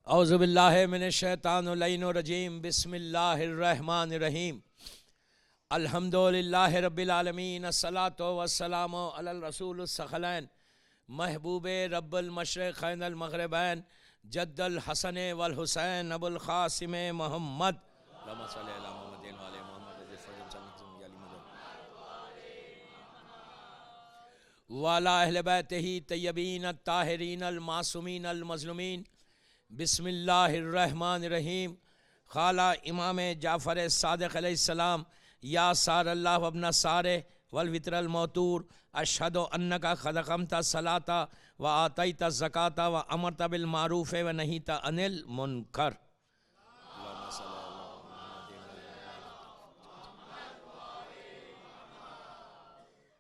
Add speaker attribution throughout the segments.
Speaker 1: औज़ुबिल्लाहि मिनश्शैतानिर्रजीम बिस्मिल्लाहिर्रहमानिर्रहीम अल्हम्दुलिल्लाहि रब्बिल आलमीन अस्सलातु वस्सलामु अलल रसूलिस सखलैन महबूबे रब्बुल मशरिक़ैन अल मग़रिबैन जद्दल हसन वल हुसैन अबुल क़ासिम मोहम्मद वाला अहले बैतिही तय्यबीन अत्ताहिरीन अल मासूमीन अल मज़लूमीन बिस्मिल्लाहिर्रहमानिर्रहीम। खाला इमाम जाफ़र सादिक़ अलैहिस्सलाम या सार अल्लाह वब्ना सारे वल वित्रल मौतूर अशहदु अन्नका खदक़मता सलाता व आतैता ज़काता व अमरता बिल मारूफ़ व नहीता अनिल मुनकर।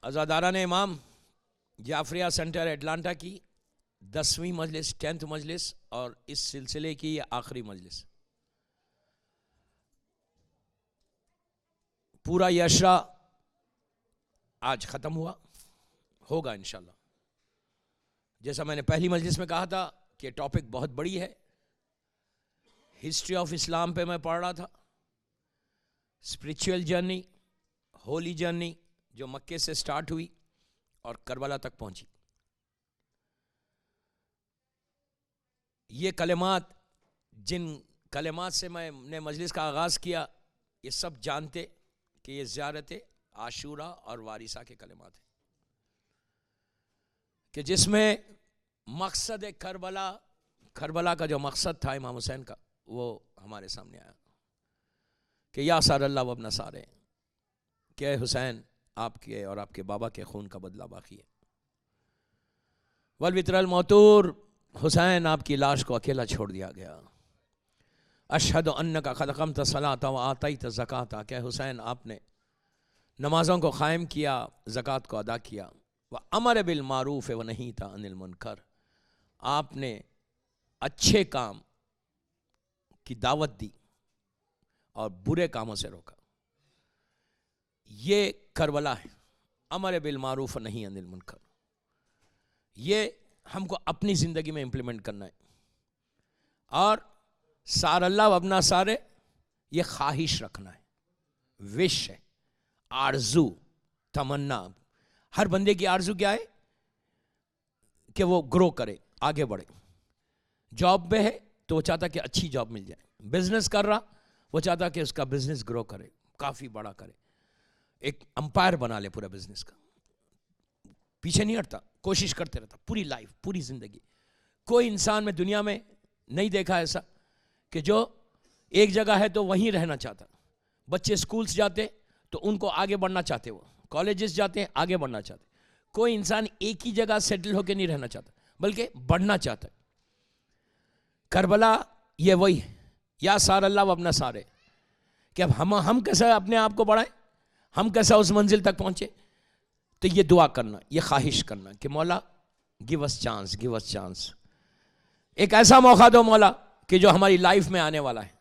Speaker 1: अज़ादारान इमाम जाफ़रिया सेंटर एटलांटा की 10वीं मजलिस 10th मजलिस और इस सिलसिले की ये आखिरी मजलिस। पूरा यशरा आज ख़त्म होगा इंशाल्लाह। जैसा मैंने पहली मजलिस में कहा था कि टॉपिक बहुत बड़ी है। हिस्ट्री ऑफ इस्लाम पे मैं पढ़ रहा था। स्पिरिचुअल जर्नी, होली जर्नी जो मक्के से स्टार्ट हुई और करबला तक पहुंची। ये कलेमात, जिन कलेमात से मैंने मजलिस का आगाज़ किया, ये सब जानते कि ये ज़ियारत आशूरा और वारिसा के कलेमात हैं कि जिसमें मकसद करबला का जो मकसद था इमाम हुसैन का, वो हमारे सामने आया कि या सार अल्लाह वब्ना सारे, क्या हुसैन आपके और आपके बाबा के खून का बदला बाकी है। वल वित्रल मौतूर, हुसैन आपकी लाश को अकेला छोड़ दिया गया। अशहदु अन्नका खदक़मता सलाता व आतैता ज़काता, क्या हुसैन आपने नमाज़ों को क़ायम किया, ज़कात को अदा किया। व अमर बिल मारूफ़ व नहीता अनिल मुनकर, आपने अच्छे काम की दावत दी और बुरे कामों से रोका। ये करबला है। अमर बिल मारूफ़ नहीं अनिल मुनकर, ये हमको अपनी ज़िंदगी में इम्प्लीमेंट करना है। और सार अल्लाह वब्ना सारे, ये ख्वाहिश रखना है, विश है, आरजू, तमन्ना। हर बंदे की आरजू क्या है कि वो ग्रो करे, आगे बढ़े। जॉब में है तो वो चाहता कि अच्छी जॉब मिल जाए। बिजनेस कर रहा, वो चाहता कि उसका बिजनेस ग्रो करे, काफ़ी बड़ा करे, एक अंपायर बना ले पूरा बिजनेस का। पीछे नहीं हटता, कोशिश करते रहता पूरी लाइफ, पूरी ज़िंदगी। कोई इंसान में दुनिया में नहीं देखा ऐसा कि जो एक जगह है तो वहीं रहना चाहता। बच्चे स्कूल्स जाते तो उनको आगे बढ़ना चाहते, वो कॉलेजेस जाते हैं आगे बढ़ना चाहते। कोई इंसान एक ही जगह सेटल होकर नहीं रहना चाहता, बल्कि बढ़ना चाहता है। करबला ये वही है, या सार अल्लाह वब्ना सारे, कि अब हम कैसे अपने आप को बढ़ाएं, हम कैसा उस मंजिल तक पहुंचे। तो ये दुआ करना, ये ख्वाहिश करना कि मौला give us chance, give us chance. एक ऐसा मौका दो मौला कि जो हमारी लाइफ में आने वाला है।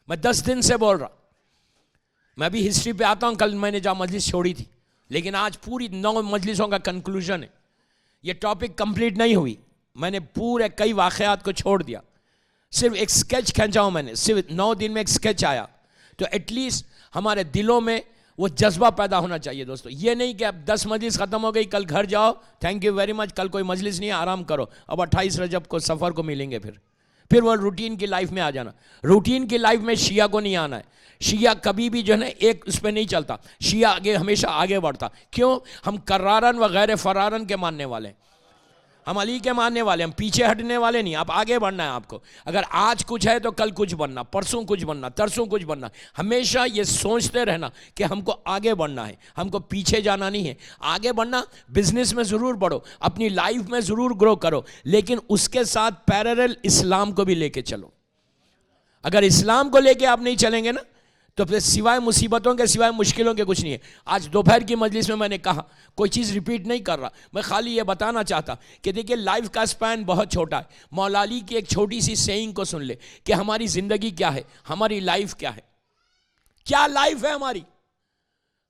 Speaker 1: मैं 10 दिन से बोल रहा, मैं अभी हिस्ट्री पे आता हूँ। कल मैंने जहाँ मजलिस छोड़ी थी, लेकिन आज पूरी 9 मजलिसों का कंक्लूजन है। ये टॉपिक कंप्लीट नहीं हुई, मैंने पूरे कई वाक़यात को छोड़ दिया। सिर्फ एक स्केच खींचा हूँ मैंने, सिर्फ 9 दिन में एक स्केच आया। तो एटलीस्ट हमारे दिलों में वो जज्बा पैदा होना चाहिए दोस्तों। ये नहीं कि अब 10 मजलिस ख़त्म हो गई, कल घर जाओ, थैंक यू वेरी मच, कल कोई मजलिस नहीं है, आराम करो, अब 28 रजब को सफ़र को मिलेंगे। फिर वो रूटीन की लाइफ में आ जाना। रूटीन की लाइफ में शिया को नहीं आना है। शिया कभी भी जो है ना एक उस पर नहीं चलता। शिया आगे हमेशा आगे बढ़ता। क्यों? हम कर्रारन व गैर फरारन के मानने वाले हैं, हम अली के मानने वाले, हम पीछे हटने वाले नहीं। आप आगे बढ़ना है आपको। अगर आज कुछ है तो कल कुछ बनना, परसों कुछ बनना, तरसों कुछ बनना। हमेशा ये सोचते रहना कि हमको आगे बढ़ना है, हमको पीछे जाना नहीं है। आगे बढ़ना, बिजनेस में ज़रूर बढ़ो, अपनी लाइफ में ज़रूर ग्रो करो, लेकिन उसके साथ पैरेलल इस्लाम को भी लेके चलो। अगर इस्लाम को लेके आप नहीं चलेंगे ना, तो फिर सिवाय मुसीबतों के, सिवाय मुश्किलों के कुछ नहीं है। आज दोपहर की मजलिस में मैंने कहा, कोई चीज़ रिपीट नहीं कर रहा, मैं खाली ये बताना चाहता कि देखिए लाइफ का स्पैन बहुत छोटा है। मौला अली की एक छोटी सी सेइंग को सुन ले कि हमारी ज़िंदगी क्या है, हमारी लाइफ क्या है, क्या लाइफ है हमारी।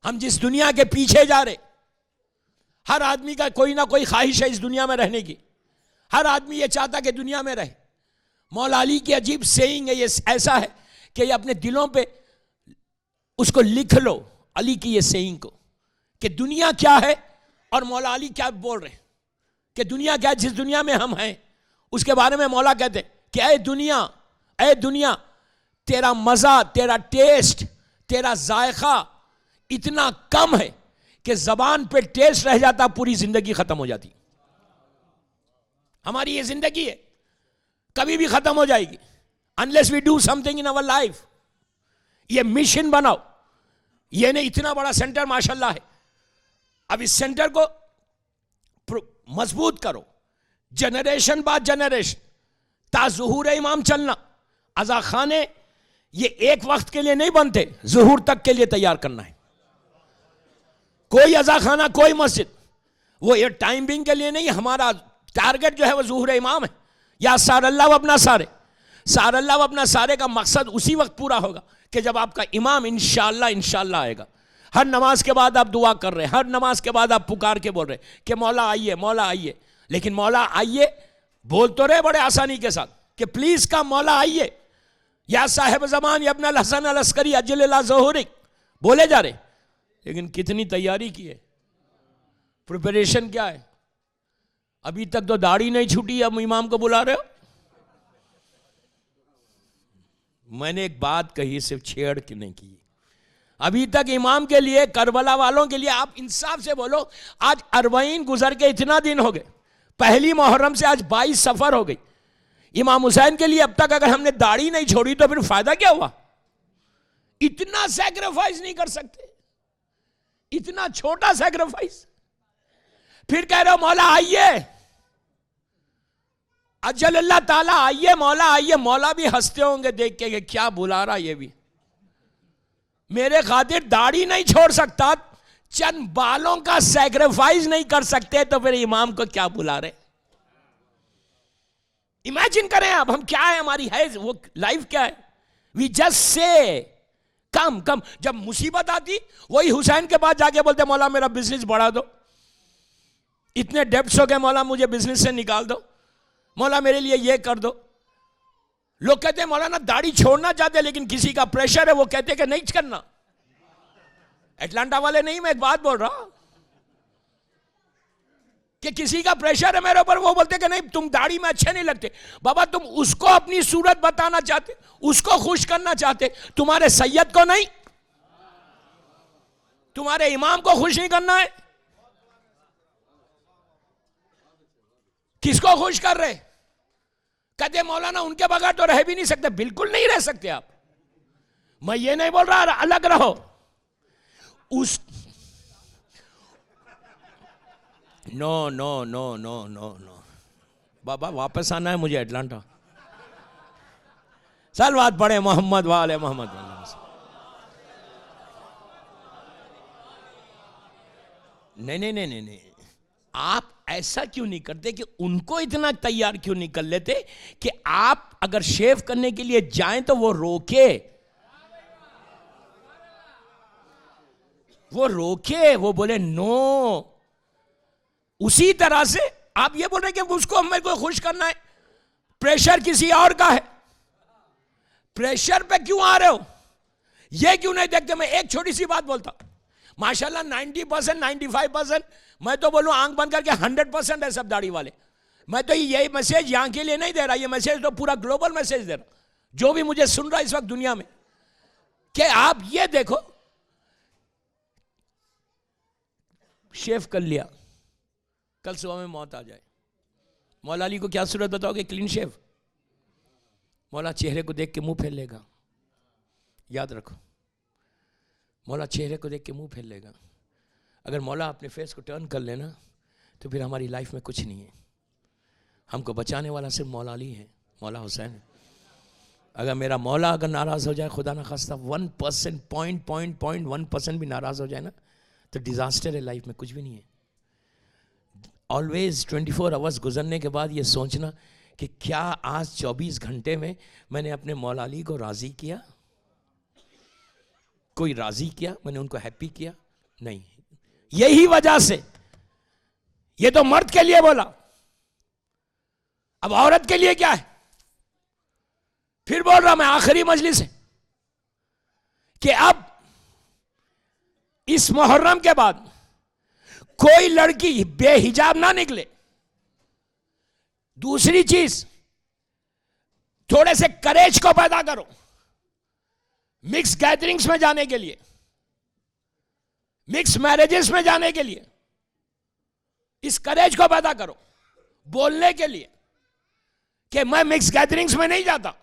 Speaker 1: हम जिस दुनिया के पीछे जा रहे, हर आदमी का कोई ना कोई ख्वाहिश है इस दुनिया में रहने की। हर आदमी ये चाहता कि दुनिया में रहे, मौला अली की अजीब सेइंग है, ये ऐसा है कि ये अपने दिलों पे उसको लिख लो, अली की ये सेइंग को, कि दुनिया क्या है और मौला अली क्या बोल रहे हैं कि दुनिया क्या है। जिस दुनिया में हम हैं उसके बारे में मौला कहते कि ऐ दुनिया तेरा मजा, तेरा टेस्ट, तेरा जायका इतना कम है कि जबान पे टेस्ट रह जाता, पूरी जिंदगी खत्म हो जाती। हमारी ये जिंदगी है, कभी भी खत्म हो जाएगी unless we do something in our life. ये मिशन बनाओ, ये नहीं इतना बड़ा सेंटर माशाल्लाह है, अब इस सेंटर को मजबूत करो, जनरेशन बाद जनरेशन ताज़ुहूर इमाम चलना। अज़ा खाने ये एक वक्त के लिए नहीं बनते, ज़ुहूर तक के लिए तैयार करना है। कोई अज़ा खाना, कोई मस्जिद, वो ये टाइम बिंग के लिए नहीं। हमारा टारगेट जो है वो ज़ुहूर इमाम है। या सारल्लाह अपना सारे, सारल्लाह अपना सारे का मकसद उसी वक्त पूरा होगा कि जब आपका इमाम इंशाअल्लाह आएगा। हर नमाज के बाद आप दुआ कर रहे हैं, हर नमाज के बाद आप पुकार के बोल रहे हैं कि मौला आइए, मौला आइए। लेकिन मौला आइए बोल तो रहे बड़े आसानी के साथ कि प्लीज का मौला आइए, या साहिब जमान या इब्न हसन अल अस्करी अजल ज़ुहूरी बोले जा रहे, लेकिन कितनी तैयारी की है, प्रिपरेशन क्या है। अभी तक तो दाढ़ी नहीं छूटी, अब इमाम को बुला रहे हो। मैंने एक बात कही, सिर्फ छेड़ के नहीं की। अभी तक इमाम के लिए, करबला वालों के लिए आप इंसाफ से बोलो, आज 40 गुजर के इतना दिन हो गए, पहली मुहर्रम से आज 22 सफर हो गई। इमाम हुसैन के लिए अब तक अगर हमने दाढ़ी नहीं छोड़ी तो फिर फायदा क्या हुआ। इतना सैक्रिफाइस नहीं कर सकते, इतना छोटा सैक्रिफाइस। फिर कह रहे हो मौला आइए, अजल अल्लाह ताला आइए, मौला आइए। मौला भी हंसते होंगे देख के क्या बुला रहा, ये भी मेरे खातिर दाढ़ी नहीं छोड़ सकता, चंद बालों का सैक्रिफाइस नहीं कर सकते, तो फिर इमाम को क्या बुला रहे। इमेजिन करें अब हम क्या है, हमारी है वो लाइफ क्या है। वी जस्ट से कम कम। जब मुसीबत आती वही हुसैन के पास जाके बोलते मौला मेरा बिजनेस बढ़ा दो, इतने डेब्ट्स हो गए, मौला मुझे बिजनेस से निकाल दो, मौला मेरे लिए ये कर दो। लोग कहते हैं मौलाना दाढ़ी छोड़ना चाहते, लेकिन किसी का प्रेशर है, वो कहते हैं कि नहीं करना। एटलांटा वाले नहीं, मैं एक बात बोल रहा कि किसी का प्रेशर है मेरे ऊपर, वो बोलते कि नहीं तुम दाढ़ी में अच्छे नहीं लगते। बाबा तुम उसको अपनी सूरत बताना चाहते, उसको खुश करना चाहते, तुम्हारे सैयद को नहीं, तुम्हारे इमाम को खुश नहीं करना है। किसको खुश कर रहे? कहते मौलाना उनके बगैर तो रह भी नहीं सकते। बिल्कुल नहीं रह सकते आप, मैं ये नहीं बोल रहा अलग रहो। उस no no no no no no बाबा वापस आना है मुझे एटलांटा। सलवात पढ़े मोहम्मद वाले मोहम्मद। नहीं नहीं नहीं नहीं नहीं, आप ऐसा क्यों नहीं करते कि उनको इतना तैयार क्यों नहीं कर लेते कि आप अगर शेव करने के लिए जाएं तो वो रोके, वो बोले नो। उसी तरह से आप ये बोल रहे कि उसको मेरे को खुश करना है, प्रेशर किसी और का है, प्रेशर पे क्यों आ रहे हो, ये क्यों नहीं देखते। मैं एक छोटी सी बात बोलता, माशाल्लाह 90% 95%, मैं तो बोलूं आंख बंद करके 100% है सब दाढ़ी वाले। मैं तो यही मैसेज यहां के लिए नहीं दे रहा, ये मैसेज तो पूरा ग्लोबल मैसेज दे रहा, जो भी मुझे सुन रहा है इस वक्त दुनिया में, कि आप ये देखो शेव कर लिया, कल सुबह में मौत आ जाए, मौला अली को क्या सूरत बताओगे? Clean shave. मौला चेहरे को देख के मुंह फेर लेगा, याद रखो, मौला चेहरे को देख के मुंह फेर लेगा। अगर मौला अपने फेस को टर्न कर लेना तो फिर हमारी लाइफ में कुछ नहीं है। हमको बचाने वाला सिर्फ मौला अली है, मौला हुसैन है। अगर मेरा मौला अगर नाराज़ हो जाए, खुदा ना खास्ता 1% 0.1% भी नाराज़ हो जाए ना, तो डिज़ास्टर है, लाइफ में कुछ भी नहीं है। ऑलवेज 24 आवर्स गुजरने के बाद ये सोचना कि क्या आज 24 घंटे में मैंने अपने मौला अली को राज़ी किया, कोई राज़ी किया, मैंने उनको हैप्पी किया? नहीं। यही वजह से ये तो मर्द के लिए बोला, अब औरत के लिए क्या है? फिर बोल रहा मैं आखिरी मजलिस है कि अब इस मुहर्रम के बाद कोई लड़की बेहिजाब ना निकले। दूसरी चीज, थोड़े से करेज को पैदा करो मिक्स गैदरिंग्स में जाने के लिए, मिक्स मैरिजेस में जाने के लिए। इस करेज को पैदा करो बोलने के लिए कि मैं मिक्स गैदरिंग्स में नहीं जाता,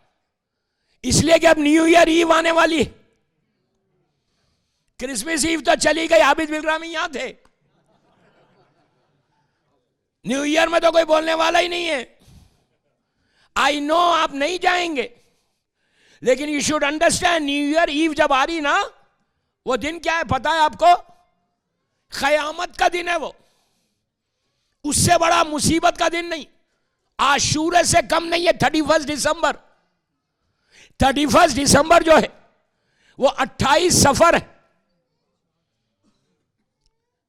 Speaker 1: इसलिए कि अब न्यू ईयर ईव आने वाली है। क्रिसमस ईव तो चली गई, आबिद बिलरामी यहां थे। न्यू ईयर में तो कोई बोलने वाला ही नहीं है। आई नो आप नहीं जाएंगे, लेकिन you should understand New Year Eve जब आ रही ना, वो दिन क्या है पता है आपको? क़यामत का दिन है वो। उससे बड़ा मुसीबत का दिन नहीं, आशूरे से कम नहीं है। 31 दिसंबर 31 दिसंबर जो है वो 28 सफर है,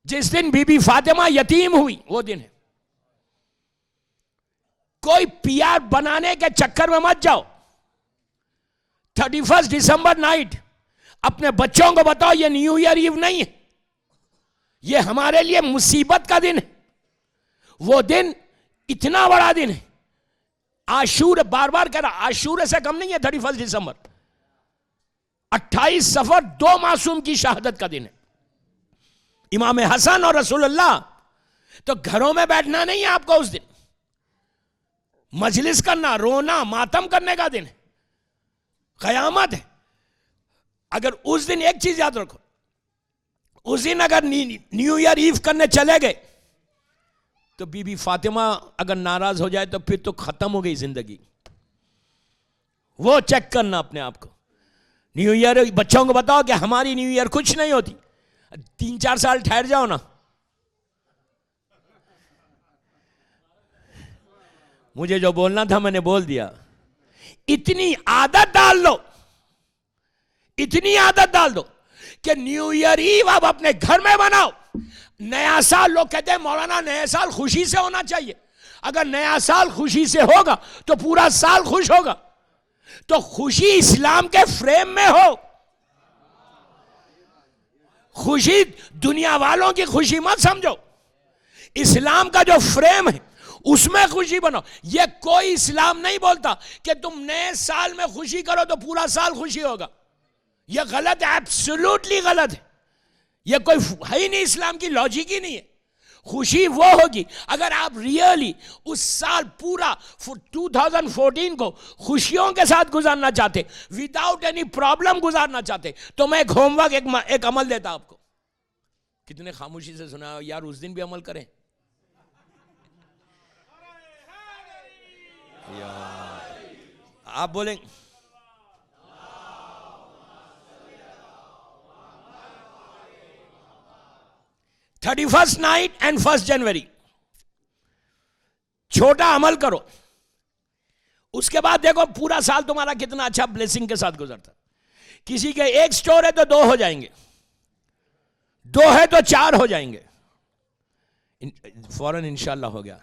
Speaker 1: जिस दिन बीबी फातिमा यतीम हुई वो दिन है। कोई पीआर बनाने के चक्कर में मत जाओ। 31 दिसंबर नाइट अपने बच्चों को बताओ ये न्यू ईयर ईव नहीं है, ये हमारे लिए मुसीबत का दिन है। वो दिन इतना बड़ा दिन है। आशूर, बार बार कह रहा, आशूरे से कम नहीं है 31 दिसंबर। 28 सफर 2 मासूम की शहादत का दिन है। इमाम हसन और रसूलुल्लाह। तो घरों में बैठना नहीं है आपको उस दिन, मजलिस करना, रोना, मातम करने का दिन है, क़यामत है। अगर उस दिन एक चीज याद रखो, उस दिन अगर न्यू ईयर ईव करने चले गए तो बीबी फातिमा अगर नाराज हो जाए तो फिर तो खत्म हो गई जिंदगी। वो चेक करना अपने आप को। न्यू ईयर बच्चों को बताओ कि हमारी न्यू ईयर कुछ नहीं होती, 3-4 साल ठहर जाओ ना। मुझे जो बोलना था मैंने बोल दिया। इतनी आदत डाल लो, इतनी आदत डाल दो कि न्यू ईयर ईव आप अपने घर में बनाओ। नया साल, लोग कहते हैं मौलाना नया साल खुशी से होना चाहिए। अगर नया साल खुशी से होगा तो पूरा साल खुश होगा। तो खुशी इस्लाम के फ्रेम में हो। खुशी दुनिया वालों की खुशी मत समझो, इस्लाम का जो फ्रेम है उसमें खुशी बनो। ये कोई इस्लाम नहीं बोलता कि तुम नए साल में खुशी करो तो पूरा साल खुशी होगा। ये गलत है, एब्सोल्युटली गलत है। ये कोई है ही नहीं, इस्लाम की लॉजिक ही नहीं है। खुशी वो होगी अगर आप रियली उस साल पूरा 2014 को खुशियों के साथ गुजारना चाहते, विदाउट एनी प्रॉब्लम गुजारना चाहते, तो मैं एक होमवर्क, एक अमल देता आपको। कितने खामोशी से सुना यार, उस दिन भी अमल करें यार। आप बोलेंगे 31st नाइट एंड 1 जनवरी छोटा अमल करो। उसके बाद देखो पूरा साल तुम्हारा कितना अच्छा ब्लेसिंग के साथ गुजरता। किसी के 1 स्टोर है तो 2 हो जाएंगे, 2 है तो 4 हो जाएंगे। फौरन इंशाल्लाह हो गया।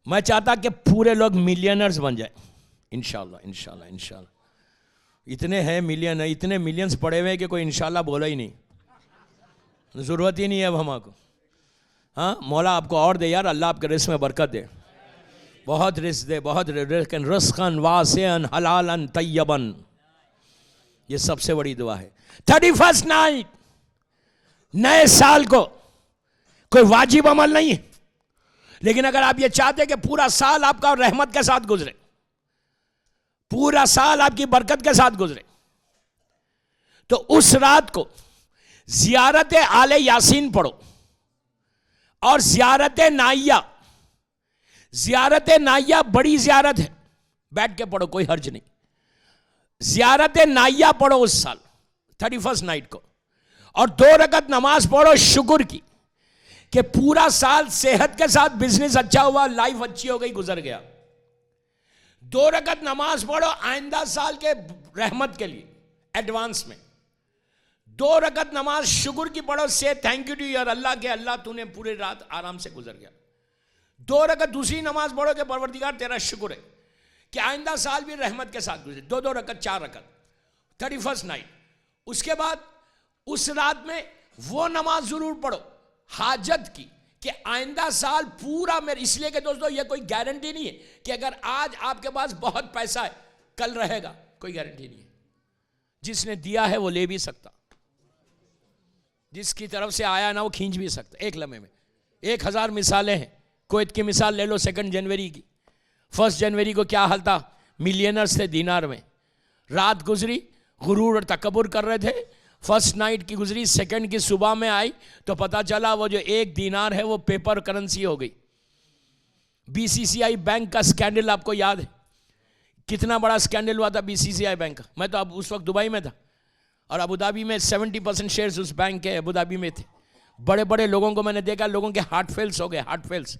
Speaker 1: मैं चाहता कि पूरे लोग मिलियनर्स बन जाए, इंशाल्लाह इंशाल्लाह इंशाल्लाह। इतने हैं मिलियन, इतने मिलियंस पड़े हुए हैं कि कोई इंशाल्लाह बोला ही नहीं, जरूरत ही नहीं है अब हमको। हाँ, मौला आपको और दे यार, अल्लाह आपके रिस्क में बरकत दे, बहुत रिस्क दे, बहुत रिस्कन वासियन हलालन तय्यबन। ये सबसे बड़ी दुआ है। 31st नाइट, नए साल को कोई वाजिब अमल नहीं है, लेकिन अगर आप ये चाहते कि पूरा साल आपका रहमत के साथ गुजरे, पूरा साल आपकी बरकत के साथ गुजरे, तो उस रात को ज़ियारत आले यासीन पढ़ो और ज़ियारत नाइया। ज़ियारत नाइया बड़ी ज़ियारत है, बैठ के पढ़ो, कोई हर्ज नहीं। ज़ियारत नाइया पढ़ो उस साल 31st नाइट को, और 2 रकत नमाज पढ़ो शुक्र की कि पूरा साल सेहत के साथ बिजनेस अच्छा हुआ, लाइफ अच्छी हो गई, गुजर गया। 2 रकत नमाज पढ़ो आइंदा साल के रहमत के लिए एडवांस में। 2 रकत नमाज शुक्र की पढ़ो, से थैंक यू टू योर अल्लाह के अल्लाह तूने पूरी रात आराम से गुजर गया। 2 रकत दूसरी नमाज पढ़ो कि परवरदिगार तेरा शुक्र है कि आइंदा साल भी रहमत के साथ गुजरे, 2-2 रकत 4 रकत 31st नाइट। उसके बाद उस रात में वो नमाज जरूर पढ़ो हाजत की कि आइंदा साल पूरा मेरे, इसलिए कि दोस्तों ये कोई गारंटी नहीं है कि अगर आज आपके पास बहुत पैसा है कल रहेगा, कोई गारंटी नहीं है। जिसने दिया है वो ले भी सकता, जिसकी तरफ से आया ना वो खींच भी सकता। एक लम्हे में 1000 मिसालें हैं। कुवैत की मिसाल ले लो 2 जनवरी की। 1 जनवरी को क्या हाल था, मिलियनर्स थे दीनार में। रात गुजरी, गुरूर और तकब्बुर कर रहे थे। फर्स्ट नाइट की गुजरी, सेकंड की सुबह में आई तो पता चला वो जो 1 दीनार है वो पेपर करेंसी हो गई। बीसीसीआई बैंक का स्कैंडल आपको याद है, कितना बड़ा स्कैंडल हुआ था बीसीसीआई बैंक का। मैं तो अब उस वक्त दुबई में था और अबू धाबी में 70% शेयर्स उस बैंक के अबू धाबी में थे। बड़े बड़े लोगों को मैंने देखा, लोगों के हार्ट फेल्स हो गए, हार्ट फेल्स,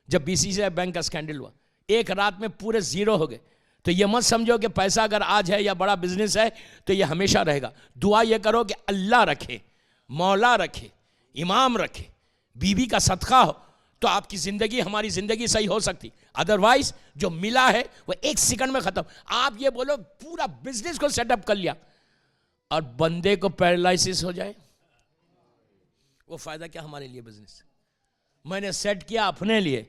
Speaker 1: जब बीसीसीआई बैंक का स्कैंडल हुआ। एक रात में पूरे जीरो हो गए। तो ये मत समझो कि पैसा अगर आज है या बड़ा बिजनेस है तो ये हमेशा रहेगा। दुआ ये करो कि अल्लाह रखे, मौला रखे, इमाम रखे, बीवी का सदका हो तो आपकी ज़िंदगी, हमारी ज़िंदगी सही हो सकती। अदरवाइज जो मिला है वो 1 सेकंड में ख़त्म। आप ये बोलो पूरा बिजनेस को सेटअप कर लिया और बंदे को पैरालिसिस हो जाए, वो फ़ायदा क्या हमारे लिए बिजनेस? मैंने सेट किया अपने लिए,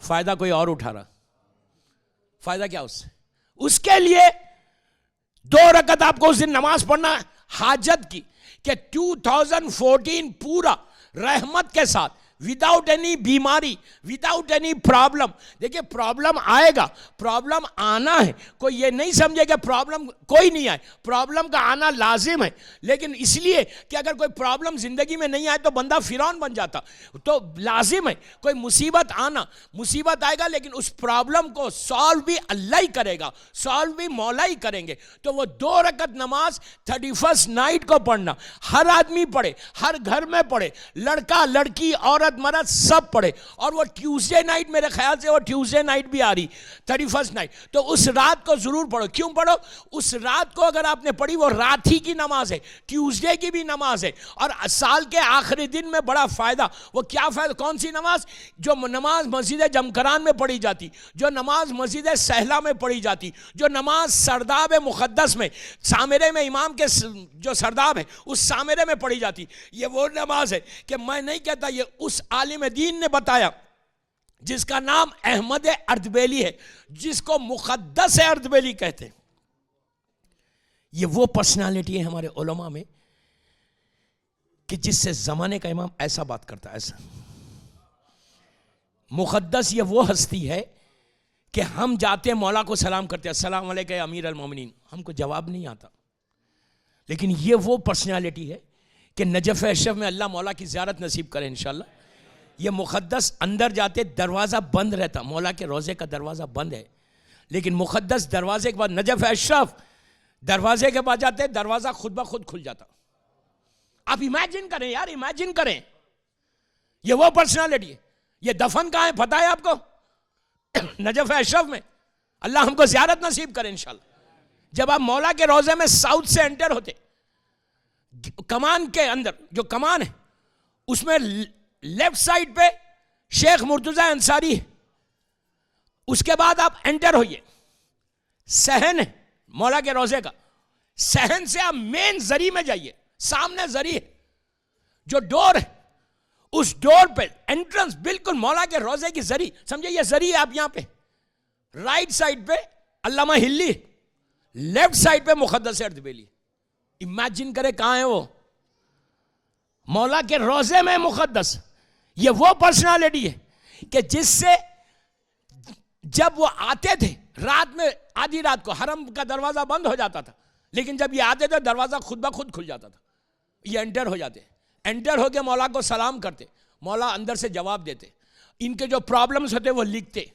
Speaker 1: फ़ायदा कोई और उठा रहा, फ़ायदा क्या उससे? उसके लिए 2 रकत आपको उस दिन नमाज पढ़ना हाजत की कि 2014 पूरा रहमत के साथ, विदाउट एनी बीमारी, विदाउट एनी प्रॉब्लम। देखिए प्रॉब्लम आएगा, प्रॉब्लम आना है, कोई ये नहीं समझे कि प्रॉब्लम कोई नहीं आए, प्रॉब्लम का आना लाजिम है। लेकिन इसलिए कि अगर कोई प्रॉब्लम जिंदगी में नहीं आए तो बंदा फिरौन बन जाता, तो लाजिम है कोई मुसीबत आना। मुसीबत आएगा लेकिन उस प्रॉब्लम को सॉल्व भी अल्लाह ही करेगा, सॉल्व भी मौला ही करेंगे। तो वो 2 रकत नमाज 31st नाइट को पढ़ना, हर आदमी पढ़े, हर घर में पढ़े, लड़का लड़की औरत मर्द सब पढ़े। और वो ट्यूसडे नाइट, मेरे ख्याल से वो ट्यूसडे नाइट भी आ रही, 31st नाइट, तो उस रात को जरूर पढ़ो। क्यों पढ़ो? उस रात को अगर आपने पढ़ी, वो रात ही की नमाज है, ट्यूसडे की भी नमाज है और साल के आखिरी दिन में बड़ा फायदा। वो क्या फायदा? कौन सी नमाज? जो नमाज मस्जिद जमकरान में पढ़ी जाती, जो नमाज मस्जिद सहला में पढ़ी जाती, जो नमाज सरदाब मुक़द्दस में, सामरे में इमाम के जो सरदाब है उस सामरे में पढ़ी जाती, ये वो नमाज है कि मैं नहीं कहता, ये उस आलिम दीन ने बताया जिसका नाम अहमद अर्दबेली है, जिसको मुक़द्दस अर्दबेली कहते हैं। ये वो पर्सनालिटी है हमारे उलमा में कि जिससे जमाने का इमाम ऐसा बात करता है, ऐसा मुक़द्दस। ये वो हस्ती है कि हम जाते हैं मौला को सलाम करते हैं, अस्सलाम अलैकुम अमीर अल मोमिनीन, हमको जवाब नहीं आता। लेकिन ये वो पर्सनालिटी है कि नजफ़ अशरफ में अल्लाह मौला की ज़ियारत नसीब करे इंशाअल्लाह। ये मुक़द्दस अंदर जाते दरवाज़ा बंद रहता, मौला के रोज़े का दरवाज़ा बंद है, लेकिन मुक़द्दस दरवाजे के बाद नजफ़ अशरफ दरवाजे के बाद जाते दरवाज़ा खुद ब खुद खुल जाता। आप इमेजिन करें यार, इमेजिन करें, ये वो पर्सनालिटी है। ये दफन कहाँ है पता है आपको? नजफ़ अशरफ में। अल्लाह हमको ज़ियारत नसीब करे इंशाअल्लाह। जब आप मौला के रोज़े में साउथ से एंटर होते, कमान के अंदर जो कमान है उसमें लेफ्ट साइड पे शेख मुर्तज़ा अंसारी है। उसके बाद आप एंटर होइए, सहन है मौला के रोज़े का, सहन से आप मेन जरी में जाइए, सामने जरी है, जो डोर है उस डोर पे एंट्रेंस बिल्कुल मौला के रोज़े की जरी, समझिए ये जरी है। आप यहां पे राइट साइड पे अल्लामा हिल्ली, लेफ्ट साइड पे मुक़द्दस अर्दबेली। इमेजिन करें कहां है वो? मौला के रोज़े में मुक़द्दस। ये वो पर्सनालिटी है कि जिससे जब वो आते थे रात में, आधी रात को हरम का दरवाज़ा बंद हो जाता था, लेकिन जब ये आते थे दरवाज़ा खुद ब खुद खुल जाता था। ये एंटर हो जाते, एंटर होके मौला को सलाम करते, मौला अंदर से जवाब देते, इनके जो प्रॉब्लम्स होते वो लिखते,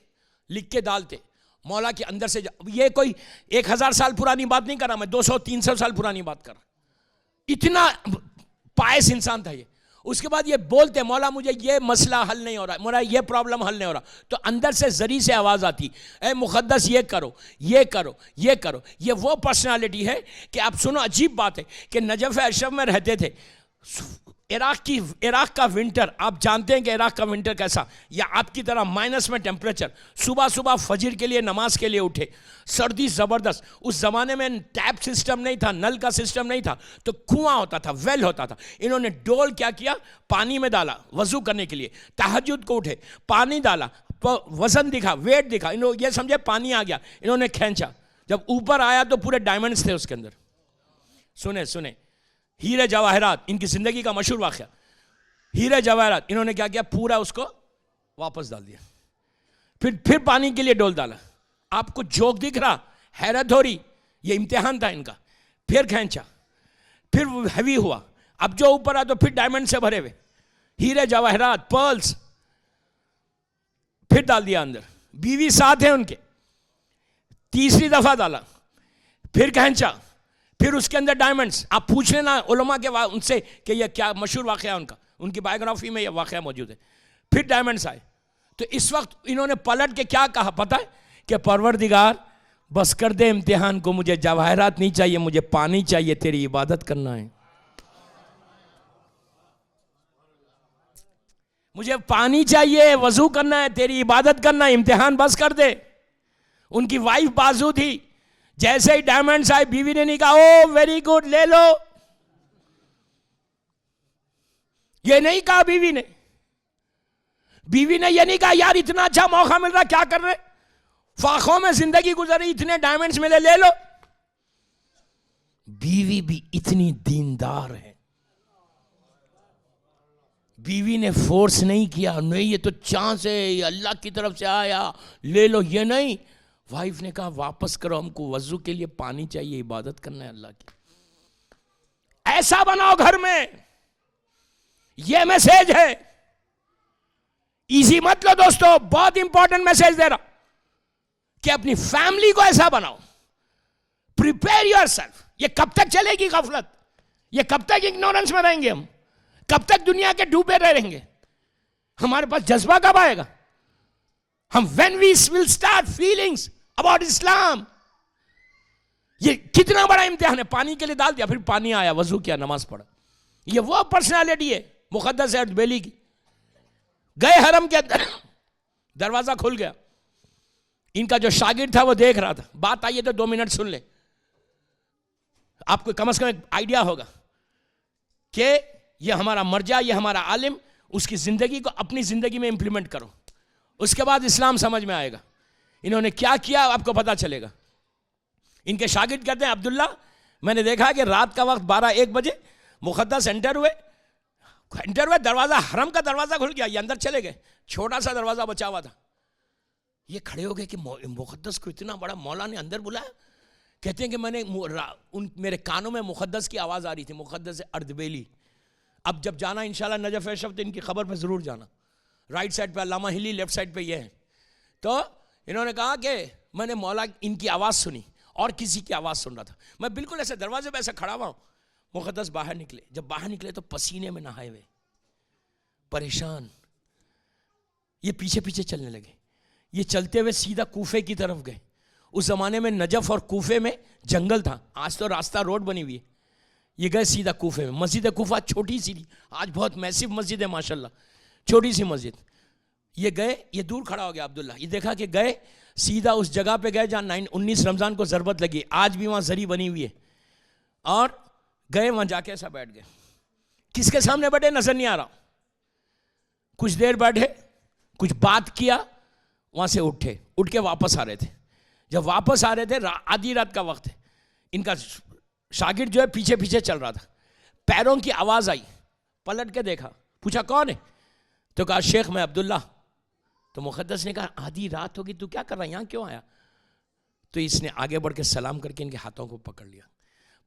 Speaker 1: लिख के डालते मौला के अंदर से। ये कोई 1000 साल पुरानी बात नहीं कर रहा मैं, 200-300 साल पुरानी बात कर रहा। इतना पायस इंसान था ये। उसके बाद ये बोलते, मौला मुझे ये मसला हल नहीं हो रहा, मौला ये प्रॉब्लम हल नहीं हो रहा, तो अंदर से जरी से आवाज़ आती, ए मुक़द्दस ये करो, ये करो, ये करो। ये वो पर्सनालिटी है कि आप सुनो, अजीब बात है कि नजफ़ अशरफ में रहते थे, इराक का विंटर, आप जानते हैं कि इराक का विंटर कैसा, या आपकी तरह माइनस में टेम्परेचर, सुबह सुबह फजर के लिए नमाज के लिए उठे, सर्दी ज़बरदस्त। उस ज़माने में टैप सिस्टम नहीं था, नल का सिस्टम नहीं था, तो कुआं होता था, वेल होता था। इन्होंने डोल क्या किया, पानी में डाला वजू करने के लिए, तहज्जुद को उठे, पानी डाला, वजन दिखा, वेट दिखा, इन्होंने ये समझे पानी आ गया, इन्होंने खींचा, जब ऊपर आया तो पूरे डायमंड्स थे उसके अंदर। सुने सुने, हीरे जवाहरात, इनकी जिंदगी का मशहूर वाक़या, हीरे जवाहरात, इन्होंने क्या किया, पूरा उसको वापस डाल दिया, फिर पानी के लिए डोल डाला। आपको जोक दिख रहा, हैरत हो रही, ये इम्तिहान था इनका। फिर खींचा, फिर हैवी हुआ, अब जो ऊपर आ तो फिर डायमंड से भरे हुए हीरे जवाहरात, पर्ल्स, फिर डाल दिया अंदर। बीवी साथ है उनके, तीसरी दफा डाला, फिर खींचा, फिर उसके अंदर डायमंड्स। आप पूछ लेना उलमा के उनसे कि यह क्या मशहूर वाक़या उनका, उनकी बायोग्राफी में यह वाक़या मौजूद है। फिर डायमंड्स आए, तो इस वक्त इन्होंने पलट के क्या कहा पता है, कि परवरदिगार बस कर दे इम्तिहान को, मुझे जवाहरात नहीं चाहिए, मुझे पानी चाहिए, तेरी इबादत करना है, मुझे पानी चाहिए, वजू करना है, तेरी इबादत करना है, इम्तिहान बस कर दे। उनकी वाइफ बाजू थी, जैसे ही डायमंड्स आए, बीवी ने नहीं कहा ओ वेरी गुड ले लो, ये नहीं कहा बीवी ने ये नहीं कहा यार इतना अच्छा मौका मिल रहा, क्या कर रहे, फाखों में जिंदगी गुजर रही, इतने डायमंड्स मिले, ले लो। बीवी भी इतनी दीनदार है, बीवी ने फोर्स नहीं किया, नहीं ये तो चांस है, ये अल्लाह की तरफ से आया, ले लो, ये नहीं। वाइफ ने कहा वापस करो, हमको वजू के लिए पानी चाहिए, इबादत करना है अल्लाह की। ऐसा बनाओ घर में, ये मैसेज है। इजी मत लो दोस्तों, बहुत इंपॉर्टेंट मैसेज दे रहा कि अपनी फैमिली को ऐसा बनाओ, प्रिपेयर योरसेल्फ। ये कब तक चलेगी गफलत, ये कब तक इग्नोरेंस में रहेंगे हम, कब तक दुनिया के डूबे रहेंगे, हमारे पास जज्बा कब आएगा हम, when we will start feelings about Islam। ये कितना बड़ा इम्तिहान है, पानी के लिए डाल दिया, फिर पानी आया, वजू किया, नमाज पढ़ा। ये वो पर्सनालिटी है मुक़द्दस अर्दबेली की। गए हरम के अंदर, दरवाजा खुल गया, इनका जो शागिर्द था वो देख रहा था। बात आई है तो 2 मिनट सुन ले, आपको कम से कम एक आइडिया होगा कि ये हमारा मर्जा, ये हमारा आलिम, उसकी जिंदगी को अपनी जिंदगी में इंप्लीमेंट करो, उसके बाद इस्लाम समझ में आएगा। इन्होंने क्या किया आपको पता चलेगा। इनके शागिर्द कहते हैं अब्दुल्ला, मैंने देखा कि रात का वक्त 12-1 बजे मुक़द्दस एंटर हुए, दरवाजा, हरम का दरवाजा खुल गया, ये अंदर चले गए, छोटा सा दरवाजा बचा हुआ था। ये खड़े हो गए कि मुक़द्दस को इतना बड़ा मौला ने अंदर बुलाया। कहते हैं कि मैंने मेरे कानों में मुक़द्दस की आवाज़ आ रही थी, मुक़द्दस अर्दबेली। अब जब जाना इंशाल्लाह नजफ एशरफ, तो इनकी खबर पे ज़रूर जाना। राइट साइड पे अल्लामा हिली, लेफ्ट साइड पे ये है। तो इन्होंने कहा कि मैंने मौला इनकी आवाज़ सुनी और किसी की आवाज़ सुन रहा था। मैं बिल्कुल ऐसे दरवाजे पे ऐसे खड़ा हुआ हूँ। मुक़द्दस बाहर निकले, जब बाहर निकले तो पसीने में नहाए हुए, परेशान, ये पीछे पीछे चलने लगे। ये चलते हुए सीधा कूफे की तरफ गए। उस ज़माने में नजफ़ और कूफे में जंगल था, आज तो रास्ता रोड बनी हुई है। ये गए सीधा कूफे में। मस्जिद कूफा छोटी सी थी, आज बहुत मैसिव मस्जिद है माशाल्लाह, छोटी सी मस्जिद। ये गए, ये दूर खड़ा हो गया अब्दुल्ला, ये देखा कि गए सीधा उस जगह पे गए जहाँ 19 रमज़ान को ज़रबत लगी, आज भी वहाँ जरी बनी हुई है, और गए वहाँ जाके ऐसा बैठ गए। किसके सामने बैठे नजर नहीं आ रहा। कुछ देर बैठे, कुछ बात किया, वहाँ से उठे, उठ के वापस आ रहे थे। जब वापस आ रहे थे, आधी रात का वक्त है, इनका शागिर्द जो है पीछे पीछे चल रहा था। पैरों की आवाज़ आई, पलट के देखा, पूछा कौन है, तो कहा शेख मैं अब्दुल्ला। तो मुक़द्दस ने कहा आधी रात होगी, तू क्या कर रहा है, यहाँ क्यों आया। तो इसने आगे बढ़ के सलाम करके इनके हाथों को पकड़ लिया,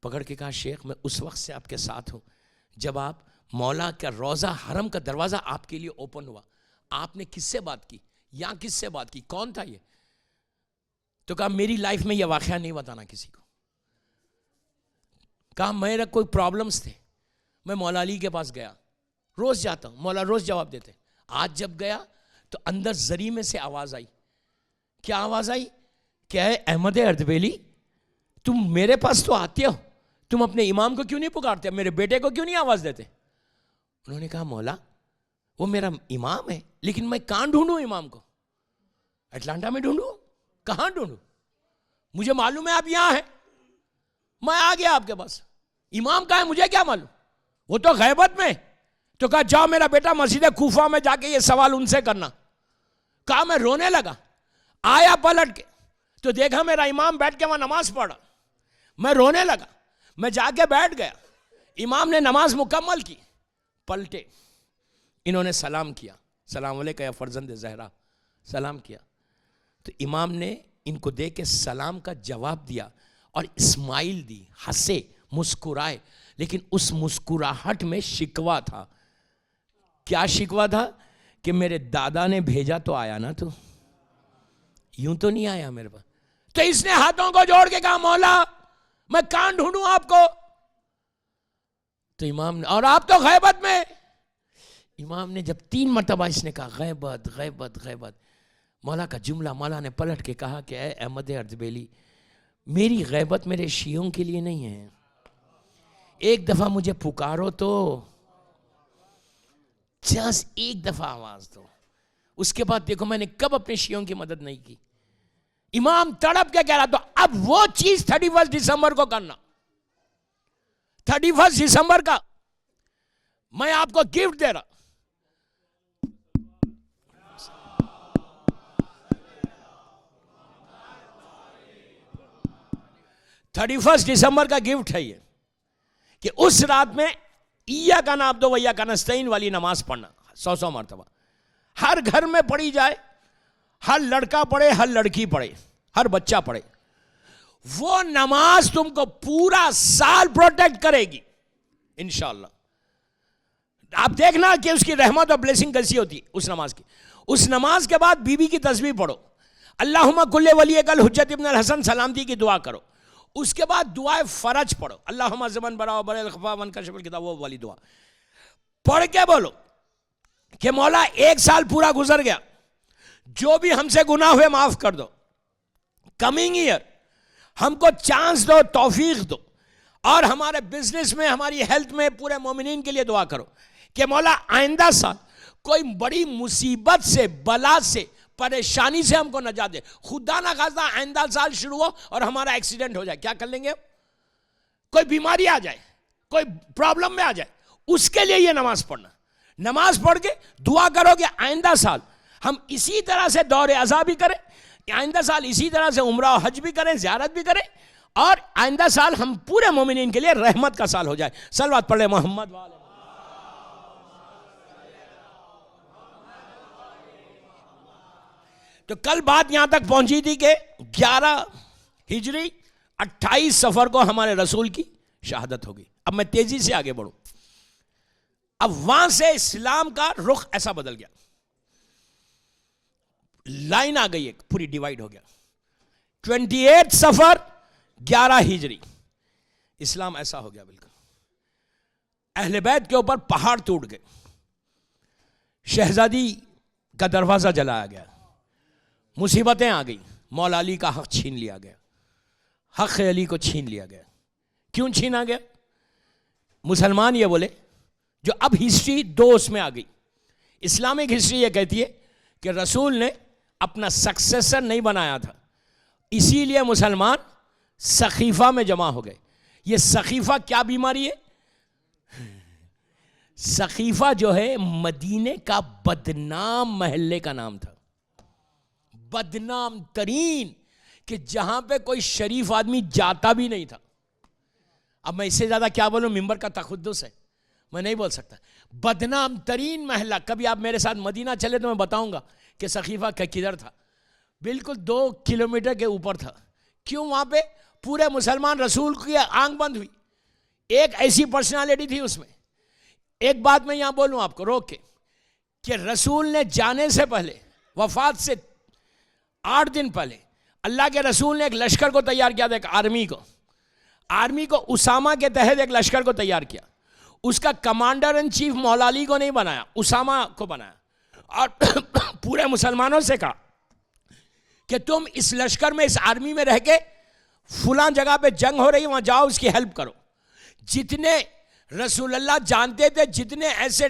Speaker 1: पकड़ के कहा शेख मैं उस वक्त से आपके साथ हूँ जब आप मौला का रोज़ा, हरम का दरवाज़ा आपके लिए ओपन हुआ, आपने किससे बात की, यहाँ किससे बात की, कौन था ये। तो कहा मेरी लाइफ में यह वाक़या नहीं बताना किसी को। कहा मेरा कोई प्रॉब्लम्स थे, मैं मौला अली के पास गया, रोज़ जाता हूँ, मौला रोज़ जवाब देते। आज जब गया तो अंदर जरी में से आवाज़ आई। क्या आवाज़ आई, क्या है अहमद अर्दबेली, तुम मेरे पास तो आते हो, तुम अपने इमाम को क्यों नहीं पुकारते, मेरे बेटे को क्यों नहीं आवाज़ देते। उन्होंने कहा मौला वो मेरा इमाम है, लेकिन मैं कहां ढूंढूं इमाम को? अटलांटा में ढूंढूं? कहां ढूंढूं? मुझे मालूम है आप यहां हैं, मैं आ गया आपके पास, इमाम कहां है मुझे क्या मालूम? वो तो गैबत में। तो कहा जाओ मेरा बेटा मस्जिद कूफा में जाके ये सवाल उनसे करना। कहा मैं रोने लगा, आया पलट के तो देखा मेरा इमाम बैठ के वहां नमाज पढ़ रहा। मैं रोने लगा, मैं जाके बैठ गया, इमाम ने नमाज मुकम्मल की, पलटे, इन्होंने सलाम किया, सलाम अलैका या फर्जंद ज़हरा, सलाम किया। तो इमाम ने इनको देख के सलाम का जवाब दिया और स्माइल दी, हंसे, मुस्कुराए, लेकिन उस मुस्कुराहट में शिकवा था। क्या शिकवा था? कि मेरे दादा ने भेजा तो आया ना, तो यूं तो नहीं आया मेरे पास। तो इसने हाथों को जोड़ के कहा मौला मैं कहां ढूंढूं आपको? तो इमाम ने, और आप तो गैबत में। इमाम ने जब 3 मरतबा इसने कहा गैबत गैबत गैबत, मौला का जुमला मौला ने पलट के कहा कि ऐ अहमद अर्जबेली, मेरी गैबत मेरे शियों के लिए नहीं है, एक दफा मुझे पुकारो तो, जस्ट एक दफा आवाज दो, उसके बाद देखो मैंने कब अपने शियों की मदद नहीं की। इमाम तड़प के कह रहा, तो अब वो चीज 31 दिसंबर को करना, 31 दिसंबर का मैं आपको गिफ्ट दे रहा। 31 दिसंबर का गिफ्ट है ये, कि उस रात में ईया का नाम दो वैया का नस्तईन वाली नमाज पढ़ना 100 मरतबा, हर घर में पढ़ी जाए, हर लड़का पढ़े, हर लड़की पढ़े, हर बच्चा पढ़े। वो नमाज तुमको पूरा साल प्रोटेक्ट करेगी इंशाअल्लाह। आप देखना कि उसकी रहमत और ब्लेसिंग कैसी होती है उस नमाज की। उस नमाज के बाद बीबी की तस्बीह पढ़ो, अल्लाहुम्मा कुल्ले वली कल हुज्जत इब्न अल हसन सलामती की दुआ करो। उसके बाद दुआए फरज पढ़ो, अल्लाहुम्मा ज़मन बराओ बरल खफा वन कशफल किताब, वो वाली दुआ पढ़ के बोलो कि मौला 1 साल पूरा गुजर गया, जो भी हमसे गुनाह हुए माफ कर दो, कमिंग ईयर हमको चांस दो, तौफीक दो, और हमारे बिजनेस में, हमारी हेल्थ में, पूरे मोमिनीन के लिए दुआ करो कि मौला आइंदा साल कोई बड़ी मुसीबत से, बला से, परेशानी से हमको नजात दे। खुदा ना खास्ता आइंदा साल शुरू हो और हमारा एक्सीडेंट हो जाए, क्या कर लेंगे? कोई बीमारी आ जाए, कोई प्रॉब्लम में आ जाए, उसके लिए ये नमाज पढ़ना। नमाज पढ़ के दुआ करो कि आइंदा साल हम इसी तरह से दौरे अज़ा भी करें, आइंदा साल इसी तरह से उम्रा और हज भी करें, ज़ियारत भी करें, और आइंदा साल हम पूरे मोमिनीन के लिए रहमत का साल हो जाए। सलवात पढ़े मोहम्मद वाले। तो कल बात यहां तक पहुंची थी कि 11 हिजरी 28 सफर को हमारे रसूल की शहादत होगी। अब मैं तेजी से आगे बढ़ूं। अब वहां से इस्लाम का रुख ऐसा बदल गया, लाइन आ गई, एक पूरी डिवाइड हो गया। 28 सफर 11 हिजरी इस्लाम ऐसा हो गया बिल्कुल। अहले बैत के ऊपर पहाड़ टूट गए, शहजादी का दरवाजा जलाया गया, मुसीबतें आ गई, मौला अली का हक छीन लिया गया, हक अली को छीन लिया गया। क्यों छीना गया? मुसलमान ये बोले, जो अब हिस्ट्री 2 उसमें आ गई। इस्लामिक हिस्ट्री ये कहती है कि रसूल ने अपना सक्सेसर नहीं बनाया था, इसीलिए मुसलमान सखीफा में जमा हो गए। ये सखीफा क्या बीमारी है? सखीफा जो है मदीने का बदनाम महल्ले का नाम था, बदनाम तरीन, कि जहां पे कोई शरीफ आदमी जाता भी नहीं था। अब मैं इससे ज्यादा क्या बोलूं, मिंबर का तखुद्दुस है, मैं नहीं बोल सकता। बदनाम तरीन महल्ला, कभी आप मेरे साथ मदीना चले तो मैं बताऊंगा कि सखीफा किधर था। बिल्कुल 2 किलोमीटर के ऊपर था। क्यों? वहां पे पूरे मुसलमान, रसूल की आंख बंद हुई। एक ऐसी पर्सनालिटी थी उसमें। एक बात मैं यहां बोलूं आपको रोक के, कि रसूल ने जाने से पहले, वफात से 8 दिन पहले, अल्लाह के रसूल ने एक लश्कर को तैयार किया था, एक आर्मी को उसामा के तहत एक लश्कर को तैयार किया। उसका कमांडर इन चीफ मौला अली को नहीं बनाया, उसामा को बनाया, और पूरे मुसलमानों से कहा कि तुम इस लश्कर में, इस आर्मी में रह के फुलां जगह पे जंग हो रही है, वहां जाओ, उसकी हेल्प करो। जितने रसूलुल्लाह जानते थे जितने ऐसे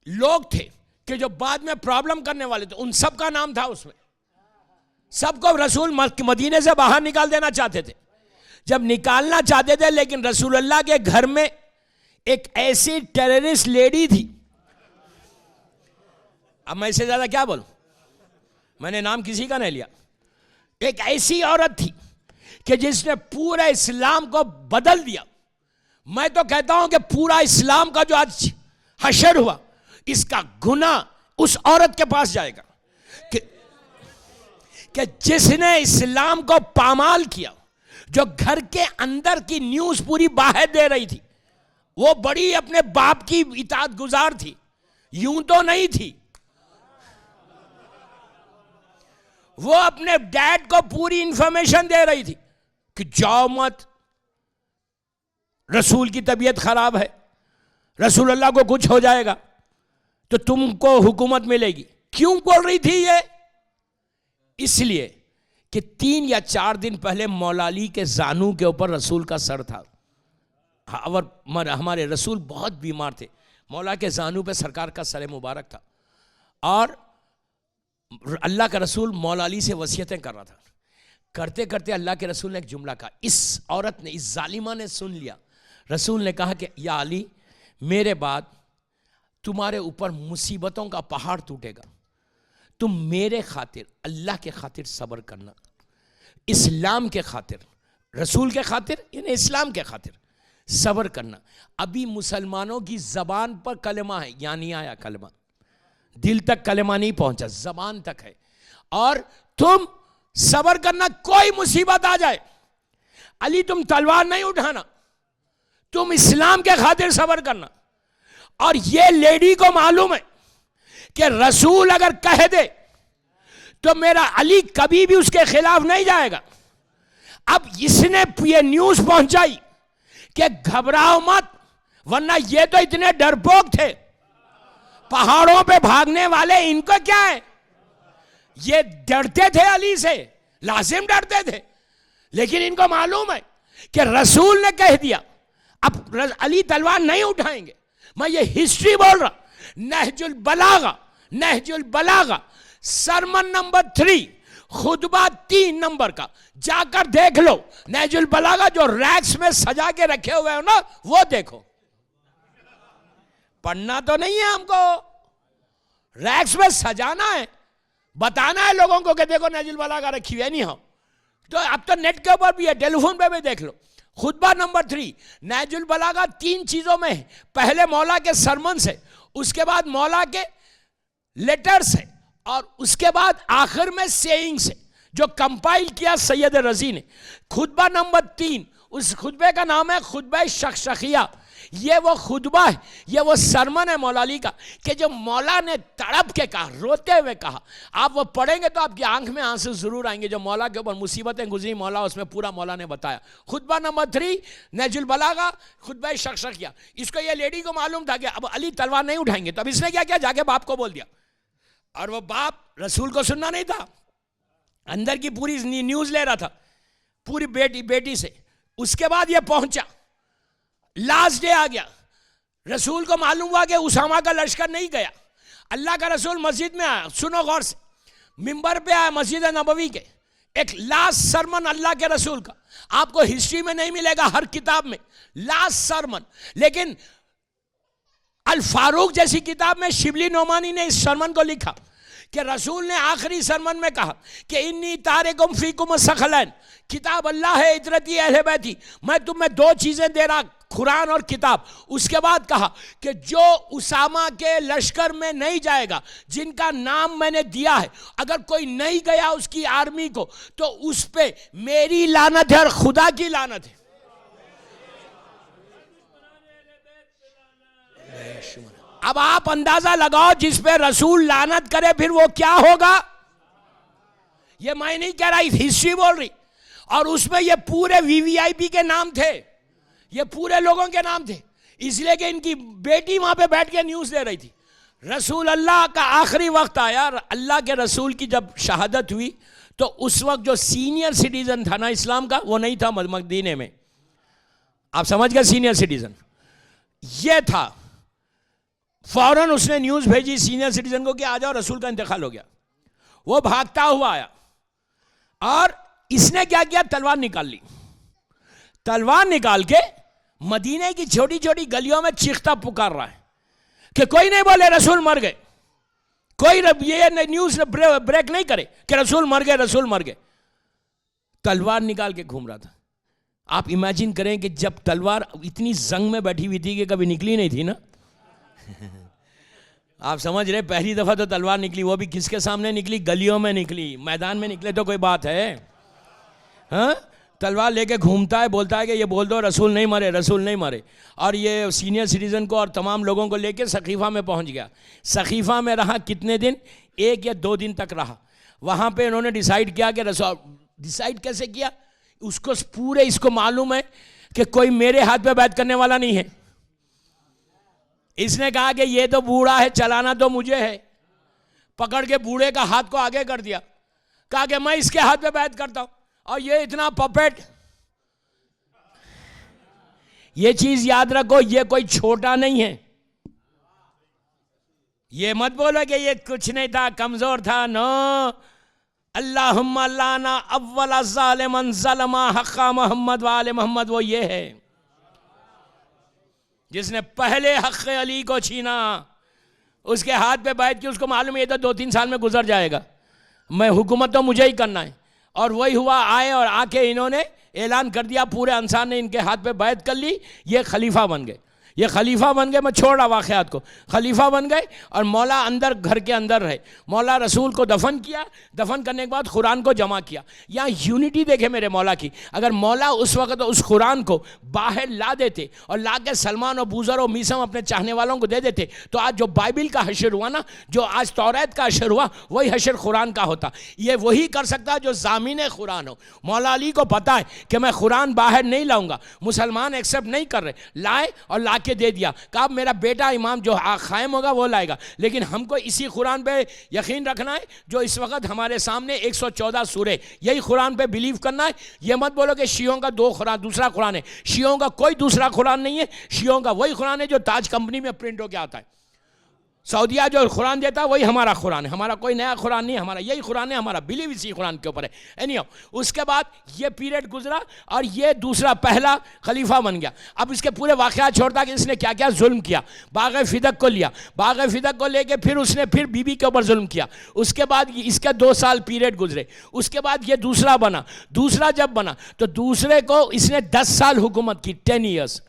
Speaker 1: लोग थे कि जो बाद में प्रॉब्लम करने वाले थे, उन सब का नाम था उसमें। सबको रसूल मदीने से बाहर निकाल देना चाहते थे। जब निकालना चाहते थे, लेकिन रसूलुल्लाह के घर में एक ऐसी टेररिस्ट लेडी थी, अब मैं इससे ज्यादा क्या बोलूं, मैंने नाम किसी का नहीं लिया। एक ऐसी औरत थी कि जिसने पूरे इस्लाम को बदल दिया। मैं तो कहता हूं कि पूरा इस्लाम का जो आज हशर हुआ, इसका गुना उस औरत के पास जाएगा कि जिसने इस्लाम को पामाल किया, जो घर के अंदर की न्यूज पूरी बाहर दे रही थी। वो बड़ी अपने बाप की इताअत गुजार थी, यूं तो नहीं थी। वो अपने डैड को पूरी इंफॉर्मेशन दे रही थी कि जाओ मत, रसूल की तबीयत खराब है, रसूलुल्लाह को कुछ हो जाएगा तो तुमको हुकूमत मिलेगी। क्यों बोल रही थी ये? इसलिए कि 3 या 4 दिन पहले मौला अली के जानू के ऊपर रसूल का सर था। और हमारे रसूल बहुत बीमार थे, मौला के जानू पे सरकार का सर मुबारक था। और अल्लाह का रसूल मौला अली से वसीयतें कर रहा था। करते करते अल्लाह के रसूल ने एक जुमला कहा। इस औरत ने, इस जालिमा ने सुन लिया। रसूल ने कहा कि या अली, मेरे बाद तुम्हारे ऊपर मुसीबतों का पहाड़ टूटेगा, तुम मेरे खातिर, अल्लाह के खातिर सब्र करना, इस्लाम के खातिर, रसूल के खातिर यानी इस्लाम के खातिर सब्र करना। अभी मुसलमानों की जबान पर कलमा है, यहाँ नहीं आया कलमा, दिल तक कलमा नहीं पहुंचा, जबान तक है। और तुम सब्र करना, कोई मुसीबत आ जाए, अली तुम तलवार नहीं उठाना, तुम इस्लाम के खातिर सब्र करना। और ये लेडी को मालूम है कि रसूल अगर कह दे तो मेरा अली कभी भी उसके खिलाफ नहीं जाएगा। अब इसने ये न्यूज पहुंचाई कि घबराओ मत, वरना ये तो इतने डरपोक थे, पहाड़ों पे भागने वाले, इनको क्या है? ये डरते थे अली से, लाजिम डरते थे, लेकिन इनको मालूम है कि रसूल ने कह दिया अब अली तलवार नहीं उठाएंगे। मैं ये हिस्ट्री बोल रहा, नहजुल बलागा सरमन नंबर 3 खुतबा 3 नंबर का जाकर देख लो। नहजुल बलागा जो रैक्स में सजा के रखे हुए हो ना, वो देखो। पढ़ना तो नहीं है हमको, रैक्स में सजाना है, बताना है लोगों को कि देखो नहजुल बलागा रखी हुई है। नहीं हो तो अब तो नेट के ऊपर भी है, टेलीफोन पे भी देख लो। खुतबा नंबर 3 नहजुल बलागा 3 चीजों में है। पहले मौला के सरमन से, उसके बाद मौला के लेटर से, और उसके बाद आखिर में सेइंग से, जो कंपाइल किया सैयद रजी ने। खुतबा नंबर 3, उस खुतबे का नाम है खुतबा शखशखिया। ये वो खुतबा है, ये वो सरमन है मौला अली का, कि जो मौला ने तड़प के कहा, रोते हुए कहा। आप वो पढ़ेंगे तो आपकी आंख में आंसू जरूर आएंगे। जो मौला के ऊपर मुसीबतें गुजरी मौला, उसमें पूरा मौला ने बताया। खुतबा नंबर 3 नहजुल बलागा खुतबा शखशखिया। इसको ये लेडी को मालूम था कि अब अली तलवार नहीं उठाएंगे, तो अब इसने क्या किया, जाके बाप को बोल दिया। और वो बाप रसूल को सुनना नहीं था, अंदर की पूरी न्यूज ले रहा था पूरी बेटी से। उसके बाद ये पहुंचा, लास्ट डे आ गया, रसूल को मालूम हुआ कि उसामा का लश्कर नहीं गया। अल्लाह का रसूल मस्जिद में आया, सुनो गौर से, मिंबर पे आया मस्जिद नबवी के, एक लास्ट सरमन अल्लाह के रसूल का। आपको हिस्ट्री में नहीं मिलेगा, हर किताब में लास्ट सरमन। लेकिन अल फारूक जैसी किताब में शिबली नोमानी ने इस सरमन को लिखा कि रसूल ने आखिरी सरमन में कहा कि इन्नी तारिकुम फीकुम सखलैन, किताब अल्लाह है, इतरती अहले बैती, मैं तुम्हें 2 चीजें दे रहा, कुरान और किताब। उसके बाद कहा कि जो उसामा के लश्कर में नहीं जाएगा, जिनका नाम मैंने दिया है, अगर कोई नहीं गया उसकी आर्मी को, तो उस पे मेरी लानत है और खुदा की लानत है। अब आप अंदाजा लगाओ, जिस पे रसूल लानत करे फिर वो क्या होगा। ये मैं नहीं कह रहा, हिस्ट्री बोल रही। और उसमें ये पूरे वीवीआईपी के नाम थे, ये पूरे लोगों के नाम थे, इसलिए कि इनकी बेटी वहां पे बैठ के न्यूज दे रही थी। रसूल अल्लाह का आखिरी वक्त आया, अल्लाह के रसूल की जब शहादत हुई, तो उस वक्त जो सीनियर सिटीजन था ना इस्लाम का, वो नहीं था मदीने में। आप समझ गए, सीनियर सिटीजन ये था। फौरन उसने न्यूज भेजी सीनियर सिटीजन को कि आ जाओ, रसूल का इंतकाल हो गया। वो भागता हुआ आया और इसने क्या किया, तलवार निकाल ली। तलवार निकाल के मदीने की छोटी छोटी गलियों में चीखता पुकार रहा है कि कोई नहीं बोले रसूल मर गए, कोई ये न्यूज ब्रेक नहीं करे कि रसूल मर गए, रसूल मर गए। तलवार निकाल के घूम रहा था। आप इमेजिन करें कि जब तलवार इतनी जंग में बैठी हुई थी कि कभी निकली नहीं थी ना। आप समझ रहे, पहली दफा तो तलवार निकली, वो भी किसके सामने निकली, गलियों में निकली। मैदान में निकले तो कोई बात है? हाँ, तलवार लेके घूमता है, बोलता है कि ये बोल दो रसूल नहीं मरे, रसूल नहीं मरे। और ये सीनियर सिटीजन को और तमाम लोगों को लेके सकीफा में पहुंच गया। सकीफा में रहा कितने दिन, 1 या 2 दिन तक रहा। वहां पे इन्होंने डिसाइड किया कि रसूल, डिसाइड कैसे किया, उसको पूरे इसको मालूम है कि कोई मेरे हाथ पे बैत करने वाला नहीं है। इसने कहा कि ये तो बूढ़ा है, चलाना तो मुझे है। पकड़ के बूढ़े का हाथ को आगे कर दिया, कहा कि मैं इसके हाथ पे बैत करता हूं। और ये इतना पपेट, ये चीज याद रखो, ये कोई छोटा नहीं है। ये मत बोलो कि ये कुछ नहीं था, कमजोर था। नो, अल्लाहुम्मा लाना अव्वल ज़ालिमन ज़लमा हक़्क़ा मोहम्मद वाले मोहम्मद, वो ये है जिसने पहले हक़ अली को छीना, उसके हाथ पे बैठ के उसको मालूम है ये तो 2-3 साल में गुजर जाएगा, मैं हुकूमत तो मुझे ही करना है। और वही हुआ, आए और आके इन्होंने ऐलान कर दिया, पूरे अंसार ने इनके हाथ पे बैत कर ली, ये खलीफा बन गए। ये खलीफा बन गए। मैं छोड़ रहा वाक़यात को, खलीफा बन गए। और मौला अंदर, घर के अंदर रहे। मौला रसूल को दफन किया, दफन करने के बाद कुरान को जमा किया। यहाँ यूनिटी देखे मेरे मौला की। अगर मौला उस वक्त उस कुरान को बाहर ला देते और ला के सलमान और बूजर और मीसम अपने चाहने वालों को दे देते, तो आज जो बाइबिल का हशर हुआ ना, जो आज तौरात का हशर हुआ, वही हशर कुरान का होता। ये वही कर सकता है जो ज़ामिन कुरान हो। मौला अली को पता है कि मैं कुरान बाहर नहीं लाऊंगा, मुसलमान एक्सेप्ट नहीं कर रहे, लाए और ला के दे दिया। कहा मेरा बेटा इमाम जो कायम होगा वो लाएगा, लेकिन हमको इसी कुरान पे यकीन रखना है जो इस वक्त हमारे सामने 114 सूरे, यही कुरान पे बिलीव करना है। ये मत बोलो कि शियों का दूसरा कुरान है। शियों का कोई दूसरा कुरान नहीं है, शियों का वही कुरान है जो ताज कंपनी में प्रिंट होकर आता है। सऊदिया जो कुरान देता है वही हमारा कुरान है, हमारा कोई नया कुरान नहीं, हमारा यही कुरान है, हमारा बिलीव इसी कुरान के ऊपर है। एनीहाउ, उसके बाद ये पीरियड गुजरा और ये दूसरा पहला खलीफा बन गया। अब इसके पूरे वाक़यात छोड़ता कि इसने क्या क्या जुल्म किया। बाग़ फ़िदक को लिया, बाग़ फ़िदक को लेके फिर उसने फिर बीबी के ऊपर जुल्म किया। उसके बाद इसका 2 साल पीरियड गुजरे। उसके बाद ये दूसरा बना। दूसरा जब बना तो दूसरे को इसने 10 साल हुकूमत की, 10 ईयर्स।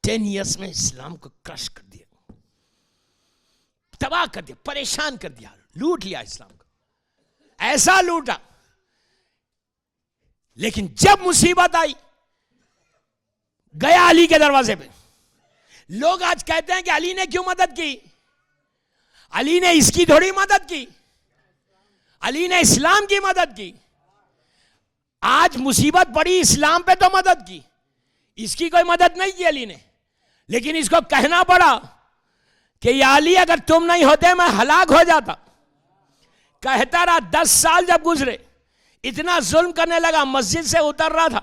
Speaker 1: 10 ईयर्स में इस्लाम को क्रश कर दिया, तबाह कर दिया, परेशान कर दिया, लूट लिया इस्लाम को, ऐसा लूटा। लेकिन जब मुसीबत आई, गया अली के दरवाजे पे। लोग आज कहते हैं कि अली ने क्यों मदद की? अली ने इसकी थोड़ी मदद की, अली ने इस्लाम की मदद की। आज मुसीबत पड़ी, इस्लाम पे तो मदद की, इसकी कोई मदद नहीं की अली ने। लेकिन इसको कहना पड़ा कि या अली अगर तुम नहीं होते मैं हलाक हो जाता। कहता रहा। 10 साल जब गुजरे, इतना जुल्म करने लगा, मस्जिद से उतर रहा था,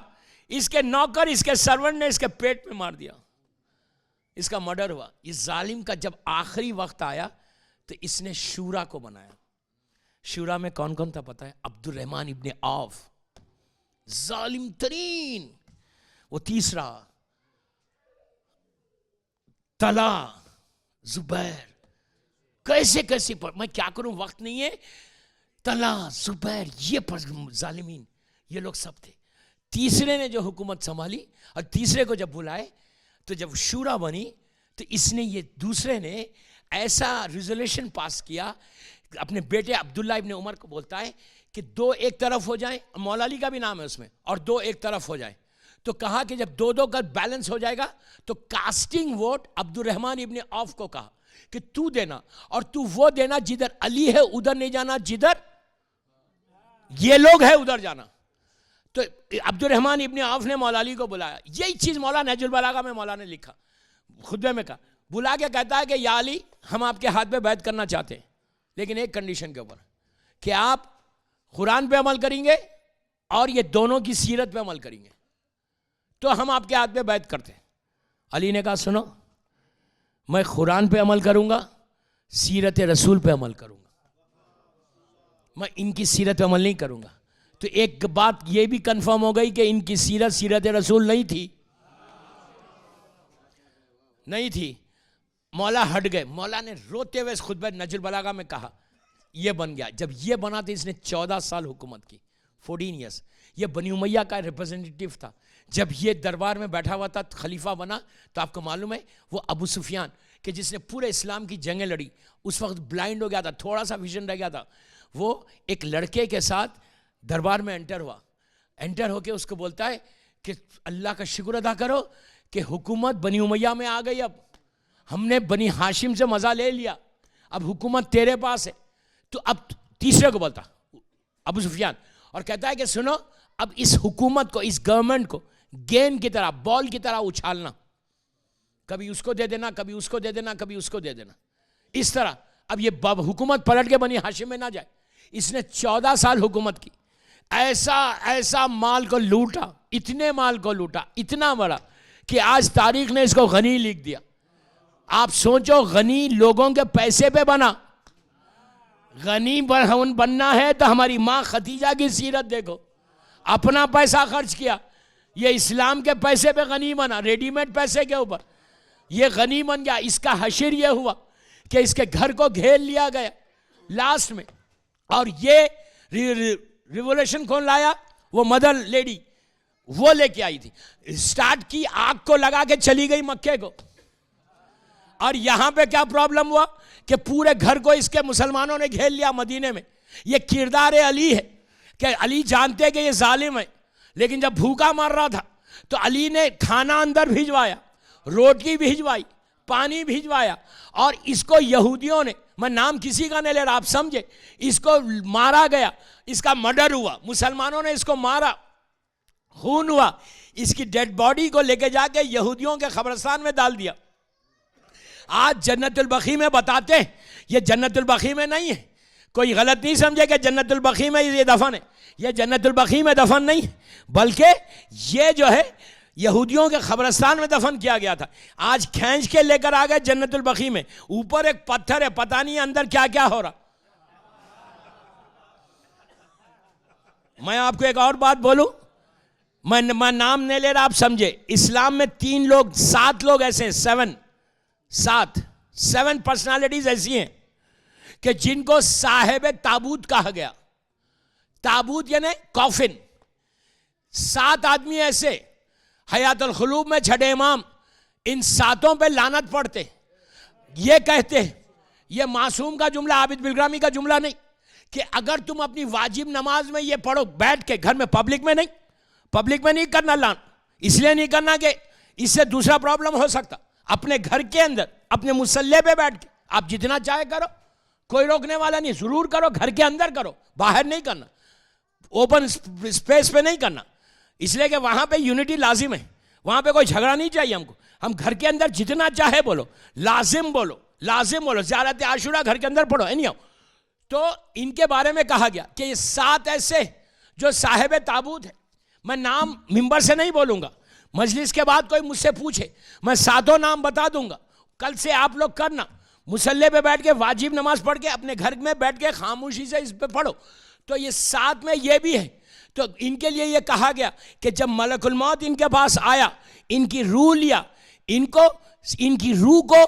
Speaker 1: इसके नौकर, इसके सर्वेंट ने इसके पेट में मार दिया, इसका मर्डर हुआ। इस जालिम का जब आखिरी वक्त आया तो इसने शूरा को बनाया। शूरा में कौन कौन था पता है? अब्दुर्रहमान इब्ने औफ, जालिम तरीन। वो तीसरा, तला, जुबैर, कैसे कैसे पर मैं क्या करूं, वक्त नहीं है। तला, जुबैर, ये जालिमीन, ये लोग सब थे। तीसरे ने जो हुकूमत संभाली और तीसरे को जब बुलाए तो जब शूरा बनी तो इसने, ये दूसरे ने ऐसा रिजोल्यूशन पास किया, अपने बेटे अब्दुल्ला इब्ने उमर को बोलता है कि 2 एक तरफ हो जाए, मौला अली का भी नाम है उसमें, और 2 एक तरफ हो जाए। तो कहा कि जब 2-2 का बैलेंस हो जाएगा तो casting vote Abdurrahman ibn Awf को कहा कि तू देना, और तू वो देना जिधर अली है उधर नहीं जाना, जिधर ये लोग है उधर जाना। तो अब्दुर्रहमान इब्ने औफ ने मौला अली को बुलाया। यही चीज मौला नहजुल बलागा में मौला ने लिखा, खुतबे में कहा, बुला के कहता है कि या अली हम आपके हाथ पे बैत करना चाहते हैं, लेकिन एक कंडीशन के ऊपर कि आप कुरान पे अमल करेंगे और ये दोनों की सीरत पे अमल करेंगे, तो हम आपके हाथ पे बैत करते हैं। अली ने कहा सुनो, मैं कुरान पे अमल करूंगा, सीरत रसूल पे अमल करूंगा, मैं इनकी सीरत पे अमल नहीं करूंगा। तो एक बात ये भी कंफर्म हो गई कि इनकी सीरत रसूल नहीं थी, नहीं थी। मौला हट गए। मौला ने रोते हुए इस खुतबे नजरुल बलागा में कहा ये बन गया। जब ये बना तो इसने 14 साल हुकूमत की, 14 ईयर्स। ये बनी उमैया का रिप्रेजेंटेटिव था। जब ये दरबार में बैठा हुआ था, खलीफा बना, तो आपको मालूम है वो अबू सुफियान कि जिसने पूरे इस्लाम की जंगें लड़ी, उस वक्त ब्लाइंड हो गया था, थोड़ा सा विजन रह गया था। वो एक लड़के के साथ दरबार में एंटर हुआ। एंटर होके उसको बोलता है कि अल्लाह का शुक्र अदा करो कि हुकूमत बनी उमैया में आ गई, अब हमने बनी हाशिम से मज़ा ले लिया, अब हुकूमत तेरे पास है। तो अब तीसरे को बोलता अबू सुफियान, और कहता है कि सुनो, अब इस हुकूमत को, इस गवर्नमेंट को गेंद की तरह, बॉल की तरह उछालना, कभी उसको दे देना, कभी उसको दे देना, कभी उसको दे देना, इस तरह। अब ये हुकूमत पलट के बनी हाशिम में ना जाए। इसने 14 साल हुकूमत की, ऐसा ऐसा माल को लूटा, इतने माल को लूटा, इतना बड़ा कि आज तारीख ने इसको गनी लिख दिया। आप सोचो, गनी लोगों के पैसे पे बना। गनी बनना है तो हमारी माँ खदीजा की सीरत देखो, अपना पैसा खर्च किया, ये इस्लाम के पैसे पे गनी बना, रेडीमेड पैसे के ऊपर ये गनी बन गया। इसका हशर ये हुआ कि इसके घर को घेर लिया गया लास्ट में। और ये रिवोल्यूशन कौन लाया? वो मदर लेडी, वो लेके आई थी। स्टार्ट की, आग को लगा के चली गई मक्के को। और यहां पे क्या प्रॉब्लम हुआ कि पूरे घर को इसके मुसलमानों ने घेर लिया मदीने में। ये किरदार अली है कि अली जानते कि ये जालिम है, लेकिन जब भूखा मर रहा था तो अली ने खाना अंदर भिजवाया, रोटी भिजवाई, पानी भिजवाया, और इसको यहूदियों ने, मैं नाम किसी का नहीं ले रहा, आप समझे, इसको मारा गया, इसका मर्डर हुआ, मुसलमानों ने इसको मारा, खून हुआ। इसकी डेड बॉडी को लेके जाके यहूदियों के कब्रिस्तान में डाल दिया। आज जन्नतुल बकी में बताते हैं, ये जन्नतुल बकी में नहीं है, कोई गलत नहीं समझे कि जन्नतुल बकी में ये दफन है। ये जन्नतुल बकी में दफन नहीं, बल्कि ये जो है यहूदियों के कब्रिस्तान में दफन किया गया था। आज खींच के लेकर आ गए जन्नतुल बकी में, ऊपर एक पत्थर है, पता नहीं अंदर क्या क्या हो रहा। मैं आपको एक और बात बोलूं, मैं नाम नहीं ले रहा, आप समझे। इस्लाम में 7 लोग ऐसे हैं, 7 पर्सनालिटीज ऐसी हैं कि जिनको साहिब ताबूत कहा गया। ताबूत यानी कॉफिन। 7 आदमी ऐसे, हयातुल खुलूब में 6 इमाम, इन 7 पे लानत पड़ते। ये कहते, ये मासूम का जुमला, आबिद बिलग्रामी का जुमला नहीं, कि अगर तुम अपनी वाजिब नमाज में ये पढ़ो बैठ के, घर में, पब्लिक में नहीं, पब्लिक में नहीं करना लान, इसलिए नहीं करना कि इससे दूसरा प्रॉब्लम हो सकता। अपने घर के अंदर, अपने मुसल्ले पे बैठ के आप जितना चाहे करो, कोई रोकने वाला नहीं, जरूर करो, घर के अंदर करो, बाहर नहीं करना, ओपन स्पेस पे नहीं करना, इसलिए कि वहां पे यूनिटी लाजिम है, वहां पे कोई झगड़ा नहीं चाहिए हमको। हम घर के अंदर जितना चाहे बोलो, लाजिम बोलो, लाजिम बोलो, ज़ियारत आशूरा घर के अंदर पढ़ो, एनी। तो इनके बारे में कहा गया कि ये 7 ऐसे जो साहिब ताबूत है। मैं नाम मिंबर से नहीं बोलूंगा, मजलिस के बाद कोई मुझसे पूछे, मैं 7 नाम बता दूंगा। कल से आप लोग करना, मुसल्ले पे बैठ के वाजिब नमाज पढ़ के अपने घर में बैठ के खामोशी से इस पे पढ़ो। तो ये 7 में ये भी है। तो इनके लिए ये कहा गया कि जब मलकुल मौत इनके पास आया, इनकी रूह लिया, इनको, इनकी रूह को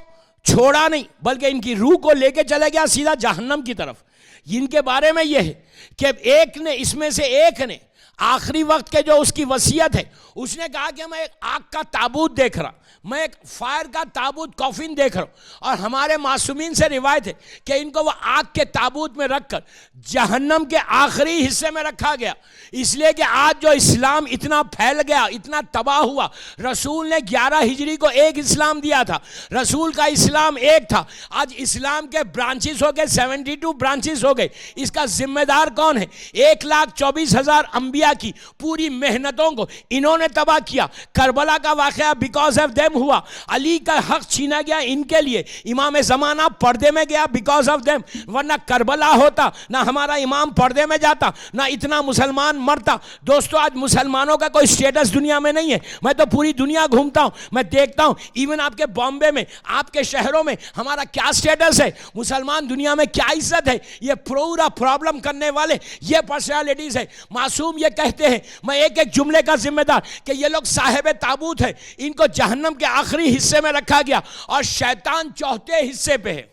Speaker 1: छोड़ा नहीं, बल्कि इनकी रूह को लेके चला गया सीधा जहन्नम की तरफ। इनके बारे में यह है कि एक ने, इसमें से एक ने, आखिरी वक्त के जो उसकी वसीयत है, उसने कहा कि मैं एक आग का ताबूत देख रहा, मैं एक फायर का ताबूत, कॉफिन देख रहा हूं। और हमारे मासूमीन से रिवायत है कि इनको वो आग के ताबूत में रखकर जहन्नम के आखिरी हिस्से में रखा गया। इसलिए कि आज जो इस्लाम इतना फैल गया, इतना तबाह हुआ, रसूल ने 11 हिजरी को एक इस्लाम दिया था, रसूल का इस्लाम एक था। आज इस्लाम के ब्रांचेस हो गए, 72 ब्रांचेस हो गए। इसका जिम्मेदार कौन है? 1,24,000 अंबिया इंडिया की पूरी मेहनतों को इन्होंने तबाह किया। करबला का वाकया बिकॉज ऑफ देम हुआ। अली का हक छीना गया इनके लिए। इमाम ज़माना पर्दे में गया बिकॉज ऑफ देम, वरना करबला होता ना हमारा इमाम पर्दे में जाता, ना इतना मुसलमान मरता। दोस्तों, आज मुसलमानों का कोई स्टेटस दुनिया में नहीं है। मैं तो पूरी दुनिया घूमता हूं, मैं देखता हूं इवन आपके बॉम्बे में, आपके शहरों में हमारा क्या स्टेटस है, मुसलमान दुनिया में क्या इज्जत है। ये पूरा प्रॉब्लम करने वाले ये पर्सनालिटीज है। मासूम ये कहते हैं, मैं एक एक जुमले का जिम्मेदार, कि ये लोग साहिब ताबूत है, इनको जहन्नम के आखिरी हिस्से में रखा गया और शैतान चौथे हिस्से पे है।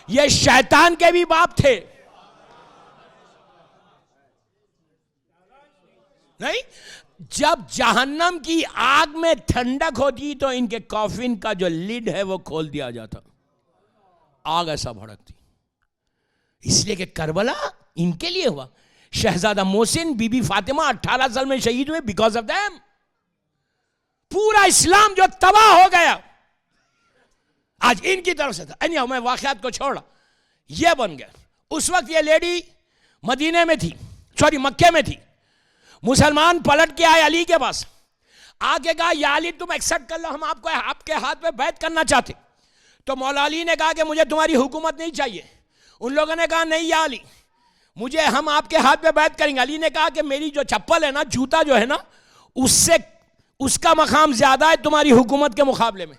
Speaker 1: ये शैतान के भी बाप थे नहीं। जब जहन्नम की आग में ठंडक होती तो इनके कॉफिन का जो लिड है वो खोल दिया जाता, आग ऐसा भड़कती। इसलिए कि करबला इनके लिए हुआ। शहजादा मोहसिन, बीबी फातिमा 18 साल में शहीद हुए बिकॉज ऑफ देम। पूरा इस्लाम जो तबाह हो गया आज इनकी तरफ से था। एनीहाउ, मैं वाकयात को छोड़ा, ये बन गया। उस वक्त ये लेडी मदीने में थी, सॉरी मक्के में थी। मुसलमान पलट के आए अली के पास, आगे कहा या अली तुम एक्सेप्ट कर लो, हम आपको आपके हाथ में बैत करना चाहते। तो मौला अली ने कहा कि मुझे तुम्हारी हुकूमत नहीं चाहिए। उन लोगों ने कहा नहीं या अली, मुझे, हम आपके हाथ में बैत करेंगे। अली ने कहा कि मेरी जो चप्पल है ना, जूता जो है ना, उससे उसका मकाम ज्यादा है तुम्हारी हुकूमत के मुकाबले में,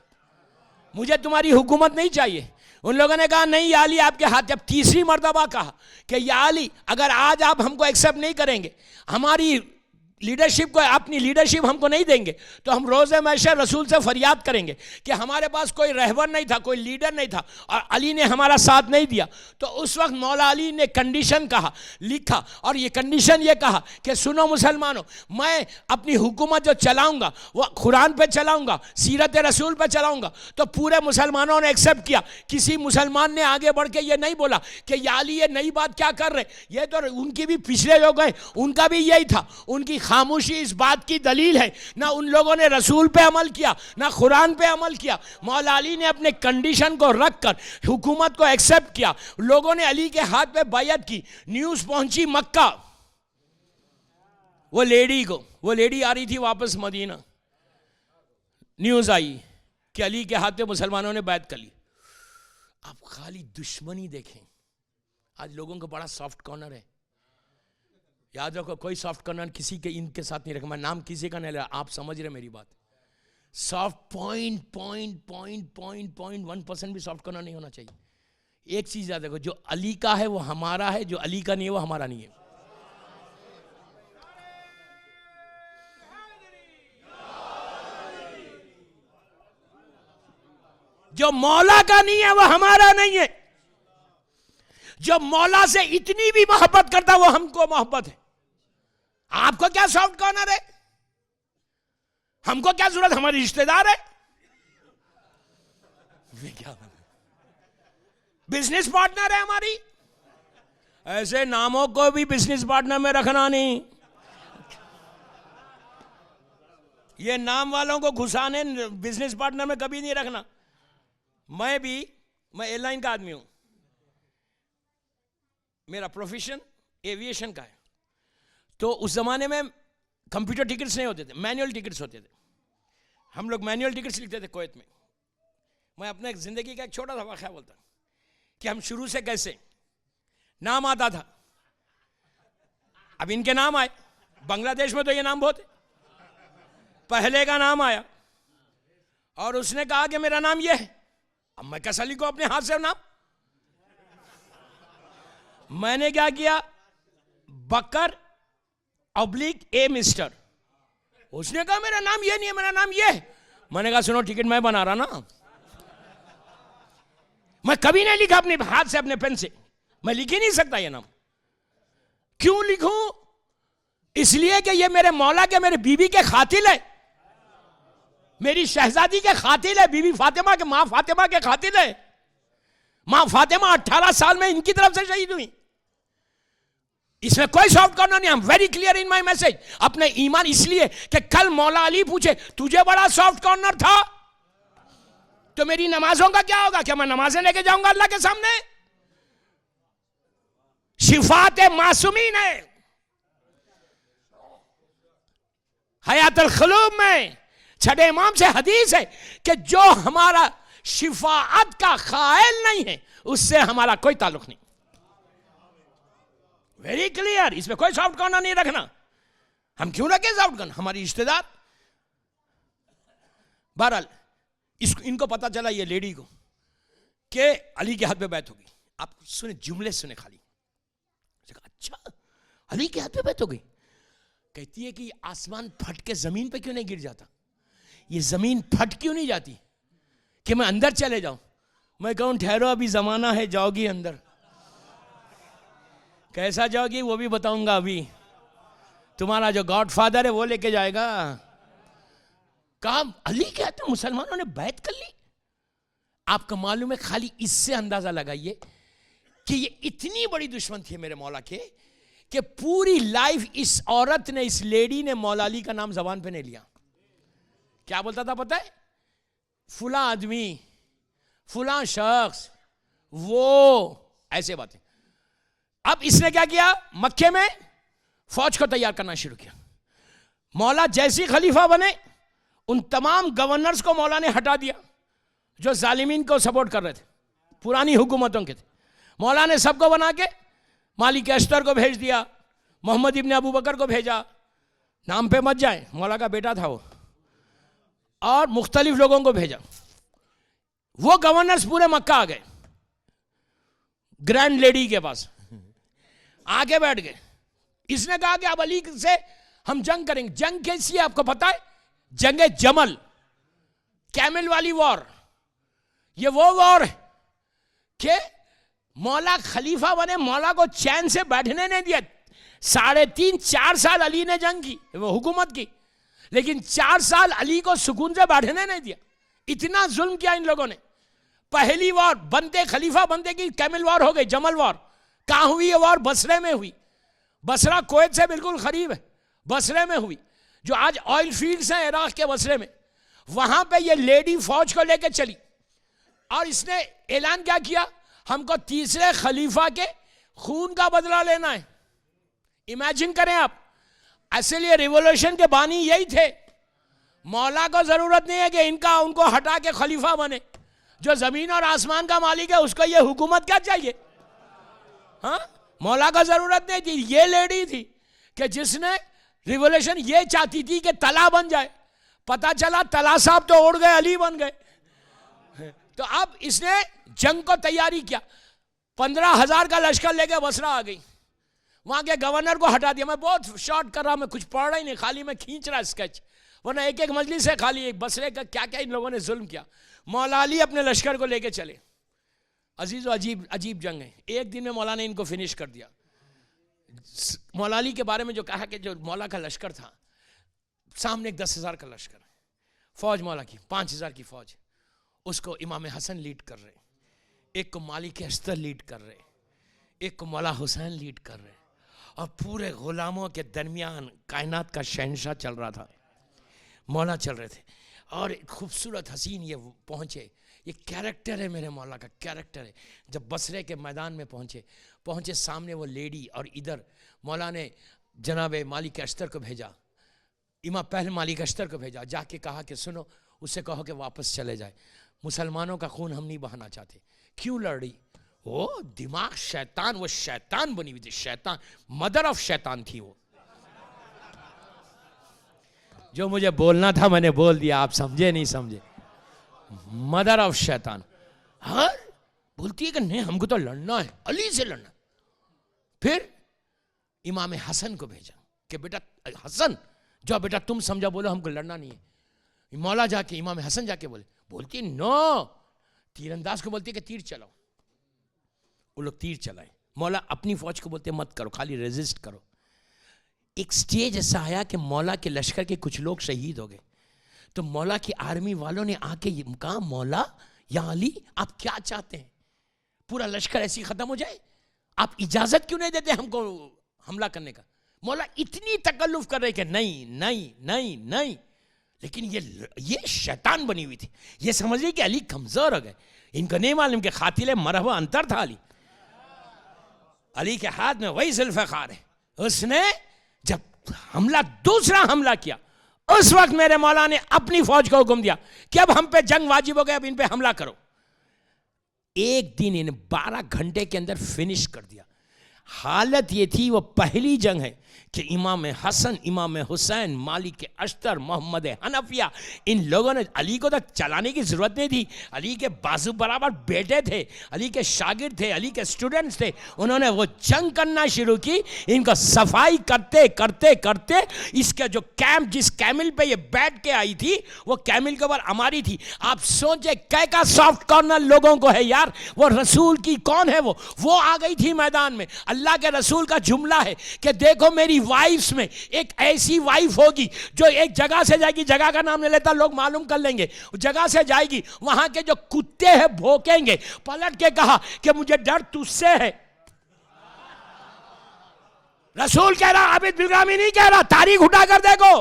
Speaker 1: मुझे तुम्हारी हुकूमत नहीं चाहिए। उन लोगों ने कहा नहीं या अली आपके हाथ। जब तीसरी मर्तबा कहा कि या अली अगर आज आप हमको एक्सेप्ट नहीं करेंगे, हमारी लीडरशिप को, अपनी लीडरशिप हमको नहीं देंगे, तो हम रोज़े महशर रसूल से फरियाद करेंगे कि हमारे पास कोई रहबर नहीं था, कोई लीडर नहीं था और अली ने हमारा साथ नहीं दिया। तो उस वक्त मौला अली ने कंडीशन कहा, लिखा, और ये कंडीशन ये कहा कि सुनो मुसलमानों, मैं अपनी हुकूमत जो चलाऊंगा वो कुरान पे चलाऊंगा, सीरत रसूल पे चलाऊंगा। तो पूरे मुसलमानों ने एक्सेप्ट किया। किसी मुसलमान ने आगे बढ़ के ये नहीं बोला कि या अली ये नई बात क्या कर रहे, ये तो उनकी भी पिछले लोग हैं, उनका भी यही था। उनकी खामोशी इस बात की दलील है, ना उन लोगों ने रसूल पे अमल किया, ना कुरान पे अमल किया। मौला अली ने अपने कंडीशन को रखकर हुकूमत को एक्सेप्ट किया। लोगों ने अली के हाथ पे बैयत की। न्यूज़ पहुंची मक्का, वो लेडी आ रही थी वापस मदीना, न्यूज़ आई कि अली के हाथ पे मुसलमानों ने बैत कर ली। आप खाली दुश्मनी देखें। आज लोगों का बड़ा सॉफ्ट कॉर्नर है। याद रखो, कोई सॉफ्ट कॉर्नर किसी के इनके साथ नहीं रखा। मैं नाम किसी का नहीं ले रहा, आप समझ रहे मेरी बात। सॉफ्ट पॉइंट 1% भी सॉफ्ट कॉर्नर नहीं होना चाहिए। एक चीज याद रखो, जो अली का है वो हमारा है, जो अली का नहीं है वो हमारा नहीं है। जो मौला का नहीं है वो हमारा नहीं है। जो मौला से इतनी भी मोहब्बत करता वो हमको मोहब्बत है। आपको क्या सॉफ्ट कॉर्नर है, हमको क्या जरूरत, हमारे रिश्तेदार है। क्या बिजनेस पार्टनर है हमारी। ऐसे नामों को भी बिजनेस पार्टनर में रखना नहीं। ये नाम वालों को घुसाने बिजनेस पार्टनर में कभी नहीं रखना। मैं एयरलाइन का आदमी हूं, मेरा प्रोफेशन एविएशन का है। तो उस जमाने में कंप्यूटर टिकट्स नहीं होते थे, मैनुअल टिकट्स होते थे। हम लोग मैनुअल टिकट्स लिखते थे कुवैत में। मैं अपने जिंदगी का एक छोटा सा वाक़या बोलता कि हम शुरू से कैसे नाम आता था। अब इनके नाम आए, बांग्लादेश में तो ये नाम बहुत है। पहले का नाम आया और उसने कहा कि मेरा नाम ये है। अब मैं कैसा लिखूं अपने हाथ से नाम। मैंने क्या किया, बकर ऑब्लिक ए मिस्टर। उसने कहा मेरा नाम ये नहीं है, मेरा नाम ये है। मैंने कहा सुनो, टिकट मैं बना रहा ना, मैं कभी नहीं लिखा अपने हाथ से, अपने पेन से। मैं लिख ही नहीं सकता ये नाम। क्यों लिखूं? इसलिए कि ये मेरे मौला के, मेरे बीबी के खातिल है, मेरी शहजादी के खातिल है, बीबी फातिमा के, मां फातिमा के खातिल है। मां फातिमा 18 साल में इनकी तरफ से शहीद हुई। इसमें कोई सॉफ्ट कॉर्नर नहीं। I am very clear in my message. अपने ईमान, इसलिए कि कल मौला अली पूछे तुझे बड़ा सॉफ्ट कॉर्नर था तो मेरी नमाजों का क्या होगा? क्या मैं नमाजें लेके जाऊंगा अल्लाह के सामने? शिफात मासूमीन है। हयातुल क़ुलूब में 6 इमाम से हदीस है कि जो हमारा शिफाअत का क़ाइल नहीं है उससे हमारा कोई ताल्लुक नहीं। वेरी क्लियर, इसमें कोई सॉफ्ट कॉर्नर नहीं रखना। हम क्यों रखें सॉफ्ट कॉर्नर? हमारी रिश्तेदार। बहरहाल इनको पता चला ये लेडी को कि अली के हाथ पे बैत होगी। आप सुने, जुमले सुने खाली। अच्छा, अली के हाथ पे बैत हो गई। कहती है कि आसमान फट के जमीन पे क्यों नहीं गिर जाता? ये जमीन फट क्यों नहीं जाती कि मैं अंदर चले जाऊं? मैं कहूं ठहरो, अभी जमाना है, जाओगी अंदर। कैसा जाओगी वो भी बताऊंगा। अभी तुम्हारा जो गॉडफादर है वो लेके जाएगा। कहा अली क्या तो मुसलमानों ने बैत कर ली। आपको मालूम है, खाली इससे अंदाजा लगाइए कि ये इतनी बड़ी दुश्मन थी मेरे मौला के कि पूरी लाइफ इस औरत ने, इस लेडी ने मौला अली का नाम जबान पे नहीं लिया। क्या बोलता था पता है? फुला आदमी, फुला शख्स, वो, ऐसे बातें। अब इसने क्या किया? मक्के में फौज को तैयार करना शुरू किया। मौला जैसी खलीफा बने उन तमाम गवर्नर्स को मौला ने हटा दिया जो जालिमीन को सपोर्ट कर रहे थे, पुरानी हुकूमतों के थे। मौला ने सबको बना के मालिक अश्तर को भेज दिया, मोहम्मद इब्न अबू बकर को भेजा, नाम पे मत जाए, मौला का बेटा था वो, और मुख्तलिफ लोगों को भेजा। वो गवर्नर्स पूरे मक्का आ गए, ग्रैंड लेडी के पास आके बैठ गए। इसने कहा कि अब अली से हम जंग करेंगे। जंग कैसी है आपको पता है? जंगे जमल, कैमल वाली वॉर। ये वो वॉर है कि मौला खलीफा बने, मौला को चैन से बैठने नहीं दिया। 3.5-4 साल अली ने जंग की, वो हुकूमत की, लेकिन 4 साल अली को सुकून से बैठने नहीं दिया। इतना जुल्म किया इन लोगों ने। पहली वॉर बनते, खलीफा बनते की कैमल वॉर हो गई, जमल वॉर। कहां हुई ये वॉर? बसरे में हुई। बसरा कुवैत से बिल्कुल करीब है, बसरे में हुई, जो आज ऑयल फील्ड्स हैं इराक के बसरे में। वहां पे ये लेडी फौज को लेकर चली और इसने ऐलान क्या किया? हमको तीसरे खलीफा के खून का बदला लेना है। इमेजिन करें आप, इसलिए रिवॉल्यूशन के बानी यही थे। मौला को जरूरत नहीं है कि इनका उनको हटा के खलीफा बने। जो जमीन और आसमान का मालिक है उसको ये हुकूमत क्या चाहिए? हाँ, मौला का जरूरत नहीं थी। ये लेडी थी कि जिसने रिवॉल्यूशन ये चाहती थी कि तला बन जाए। पता चला तला साहब तो उड़ गए, अली बन गए। तो अब इसने जंग को तैयारी किया। 15,000 का लश्कर लेके बसरा आ गई। वहां के गवर्नर को हटा दिया। मैं बहुत शॉर्ट कर रहा, मैं कुछ पढ़ रहा ही नहीं, खाली मैं खींच रहा स्केच, वरना एक एक मजलिस है खाली एक बसरे का क्या क्या इन लोगों ने जुल्म किया। मौला अली अपने लश्कर को लेके चले। अजीजो अजीब अजीब जंग है। एक दिन में मौला ने इनको फिनिश कर दिया। मौला अली के बारे में जो कहा कि जो मौला का लश्कर था, सामने एक 10,000 का लश्कर, फौज मौला की 5,000 की फौज, उसको इमाम हसन लीड कर रहे, एक को मालिक अश्तर लीड कर रहे, एक को मौला हुसैन लीड कर रहे, और पूरे गुलामों के दरमियान कायनात का शहंशाह चल रहा था, मौला चल रहे थे। और एक खूबसूरत हसीन ये पहुँचे। ये कैरेक्टर है मेरे मौला का, कैरेक्टर है। जब बसरे के मैदान में पहुँचे सामने वो लेडी, और इधर मौला ने जनाब मालिक अश्तर को भेजा, पहले मालिक अश्तर को भेजा, जाके कहा कि सुनो, उससे कहो कि वापस चले जाए, मुसलमानों का खून हम नहीं बहाना चाहते। क्यों लड़ रही? वो दिमाग शैतान, वो शैतान बनी हुई थी, शैतान, मदर ऑफ शैतान थी वो। जो मुझे बोलना था मैंने बोल दिया, आप समझे नहीं समझे? मदर ऑफ शैतान। हाँ, बोलती है कि नहीं हमको तो लड़ना है, अली से लड़ना। फिर इमाम हसन को भेजा कि बेटा हसन, जो बेटा तुम समझा, बोलो हमको लड़ना नहीं है। मौला जाके इमाम हसन जाके बोलती नो, तीरंदाज को बोलती है कि तीर चलाओ। वो लोग तीर चलाए। मौला अपनी फौज को बोलते मत करो, खाली रेजिस्ट करो। एक स्टेज ऐसा आया कि मौला के लश्कर के कुछ लोग शहीद हो गए। तो मौला की आर्मी वालों ने आके कहा, मौला या अली आप क्या चाहते हैं? पूरा लश्कर ऐसे ही खत्म हो जाए? आप इजाजत क्यों नहीं देते हमको हमला करने का? मौला इतनी तकल्लुफ कर रहे कि नहीं नहीं नहीं नहीं। लेकिन ये शैतान बनी हुई थी। ये समझ रही कि अली कमजोर हो गए। इनको नहीं मालूम कि खातिल मरहबा अंतर था अली के हाथ में वही जुल्फ़िकार है। उसने जब दूसरा हमला किया उस वक्त मेरे मौला ने अपनी फौज को हुक्म दिया कि अब हम पे जंग वाजिब हो गया, अब इन पे हमला करो। एक दिन इन 12 घंटे के अंदर फिनिश कर दिया। हालत ये थी, वो पहली जंग है कि इमाम हसन, इमाम हुसैन, मालिक अश्तर, मोहम्मद हनफिया, इन लोगों ने, अली को तक चलाने की ज़रूरत नहीं थी, अली के बाजू बराबर बेटे थे, अली के शागिर्द थे, अली के स्टूडेंट्स थे, उन्होंने वो जंग करना शुरू की। इनको सफाई करते करते करते इसका जो कैंप, जिस कैमिल पे ये बैठ के आई थी, वो कैमिल के ऊपर हमारी थी। आप सोचे कै का सॉफ्ट कॉर्नर लोगों को है यार। वो रसूल की कौन है, वो आ गई थी मैदान में। अल्लाह के रसूल का जुमला है कि देखो मेरी वाइफ्स में एक ऐसी वाइफ होगी जो एक जगह से जाएगी, जगह का नाम नहीं लेता, लोग मालूम कर लेंगे, जगह से जाएगी, वहां के जो कुत्ते हैं भौंकेंगे, पलट के कहा कि मुझे डर तुझसे है। रसूल कह रहा, आबिद बिलगामी नहीं कह रहा, तारीख उठा कर देखो।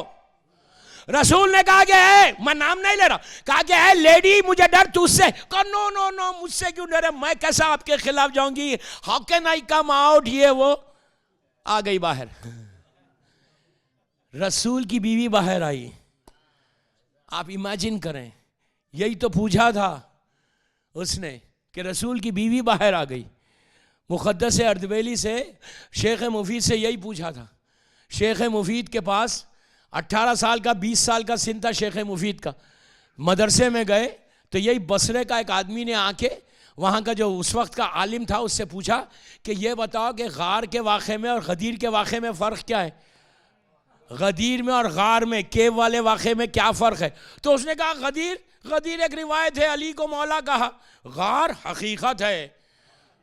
Speaker 1: रसूल ने कहा कि है, मैं नाम नहीं ले रहा, कहा कि है लेडी मुझे डर तुझसे। कहा नो नो नो, मुझसे क्यों डरे, मैं कैसा आपके खिलाफ जाऊंगी, how can I come out. ये वो आ गई बाहर, रसूल की बीवी बाहर आई। आप इमेजिन करें, यही तो पूछा था उसने कि रसूल की बीवी बाहर आ गई। मुक़द्दस अर्दबेली से, शेख मुफीद से यही पूछा था। शेख मुफीद के पास 18 साल का, 20 साल का सिन था शेख मुफीद का। मदरसे में गए तो यही बसरे का एक आदमी ने आके वहाँ का जो उस वक्त का आलिम था उससे पूछा कि ये बताओ कि गार के वाक़े में और गदीर के वाक़े में फ़र्क क्या है, गदीर में और गार में, केव वाले वाक़े में क्या फ़र्क है। तो उसने कहा गदीर एक रिवायत है, अली को मौला कहा, गार हकीकत है,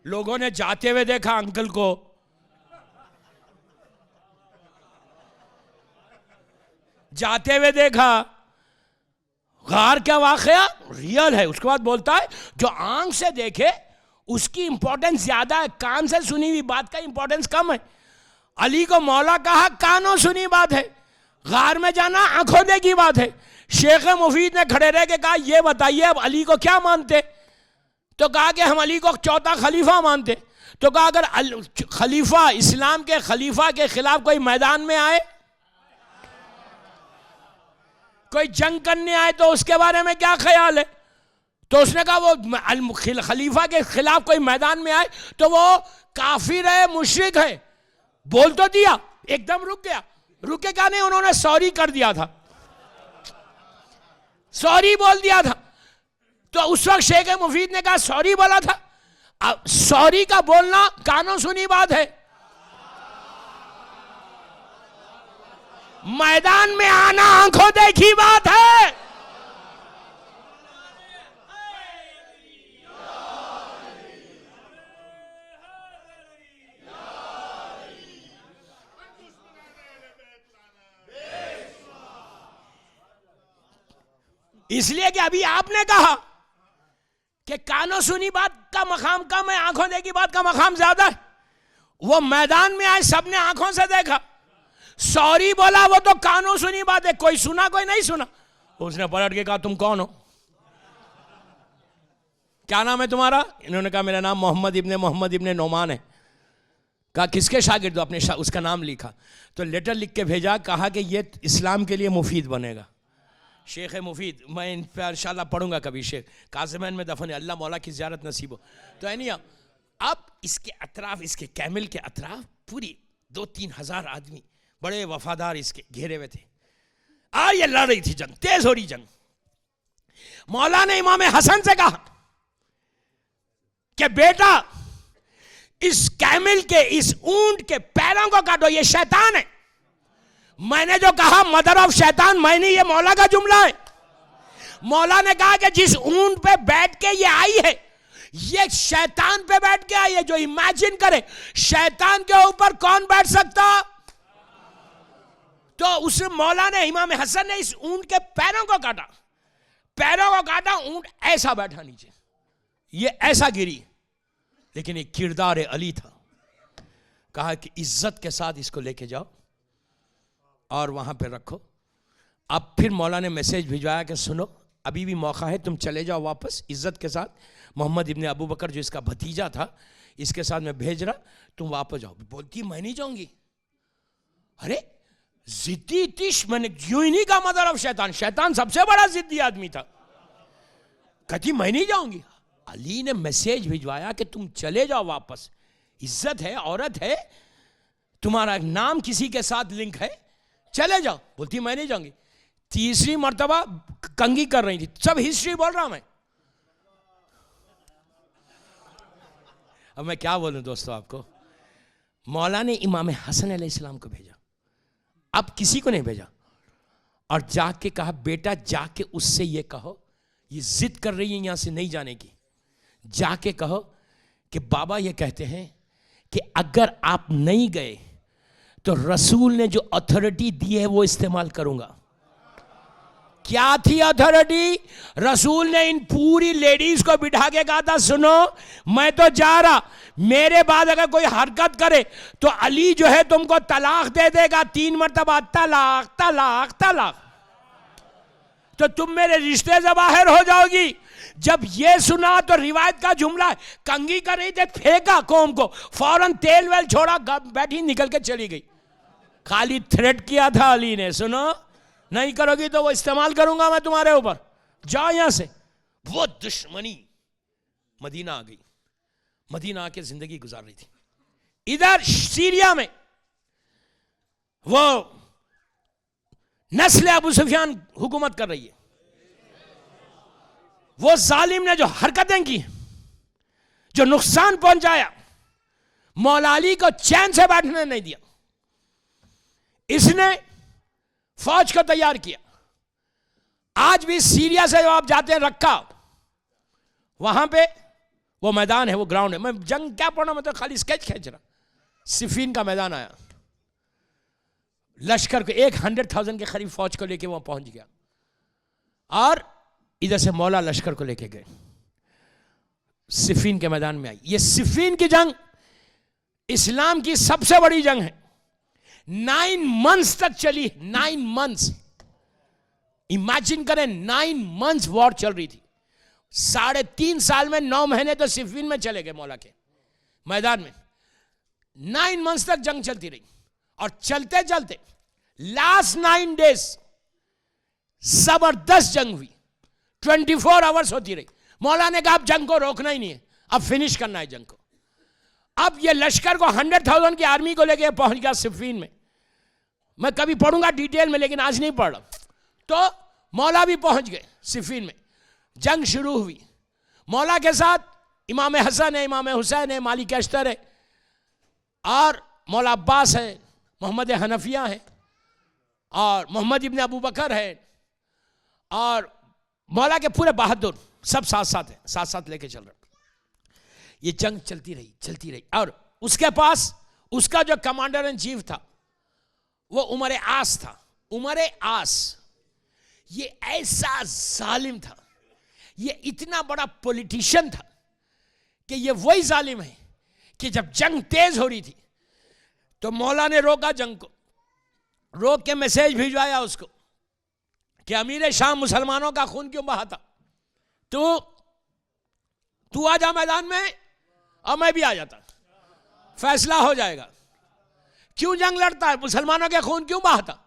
Speaker 1: लोगों ने जाते हुए देखा अंकल को। जाते हुए देखा, गार का वाकया रियल है। उसके बाद बोलता है जो आंख से देखे उसकी इंपॉर्टेंस ज्यादा है, कान से सुनी हुई बात का इंपॉर्टेंस कम है। अली को मौला कहा, कानों सुनी बात है, गार में जाना आंखों देखी बात है। शेख मुफीद ने खड़े रह के कहा, ये बताइए अब अली को क्या मानते। तो कहा कि हम अली को चौथा खलीफा मानते। तो कहा अगर खलीफा, इस्लाम के खलीफा के खिलाफ कोई मैदान में आए, कोई जंग करने आए, तो उसके बारे में क्या ख्याल है। तो उसने कहा वो खलीफा के खिलाफ कोई मैदान में आए तो वो काफिर है, मुशरिक है। बोल तो दिया, एकदम रुक गया। रुके क्या नहीं, उन्होंने सॉरी कर दिया था, सॉरी बोल दिया था। तो उस वक्त शेख मुफीद ने कहा सॉरी बोला था। अब सॉरी का बोलना कानों सुनी बात है, मैदान में आना आंखों देखी बात है। इसलिए कि अभी आपने कहा कि कानों सुनी बात का मकाम कम है, आंखों देखी बात का मकाम ज्यादा है। वो मैदान में आए, सबने आंखों से देखा, सॉरी बोला, वो तो कानों सुनी बात है, कोई सुना कोई नहीं सुना। उसने पलट के कहा तुम कौन हो, क्या नाम है तुम्हारा। इन्होंने कहा मेरा नाम मोहम्मद इब्ने नोमान है। कहा किसके शागिर्द हो, अपने उसका नाम लिखा। तो लेटर लिख के भेजा, कहा कि ये इस्लाम के लिए मुफीद बनेगा। शेख मुफीद, मैं इन पर इंशाल्लाह पढ़ूंगा कभी, शेख काज़िमैन में दफन है, अल्लाह मौला की ज़ियारत नसीब हो। तो है नहीं, अब इसके अतराफ, इसके कैमिल के अतराफ पूरी 2-3 हज़ार आदमी बड़े वफादार इसके घेरे हुए थे। ये लड़ रही थी जंग, तेज हो रही जंग। मौला ने इमाम हसन से कहा कि बेटा इस कैमिल के, इस ऊंट के पैरों को काटो, ये शैतान है। मैंने जो कहा मदर ऑफ शैतान मैं नहीं, ये मौला का जुमला है। मौला ने कहा कि जिस ऊंट पे बैठ के ये आई है, ये शैतान पे बैठ के आई है। जो इमेजिन करे शैतान के ऊपर कौन बैठ सकता। तो उस मौला ने, इमाम हसन ने इस ऊंट के पैरों को काटा, पैरों को काटा, ऊंट ऐसा बैठा नीचे, ये ऐसा गिरी। लेकिन एक किरदार अली था। कहा कि इज्जत के साथ इसको लेके जाओ और वहां पे रखो। अब फिर मौला ने मैसेज भिजवाया कि सुनो अभी भी मौका है, तुम चले जाओ वापस इज्जत के साथ। मोहम्मद इब्ने अबू बकर जो इसका भतीजा था, इसके साथ मैं भेज रहा, तुम वापस जाओ। बोलती मैं नहीं जाऊंगी। अरे जिद्दी तिश, मैंने यूं ही नहीं कहा मदर ऑफ शैतान, शैतान सबसे बड़ा जिद्दी आदमी था। कहती मैं नहीं जाऊंगी। अली ने मैसेज भिजवाया कि तुम चले जाओ वापस, इज्जत है, औरत है, तुम्हारा नाम किसी के साथ लिंक है, चले जाओ। बोलती मैं नहीं जाऊंगी। तीसरी मर्तबा कंगी कर रही थी। सब हिस्ट्री बोल रहा हूं मैं। अब मैं क्या बोलूं दोस्तों आपको। मौला ने इमाम हसन अलैहिस्सलाम को भेजा, अब किसी को नहीं भेजा, और जाके कहा बेटा जाके उससे ये कहो, ये जिद कर रही है यहां से नहीं जाने की, जाके कहो कि बाबा ये कहते हैं कि अगर आप नहीं गए तो रसूल ने जो अथॉरिटी दी है वो इस्तेमाल करूंगा। क्या थी अथॉरिटी? रसूल ने इन पूरी लेडीज को बिठा के कहा था सुनो मैं तो जा रहा, मेरे बाद अगर कोई हरकत करे तो अली जो है तुमको तलाक दे देगा 3 मरतबा, तलाक तलाक तलाक, तो तुम मेरे रिश्ते से बाहर हो जाओगी। जब ये सुना तो रिवायत का जुमला है, कंगी कर रही थे, फेंका कौम को, फौरन तेल वेल छोड़ा, बैठी निकल के चली गई। खाली थ्रेट किया था अली ने, सुनो नहीं करोगी तो वो इस्तेमाल करूंगा मैं तुम्हारे ऊपर, जाओ यहां से। वो दुश्मनी मदीना आ गई, मदीना आके जिंदगी गुजार रही थी। इधर सीरिया में वो नस्ल अबू सुफियान हुकूमत कर रही है। वो जालिम ने जो हरकतें की, जो नुकसान पहुंचाया, मौला अली को चैन से बैठने नहीं दिया। इसने फौज को तैयार किया। आज भी सीरिया से जब आप जाते हैं रक्का, वहां पे वो मैदान है, वो ग्राउंड है। मैं जंग क्या पढ़ा, मैं तो खाली स्केच खींच रहा। सिफीन का मैदान आया, लश्कर को 100,000 के करीब फौज को लेके वहां पहुंच गया, और इधर से मौला लश्कर को लेके गए, सिफीन के मैदान में आई। ये सिफीन की जंग इस्लाम की सबसे बड़ी जंग है। 9 मंथ्स तक चली, 9 मंथ्स। इमेजिन करें 9 मंथ्स वॉर चल रही थी। 3.5 साल में 9 महीने तो सिफीन में चले गए मौला के मैदान में। 9 मंथ्स तक जंग चलती रही, और चलते चलते लास्ट 9 डेज जबरदस्त जंग हुई, 24 आवर्स होती रही। मौला ने कहा अब जंग को रोकना ही नहीं है, अब फिनिश करना है जंग को। अब ये लश्कर को 100,000 की आर्मी को लेके पहुंच गया सिफीन में। मैं कभी पढ़ूंगा डिटेल में, लेकिन आज नहीं पढ़ रहा। तो मौला भी पहुंच गए सिफीन में। जंग शुरू हुई। मौला के साथ इमाम हसन है, इमाम हुसैन है, मालिक अश्तर है, और मौला अब्बास है, मोहम्मद हनफिया है, और मोहम्मद इब्न अबू बकर है, और मौला के पूरे बहादुर सब साथ साथ है, साथ साथ लेके चल रहे। ये जंग चलती रही, और उसके पास उसका जो कमांडर इन चीफ था वो उमर आस था। उमर आस ये ऐसा जालिम था, ये इतना बड़ा पॉलिटिशियन था कि ये वही जालिम है कि जब जंग तेज हो रही थी तो मौला ने रोका जंग को, रोक के मैसेज भिजवाया उसको कि अमीर शाम मुसलमानों का खून क्यों बहाता, तू आ जा मैदान में और मैं भी आ जाता, फैसला हो जाएगा। क्यों जंग लड़ता है, मुसलमानों के खून क्यों बहाता,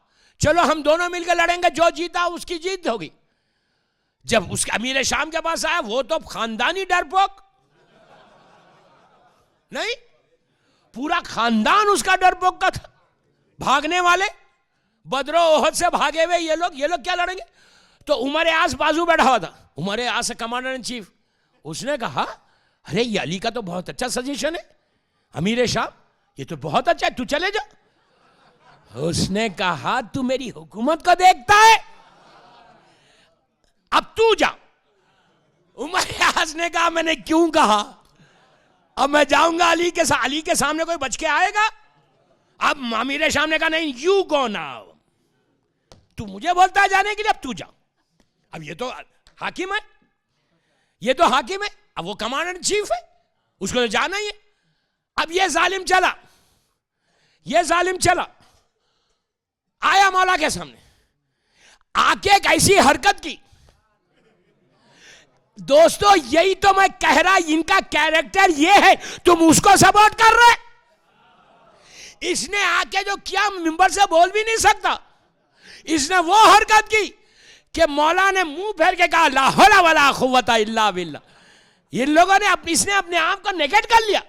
Speaker 1: चलो हम दोनों मिलकर लड़ेंगे, जो जीता उसकी जीत होगी। जब उसके अमीर शाम के पास आया, वो तो खानदानी डरपोक नहीं, पूरा खानदान उसका डरपोक का था। भागने वाले, बदरो ओहद से भागे हुए ये लोग क्या लड़ेंगे। तो उमर आस बाजू बैठा हुआ था, उमर आस कमांडर इन चीफ। उसने कहा अरे ये अली का तो बहुत अच्छा सजेशन है, अमीर शाम ये तो बहुत अच्छा है, तू चले जा। उसने कहा तू मेरी हुकूमत को देखता है, अब तू जा। उमर आस ने कहा मैंने क्यों कहा, अब मैं जाऊंगा अली के सामने कोई बच के आएगा। अब अमीर शाम ने कहा नहीं, यू गो नाउ, तू मुझे बोलता है जाने के लिए, अब तू जा। अब ये तो हाकिम है, ये तो हाकिम है, अब वो कमांडर इन चीफ है, उसको तो जाना ही है। अब ये जालिम चला आया मौला के सामने, आके एक ऐसी हरकत की। दोस्तों यही तो मैं कह रहा, इनका कैरेक्टर ये है, तुम उसको सपोर्ट कर रहे। इसने आके जो किया मिंबर से बोल भी नहीं सकता। इसने वो हरकत की कि मौला ने मुंह फेर के कहा ला हौला वला कुव्वता इल्ला बिल्लाह। इन लोगों ने इसने अपने आप को नेगेट कर लिया।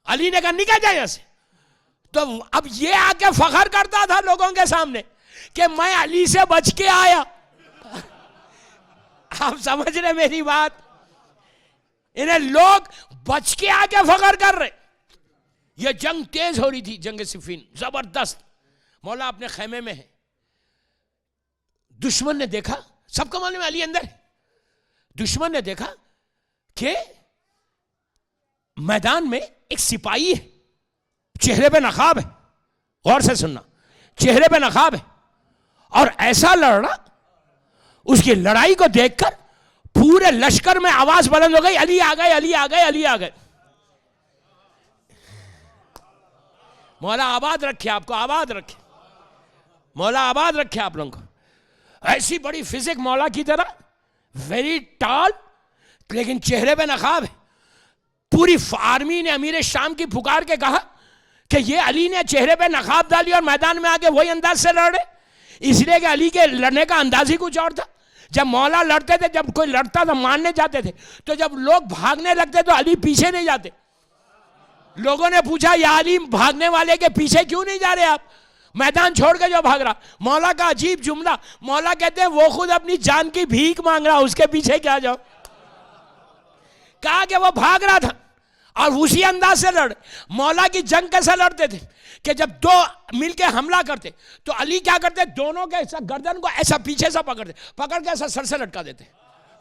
Speaker 1: अली ने कहा निकल जाए ऐसे। तो अब ये आके फखर करता था लोगों के सामने कि मैं अली से बच के आया। आप समझ रहे मेरी बात? इन्हें लोग बच के आके फखर कर रहे। ये जंग तेज हो रही थी, जंग सिफीन जबरदस्त। मौला अपने खेमे में है, दुश्मन ने देखा, सबको मालूम है अली अंदर है। दुश्मन ने देखा कि मैदान में एक सिपाही है, चेहरे पे नकाब है, गौर से सुनना, चेहरे पे नकाब है और ऐसा लड़ रहा। उसकी लड़ाई को देखकर पूरे लश्कर में आवाज बुलंद हो गई, अली आ गए, अली आ गए, अली आ गए। मौला आबाद रखे आपको, आबाद रखे, मौला आबाद रखे आप लोगों को। ऐसी बड़ी फिजिक मौला की तरह, वेरी टॉल, लेकिन चेहरे पे नकाब है। पूरी आर्मी ने अमीर शाम की पुकार के कहा कि ये अली ने चेहरे पे नकाब डाली और मैदान में आके वही अंदाज से लड़ रहे, इसलिए कि अली के लड़ने का अंदाज ही कुछ और था। जब मौला लड़ते थे, जब कोई लड़ता था मारने जाते थे, तो जब लोग भागने लगते तो अली पीछे नहीं जाते। लोगों ने पूछा या अली भागने वाले के पीछे क्यों नहीं जा रहे आप, मैदान छोड़ के जो भाग रहा। मौला का अजीब जुमला, मौला कहते हैं वो खुद अपनी जान की भीख मांग रहा, उसके पीछे क्या जाओ। कहा कि वो भाग रहा था और उसी अंदाज से लड़। मौला की जंग कैसे लड़ते थे कि जब दो मिलके हमला करते तो अली क्या करते, दोनों के ऐसा गर्दन को ऐसा पीछे से पकड़ते, पकड़ के ऐसा सर से लटका देते,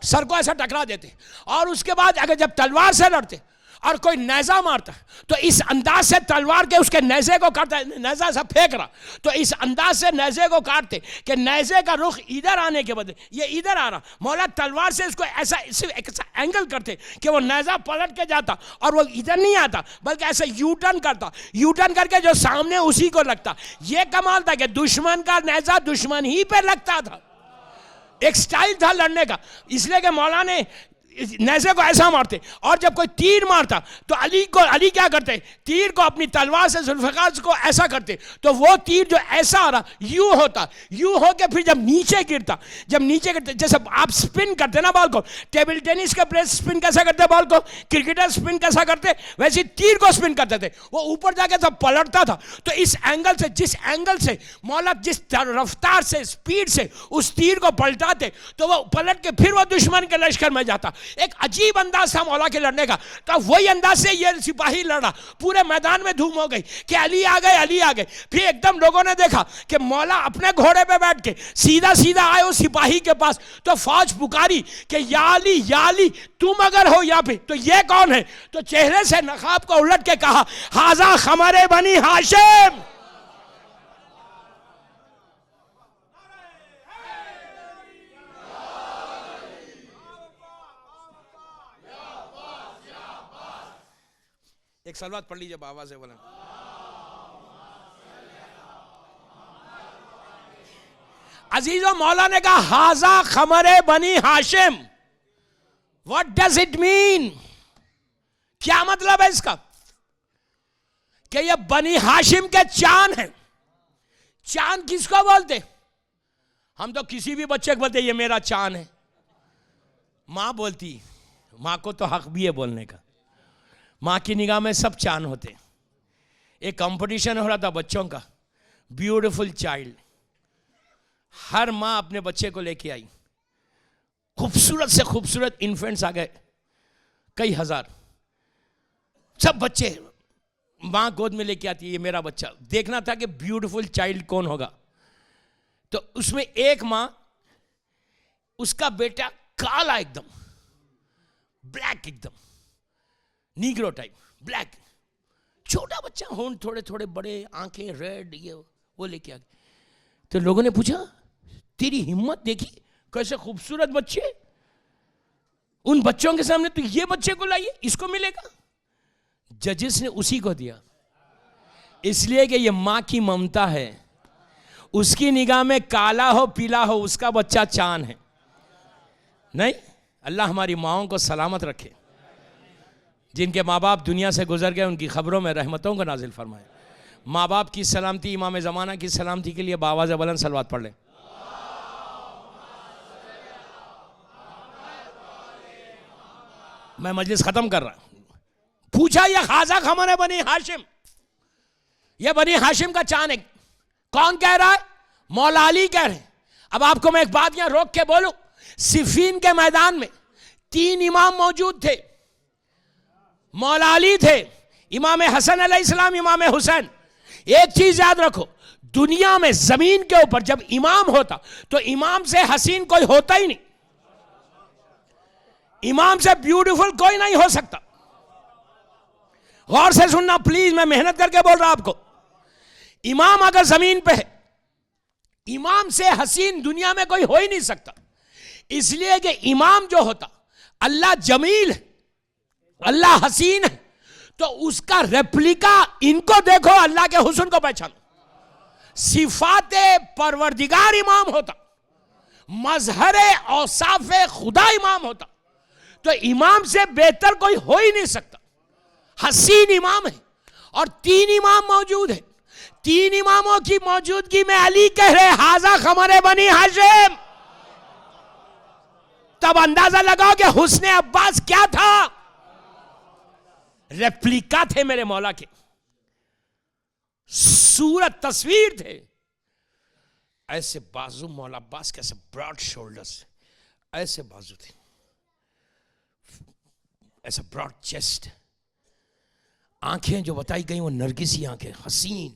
Speaker 1: सर को ऐसा टकरा देते। और उसके बाद अगर जब तलवार से लड़ते और कोई नेजा मारता तो इस अंदाज से तलवार के उसके नेजे को काटता, नेजा सा फेंक रहा तो इस अंदाज से नेजे को काटते कि नेजे का रुख इधर आने के बदले ये इधर आ रहा। मौला तलवार से इसको ऐसा एंगल करते कि वो नेजा पलट के जाता और वो इधर नहीं आता बल्कि ऐसे यू टर्न करता, यू टर्न करके जो सामने उसी को लगता। ये कमाल था कि दुश्मन का नेजा दुश्मन ही पे लगता था। एक स्टाइल था लड़ने का, इसलिए कि मौला ने नेज़े को ऐसा मारते और जब कोई तीर मारता तो अली क्या करते, तीर को अपनी तलवार से जुल्फ़िकार को ऐसा करते तो वो तीर जो ऐसा आ रहा यूं होता, यूं होके फिर जब नीचे गिरता, जब नीचे गिरते जैसे आप स्पिन करते ना बॉल को, टेबल टेनिस के प्लेयर स्पिन कैसा करते बॉल को, क्रिकेटर स्पिन कैसा करते, वैसे तीर को स्पिन करते थे। वो ऊपर जाके सब पलटता था। तो इस एंगल से, जिस एंगल से मौला जिस रफ्तार से स्पीड से उस तीर को पलटाते तो वो पलट के फिर वो दुश्मन के लश्कर में जाता। एक अजीब अंदाज था मौला के लड़ने का। तो वही अंदाज से ये सिपाही लड़ा, पूरे मैदान में धूम हो गई कि अली आ गए, अली आ गए। फिर एकदम लोगों ने देखा कि मौला अपने घोड़े पे बैठ के सीधा सीधा आए उस सिपाही के पास। तो फौज पुकारी कि या अली तुम अगर हो या फिर तो ये कौन है। तो चेहरे से नकाब को उलट के कहा हाजा खमरे बनी हाशिम। एक सलवात पढ़ लीजिए आवाज से बोला। अजीजों, मौला ने कहा हाजा खमरे बनी Hashim. What does it mean? क्या मतलब है इसका? कि ये बनी हाशिम के चांद हैं। चांद किसको बोलते? हम तो किसी भी बच्चे को बोलते ये मेरा चांद है। मां बोलती, मां को तो हक भी है बोलने का। माँ की निगाह में सब चांद होते। एक कंपटीशन हो रहा था बच्चों का, ब्यूटीफुल चाइल्ड। हर माँ अपने बच्चे को लेके आई, खूबसूरत से खूबसूरत इन्फेंट्स आ गए, कई हजार। सब बच्चे माँ गोद में लेके आती है, ये मेरा बच्चा। देखना था कि ब्यूटीफुल चाइल्ड कौन होगा। तो उसमें एक माँ, उसका बेटा काला एकदम, ब्लैक एकदम, नीग्रो टाइप, ब्लैक, छोटा बच्चा, होंठ थोड़े थोड़े बड़े, आंखें रेड, ये वो लेके आ गए। तो लोगों ने पूछा तेरी हिम्मत देखी, कैसे खूबसूरत बच्चे, उन बच्चों के सामने तो ये बच्चे को लाइए, इसको मिलेगा। जजेस ने उसी को दिया, इसलिए कि ये माँ की ममता है। उसकी निगाह में काला हो पीला हो उसका बच्चा चांद है। नहीं, अल्लाह हमारी माओं को सलामत रखे। जिनके माँ बाप दुनिया से गुजर गए उनकी खबरों में रहमतों को नाजिल फरमाए। माँ बाप की सलामती, इमाम ज़माना की सलामती के लिए बावाज़ बुलंद सलवात पढ़ लें। मैं मजलिस खत्म कर रहा हूं। पूछा यह खाजा खमर है बनी हाशिम, यह बनी हाशिम का चांद है। कौन कह रहा है? मौला अली कह रहे हैं। अब आपको मैं एक बात यहां रोक के बोलूं, सिफीन के मैदान में 3 इमाम मौजूद थे। मौला अली थे, इमाम हसन अलैहिस्सलाम, इमाम हुसैन। एक चीज याद रखो, दुनिया में जमीन के ऊपर जब इमाम होता तो इमाम से हसीन कोई होता ही नहीं, इमाम से ब्यूटीफुल कोई नहीं हो सकता। गौर से सुनना प्लीज, मैं मेहनत करके बोल रहा आपको। इमाम अगर जमीन पे है, इमाम से हसीन दुनिया में कोई हो ही नहीं सकता। इसलिए कि इमाम जो होता, अल्लाह जमील है, अल्लाह हसीन है, तो उसका रेप्लिका इनको देखो, अल्लाह के हुस्न को पहचानो। सिफाते परवरदिगार इमाम होता, मजहरे औसाफे खुदा इमाम होता, तो इमाम से बेहतर कोई हो ही नहीं सकता। हसीन इमाम है और 3 इमाम मौजूद है। 3 इमामों की मौजूदगी में अली कह रहे हाजा खमरे बनी हाशिम। तब अंदाजा लगाओ कि हुस्ने अब्बास क्या था। रेप्लिका थे मेरे मौला के, सूरत तस्वीर थे। ऐसे बाजू मौला अब्बास के, ऐसे ब्रॉड शोल्डर्स, ऐसे बाजू थे, ऐसा ब्रॉड चेस्ट, आंखें जो बताई गई वो नरगिसी आंखें, हसीन।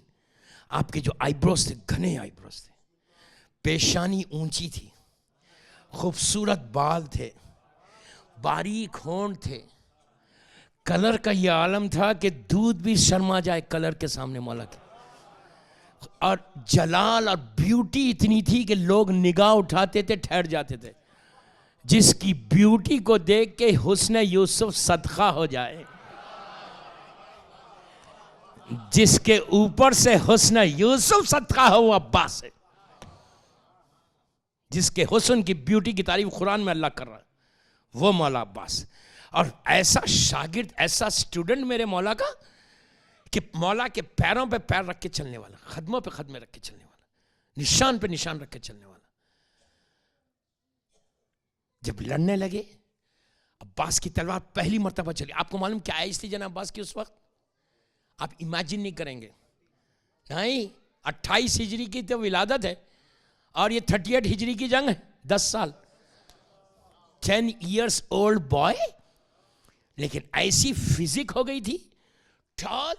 Speaker 1: आपके जो आईब्रोज थे, घने आईब्रोज थे, पेशानी ऊंची थी, खूबसूरत बाल थे, बारीक होंठ थे। कलर का ये आलम था कि दूध भी शर्मा जाए कलर के सामने मौला के। और जलाल और ब्यूटी इतनी थी कि लोग निगाह उठाते थे, ठहर जाते थे। जिसकी ब्यूटी को देख के हुस्न यूसुफ सदका हो जाए, जिसके ऊपर से हुस्न यूसुफ सदका हो वो अब्बास है। जिसके हुस्न की ब्यूटी की तारीफ कुरान में अल्लाह कर रहा है, वो मौला अब्बास। और ऐसा शागिर्द, ऐसा स्टूडेंट मेरे मौला का कि मौला के पैरों पे पैर रख के चलने वाला, खदमों पे खदमे रख के चलने वाला, निशान पे निशान रख के चलने वाला। जब लड़ने लगे, अब्बास की तलवार पहली मर्तबा चली। आपको मालूम क्या आइज थी जनाब अब्बास की उस वक्त? आप इमेजिन नहीं करेंगे। नहीं, 28 हिजरी की तो विलादत है और ये 38 हिजरी की जंग है, 10 साल। 10 years old बॉय, लेकिन ऐसी फिजिक हो गई थी टॉल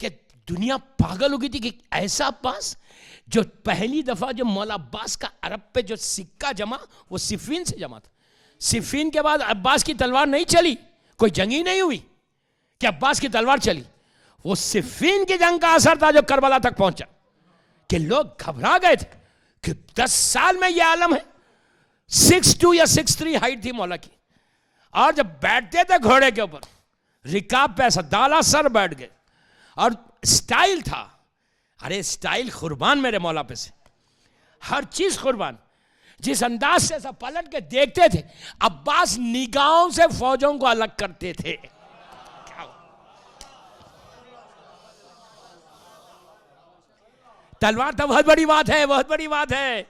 Speaker 1: कि दुनिया पागल हो गई थी कि ऐसा अब्बास। जो पहली दफा जो मौला अब्बास का अरब पे जो सिक्का जमा, वो सिफीन से जमा था। सिफीन के बाद अब्बास की तलवार नहीं चली, कोई जंग ही नहीं हुई कि अब्बास की तलवार चली। वो सिफीन की जंग का असर था जो करबला तक पहुंचा, कि लोग घबरा गए थे कि 10 साल में यह आलम है। 6'2" या 6'3" हाइट थी मौला की, और जब बैठते थे घोड़े के ऊपर, रिकाब पे ऐसा दाला सर बैठ गए, और स्टाइल था। अरे स्टाइल कुर्बान मेरे मौला पे से, हर चीज कुर्बान। जिस अंदाज से ऐसा पलट के देखते थे, अब्बास निगाहों से फौजों को अलग करते थे। तलवार तो बहुत बड़ी बात है, बहुत बड़ी बात है।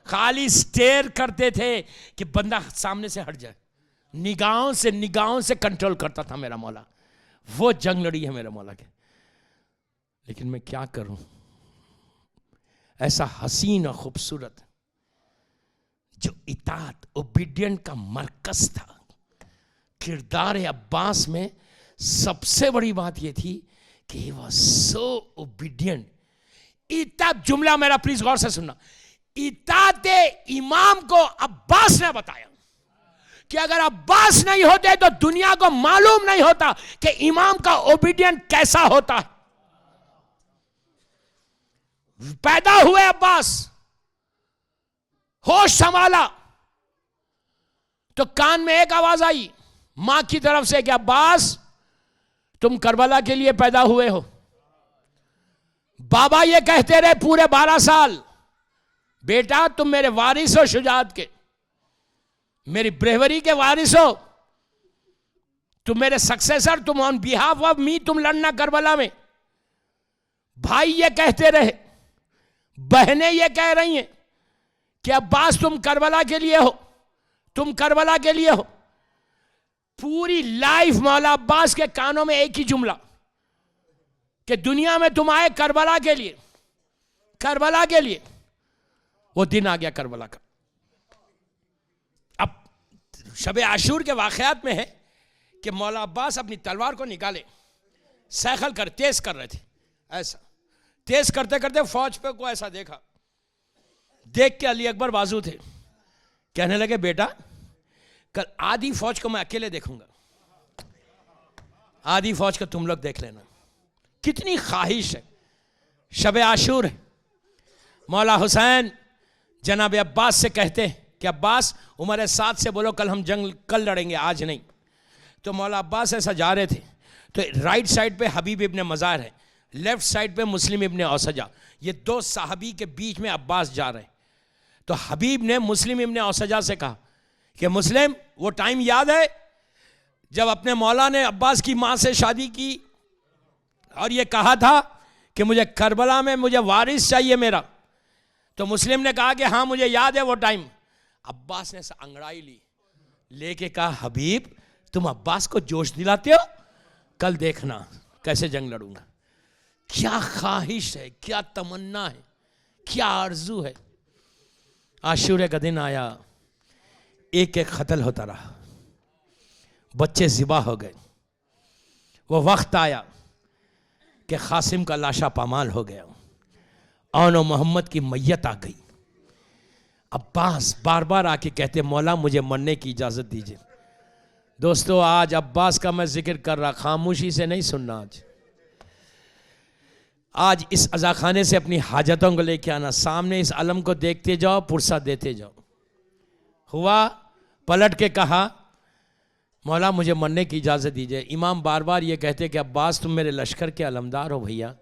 Speaker 1: खाली स्टेयर करते थे कि बंदा सामने से हट जाए। निगाहों से कंट्रोल करता था मेरा मौला। वो जंग लड़ी है मेरे मौला के। लेकिन मैं क्या करूं, ऐसा हसीन और खूबसूरत जो इताअत, ओबीडियंट का मरकज था। किरदार अब्बास में सबसे बड़ी बात यह थी कि ही वाज सो ओबीडियंट। इताअत जुमला मेरा प्लीज गौर से सुनना। इताअत इमाम को अब्बास ने बताया कि अगर अब्बास नहीं होते तो दुनिया को मालूम नहीं होता कि इमाम का ओबीडियंट कैसा होता है। पैदा हुए अब्बास, होश संभाला तो कान में एक आवाज आई मां की तरफ से कि अब्बास तुम करबला के लिए पैदा हुए हो। बाबा ये कहते रहे पूरे 12 साल, बेटा तुम मेरे वारिस हो शुजात के, मेरी ब्रेवरी के वारिस हो, तुम मेरे सक्सेसर, तुम ऑन बिहाफ ऑफ मी तुम लड़ना करबला में। भाई ये कहते रहे, बहनें ये कह रही हैं कि अब्बास तुम करबला के लिए हो, तुम करबला के लिए हो। पूरी लाइफ मौला अब्बास के कानों में एक ही जुमला कि दुनिया में तुम आए करबला के लिए, करबला के लिए। वो दिन आ गया करबला का। अब शब आशूर के वाकयात में है कि मौला अब्बास अपनी तलवार को निकाले, सैखल कर तेज कर रहे थे, ऐसा तेज करते करते फौज पे को ऐसा देखा, देख के अली अकबर बाजू थे, कहने लगे बेटा कल आधी फौज को मैं अकेले देखूंगा, आधी फौज को तुम लोग देख लेना। कितनी ख्वाहिश है, शब आशूर है। मौला हुसैन जनाब अब्बास से कहते हैं कि अब्बास उमर साद से बोलो कल हम जंग कल लड़ेंगे, आज नहीं। तो मौला अब्बास ऐसा जा रहे थे, तो राइट साइड पे हबीब इब्ने मज़ार है, लेफ्ट साइड पे मुस्लिम इब्ने औसजा, ये दो साहबी के बीच में अब्बास जा रहे हैं। तो हबीब ने मुस्लिम इब्ने औसजा से कहा कि मुस्लिम, वो टाइम याद है जब अपने मौला ने अब्बास की माँ से शादी की और ये कहा था कि मुझे करबला में मुझे वारिस चाहिए मेरा? तो मुस्लिम ने कहा कि हाँ मुझे याद है वो टाइम। अब्बास ने ऐसा अंगड़ाई ली, लेके कहा हबीब तुम अब्बास को जोश दिलाते हो, कल देखना कैसे जंग लड़ूंगा। क्या ख्वाहिश है, क्या तमन्ना है, क्या आरजू है। आशूरे का दिन आया, एक एक कत्ल होता रहा, बच्चे ज़िबा हो गए। वो वक्त आया कि कासिम का लाशा पामाल हो गया, औन मोहम्मद की मैयत आ गई। अब्बास बार बार आके कहते मौला मुझे मरने की इजाज़त दीजिए। दोस्तों आज अब्बास का मैं जिक्र कर रहा, खामोशी से नहीं सुनना। आज इस अज़ाखाने से अपनी हाजतों को लेके आना, सामने इस अलम को देखते जाओ, पुरसा देते जाओ। हुआ पलट के कहा मौला मुझे मरने की इजाज़त दीजिए। इमाम बार बार ये कहते कि अब्बास तुम मेरे लश्कर के अलमदार हो भैया।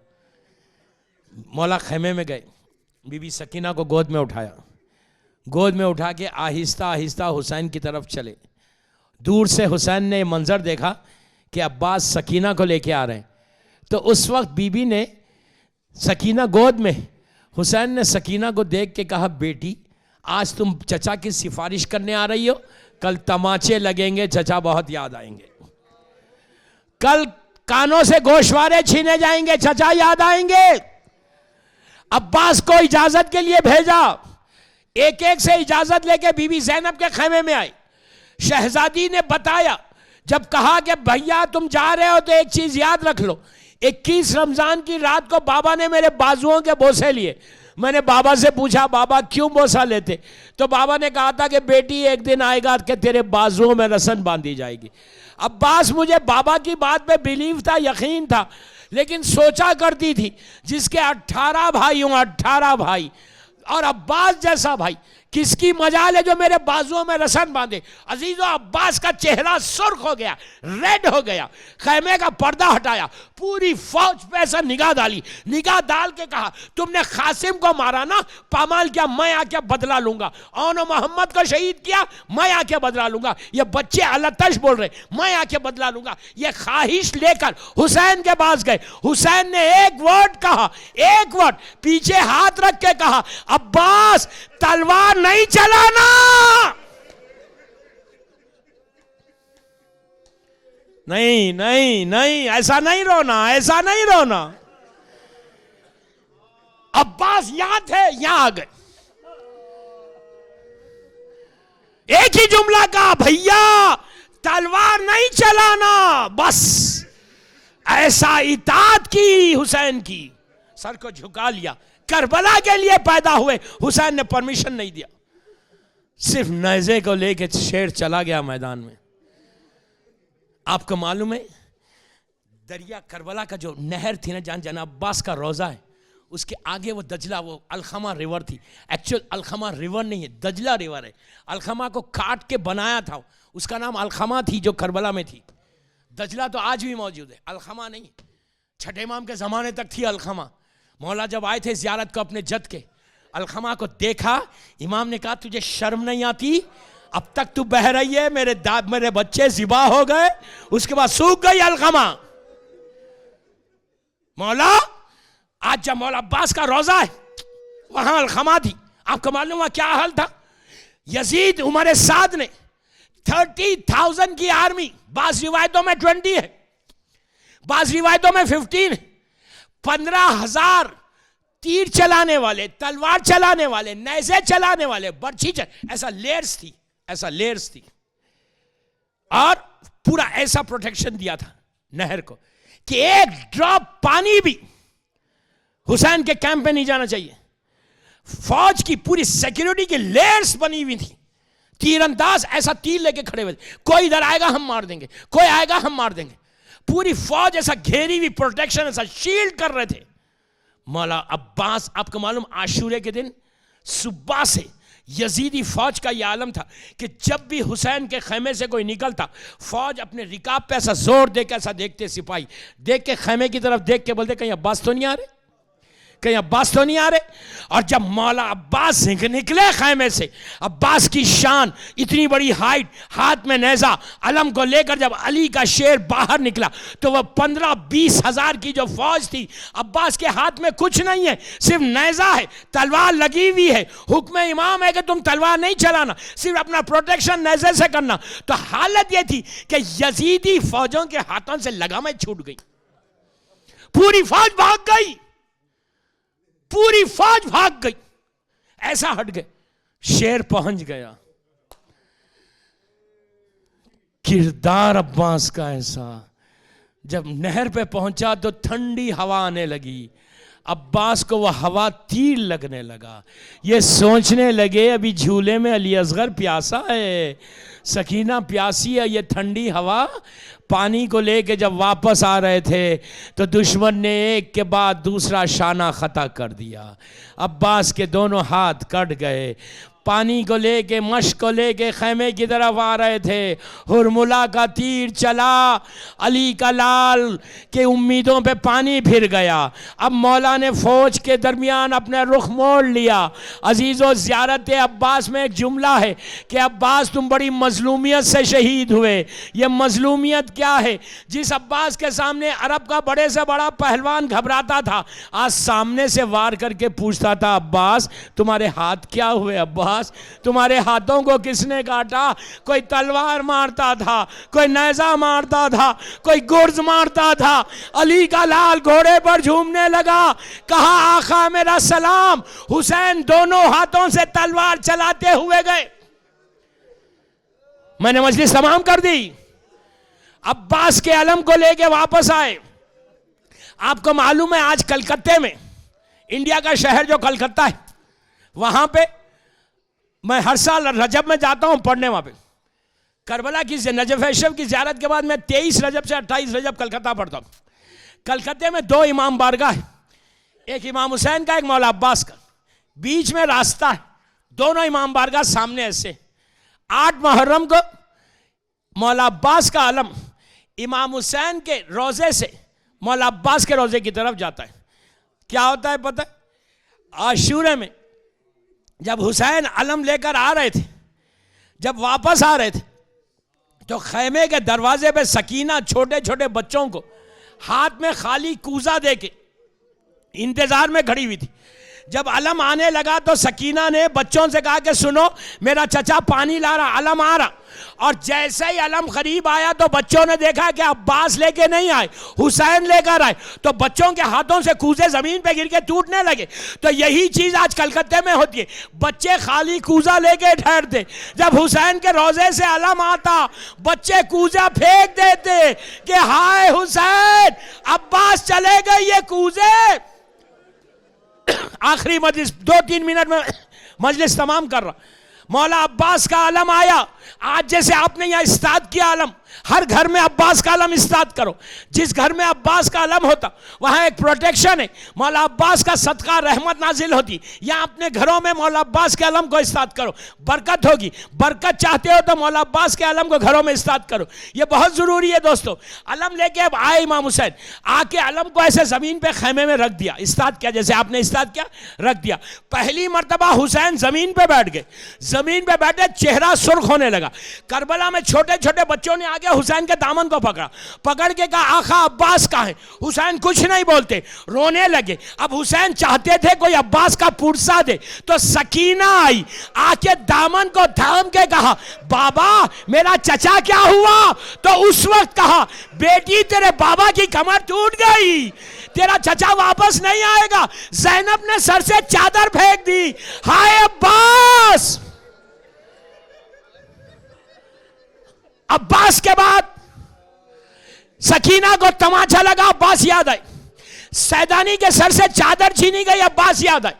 Speaker 1: मौला खैमे में गए, बीबी सकीना को गोद में उठाया, गोद में उठा के आहिस्ता आहिस्ता हुसैन की तरफ चले। दूर से हुसैन ने मंजर देखा कि अब्बास सकीना को लेके आ रहे हैं। तो उस वक्त बीबी ने सकीना गोद में, हुसैन ने सकीना को देख के कहा बेटी आज तुम चचा की सिफारिश करने आ रही हो, कल तमाचे लगेंगे, चचा बहुत याद आएंगे। कल कानों से गोशवारे छीने जाएंगे, चचा याद आएंगे। अब्बास को इजाजत के लिए भेजा, एक एक से इजाजत लेके बीबी ज़ैनब के खैमे में आई। शहजादी ने बताया, जब कहा कि भैया तुम जा रहे हो तो एक चीज याद रख लो, 21 रमजान की रात को बाबा ने मेरे बाजुओं के बोसे लिए। मैंने बाबा से पूछा बाबा क्यों बोसा लेते? तो बाबा ने कहा था कि बेटी एक दिन आएगा कि तेरे बाजुओं में रस्म बांधी जाएगी। अब्बास मुझे बाबा की बात पे बिलीव था, यकीन था, लेकिन सोचा करती थी जिसके 18 भाई हों, 18 भाई, और अब्बास जैसा भाई किसकी मजाल है जो मेरे बाजुओं में रस्म बांधे। अजीजों अब्बास का चेहरा सुर्ख हो गया, रेड हो गया। खैमे का पर्दा हटाया, पूरी फौज पे ऐसा निगाह डाली, निगाह डाल के कहा तुमने कासिम को मारा ना, पामाल किया, मैं आके बदला लूंगा। औन मोहम्मद को शहीद किया, मैं आके बदला लूंगा। ये बच्चे अलतश बोल रहे, मैं आके बदला लूंगा। ये ख्वाहिश लेकर हुसैन के पास गए। हुसैन ने एक वर्ड कहा, एक वर्ड, पीछे हाथ रख के कहा अब्बास तलवार नहीं चलाना। नहीं नहीं नहीं, ऐसा नहीं रोना, ऐसा नहीं रोना। अब्बास यहां थे, यहां आ गए, एक ही जुमला कहा भैया तलवार नहीं चलाना। बस ऐसा इताअत की हुसैन की, सर को झुका लिया। करबला के लिए पैदा हुए, हुसैन ने परमिशन नहीं दिया। सिर्फ नेज़े को लेके शेर चला गया मैदान में। आपको मालूम है दरिया करबला का जो नहर थी ना, जहां जनाब अब्बास का रोजा है, उसके आगे वो दजला, वो अलखमा रिवर थी। एक्चुअल अलखमा रिवर नहीं है, दजला रिवर है। अलखमा को काट के बनाया था, उसका नाम अलखमा थी जो करबला में थी। दजला तो आज भी मौजूद है, अलखमा नहीं। छठे इमाम के ज़माने तक थी अलखमा। मौला जब आए थे ज़ियारत को अपने जद के, अलखमा को देखा, इमाम ने कहा तुझे शर्म नहीं आती? अब तक तू बह रही है, मेरे बच्चे ज़िबा हो गए, उसके बाद सूख गई अलखमा। मौला आज जब मौला अब्बास का रोजा है, वहां अलखमा थी, आपको मालूम हुआ क्या हाल था? यजीद उमर साद ने 30,000 की आर्मी, बाज रिवायतों में 20 है, बाज रिवायतों में 15 है, 15,000 तीर चलाने वाले, तलवार चलाने वाले, नेज़े चलाने वाले, बर्छी ऐसा लेयर्स थी और पूरा ऐसा प्रोटेक्शन दिया था नहर को कि एक ड्रॉप पानी भी हुसैन के कैंप में नहीं जाना चाहिए। फौज की पूरी सिक्योरिटी की लेयर्स बनी हुई थी। तीरंदाज ऐसा तीर लेके खड़े हुए थे, कोई इधर आएगा हम मार देंगे, कोई आएगा हम मार देंगे। पूरी फौज ऐसा घेरी हुई, प्रोटेक्शन ऐसा शील्ड कर रहे थे। मौला अब्बास, आपको मालूम आशूरे के दिन सुबह से यजीदी फौज का यह आलम था कि जब भी हुसैन के खैमे से कोई निकलता, फौज अपने रिकाब पे ऐसा जोर दे के ऐसा देखते, सिपाही देख के खैमे की तरफ देख के बोलते कहीं अब्बास तो नहीं आ रहे, कहीं अब्बास तो नहीं आ रहे। और जब मौला अब्बास निकले खैमे से, अब्बास की शान, इतनी बड़ी हाइट, हाथ में नेज़ा, अलम को लेकर जब अली का शेर बाहर निकला तो वह 15-20 हजार की जो फौज थी, अब्बास के हाथ में कुछ नहीं है, सिर्फ नेज़ा है, तलवार लगी हुई है। हुक्म इमाम है कि तुम तलवार नहीं चलाना, सिर्फ अपना प्रोटेक्शन नेज़े से करना। तो हालत यह थी कि यजीदी फौजों के हाथों से लगामें छूट गई, पूरी फौज भाग गई, पूरी फौज भाग गई, ऐसा हट गए, शेर पहुंच गया। किरदार अब्बास का ऐसा, जब नहर पे पहुंचा तो ठंडी हवा आने लगी, अब्बास को वह हवा तीर लगने लगा। ये सोचने लगे अभी झूले में अली असगर प्यासा है, सकीना प्यासी है, ये ठंडी हवा। पानी को लेके जब वापस आ रहे थे तो दुश्मन ने एक के बाद दूसरा शाना खता कर दिया। अब्बास के दोनों हाथ कट गए। पानी को लेके, मश्क को लेके खैमे की तरफ आ रहे थे। हुरमुला का तीर चला, अली का लाल के उम्मीदों पे पानी फिर गया। अब मौला ने फौज के दरमियान अपना रुख मोड़ लिया। अजीज़ो, ज़ियारत अब्बास में एक जुमला है कि अब्बास तुम बड़ी मजलूमियत से शहीद हुए। ये मजलूमियत क्या है? जिस अब्बास के सामने अरब का बड़े से बड़ा पहलवान घबराता था, आज सामने से वार करके पूछता था, अब्बास तुम्हारे हाथ क्या हुए? अब्बास तुम्हारे हाथों को किसने काटा? कोई तलवार मारता था, कोई नेज़ा मारता था, कोई गुर्ज मारता था। अली का लाल घोड़े पर झूमने लगा, कहा आका मेरा सलाम। हुसैन दोनों हाथों से तलवार चलाते हुए गए। मैंने मजलिस तमाम कर दी। अब्बास के अलम को लेके वापस आए। आपको मालूम है आज कलकत्ते में, इंडिया का शहर जो कलकत्ता है, वहां पे मैं हर साल रजब में जाता हूं पढ़ने। वहां पे करबला की नजफ शरीफ की ज़ियारत के बाद मैं 23 रजब से 28 रजब कलकत्ता पढ़ता हूं। कलकत्ते में 2 इमाम बारगाह है, एक इमाम हुसैन का, एक मौला अब्बास का। बीच में रास्ता है, दोनों इमाम बारगाह सामने ऐसे। 8 मुहर्रम को मौला अब्बास का अलम इमाम हुसैन के रोजे से मौला अब्बास के रोजे की तरफ जाता है। क्या होता है पता है? आशूरे में जब हुसैन अलम लेकर आ रहे थे, जब वापस आ रहे थे, तो खैमे के दरवाजे पे सकीना छोटे छोटे बच्चों को हाथ में खाली कूजा दे के इंतजार में खड़ी हुई थी। जब अलम आने लगा तो सकीना ने बच्चों से कहा कि सुनो, मेरा चचा पानी ला रहा, अलम आ रहा। और जैसे ही अलम करीब आया तो बच्चों ने देखा कि अब्बास लेके नहीं आए, हुसैन लेकर आए। तो बच्चों के हाथों से कूजे जमीन पे गिर के टूटने लगे। तो यही चीज आज कलकत्ते में होती है, बच्चे खाली कूजा लेके ठहरते, जब हुसैन के रोजे से अलम आता बच्चे कूजा फेंक देते कि हाय हुसैन, अब्बास चले गए ये कूजे। आखिरी मजलिस 2-3 मिनट में मजलिस तमाम कर रहा। मौला अब्बास का आलम आया। आज जैसे आपने यहां इस्ताद किया आलम, हर घर में अब्बास का आलम इस्ताद करो। जिस घर में अब्बास का आलम होता वहां एक प्रोटेक्शन है, मौला अब्बास का सदका रहमत नाजिल होती। यहां अपने घरों में मौला अब्बास के आलम को इस्ताद करो, बरकत होगी। बरकत चाहते हो तो मौला अब्बास के आलम को घरों में इस्ताद करो, यह बहुत जरूरी है दोस्तों। आलम लेके अब आए इमाम हुसैन, आके आलम को ऐसे जमीन पे खैमे में रख दिया, इस्ताद किया जैसे आपने इस्ताद किया, रख दिया। पहली मर्तबा हुसैन जमीन पे बैठ गए, जमीन पे बैठे, चेहरा सुर्ख होने लगा। करबला में छोटे छोटे बच्चों ने आके जाके हुसैन के दामन को पकड़ा, पकड़ के कहा आखा अब्बास कहाँ है? हुसैन कुछ नहीं बोलते, रोने लगे। अब हुसैन चाहते थे कोई अब्बास का पुरसा दे, तो सकीना आई, आके दामन को थाम के कहा बाबा मेरा चचा क्या हुआ? तो उस वक्त कहा बेटी तेरे बाबा की कमर टूट गई, तेरा चचा वापस नहीं आएगा। ज़ैनब ने सर से चादर फेंक दी, हाय अब्बास। अब्बास के बाद सकीना को तमाचा लगा, अब्बास याद आए। सैदानी के सर से चादर छीनी गई, अब्बास याद आए।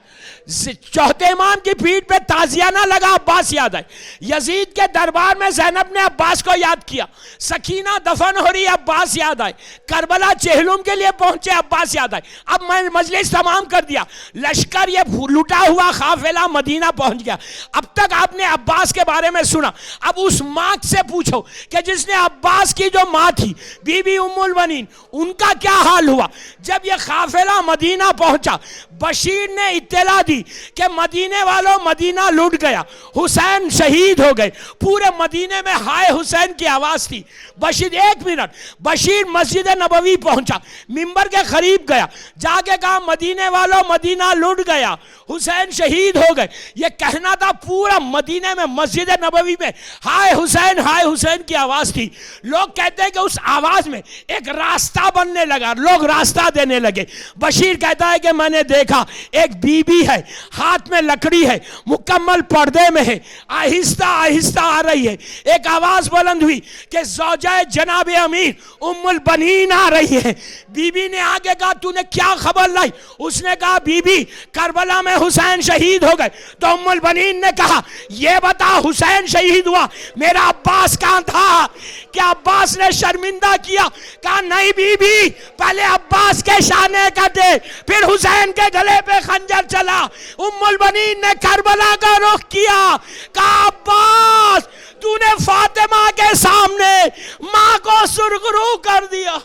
Speaker 1: चौथे इमाम की पीठ पे ताजियाना लगा, अब्बास याद आए। यजीद के दरबार में ज़ैनब ने अब्बास को याद किया। सकीना दफन हो रही, अब्बास याद आए। करबला चेहलुम के लिए पहुंचे, अब्बास याद आए। अब मैं मजलिस तमाम कर दिया, लश्कर ये लुटा हुआ काफिला मदीना पहुंच गया। अब तक आपने अब्बास के बारे में सुना, अब उस माँ से पूछो कि जिसने अब्बास की जो माँ थी बीबी उम्मुल बनीन, उनका क्या हाल हुआ जब ये काफिला मदीना पहुंचा। बशीर ने इत्तला दी कि मदीने वालों मदीना लूट गया, हुसैन शहीद हो गए। पूरे मदीने में हाय हुसैन की आवाज थी। बशीर, एक मिनट, बशीर मस्जिद नबवी पहुंचा, मिंबर के करीब गया, जाके कहा मदीने वालों मदीना लूट गया, हुसैन शहीद हो गए। ये कहना था पूरा मदीने में मस्जिद नबवी में हाय हुसैन की आवाज थी। लोग कहते हैं कि उस आवाज में एक रास्ता बनने लगा, लोग रास्ता देने लगे। बशीर कहता है कि मैंने देखा एक बीबी है, हाथ में लकड़ी है, मुकम्मल पर्दे में है, आहिस्ता आहिस्ता आ रही है। एक आवाज बुलंद हुई कि ज़ौजाए जनाब अमीर उम्मुल बनीन आ रही है। बीबी ने आगे कहा तूने क्या खबर लाई? उसने कहा बीबी करबला में हुसैन शहीद हो गए। तो उम्मुल बनीन ने कहा ये बता हुसैन शहीद हुआ, मेरा अब्बास कहां था? क्या अब्बास ने शर्मिंदा किया? कहा नहीं बीबी, पहले अब्बास के शाने कटे, फिर हुसैन के गले पे खंजर चला। उम्मुल बनीन ने करबला का रुख किया, कहा अब्बास तूने फातिमा के सामने मां को सुरखरू कर दिया।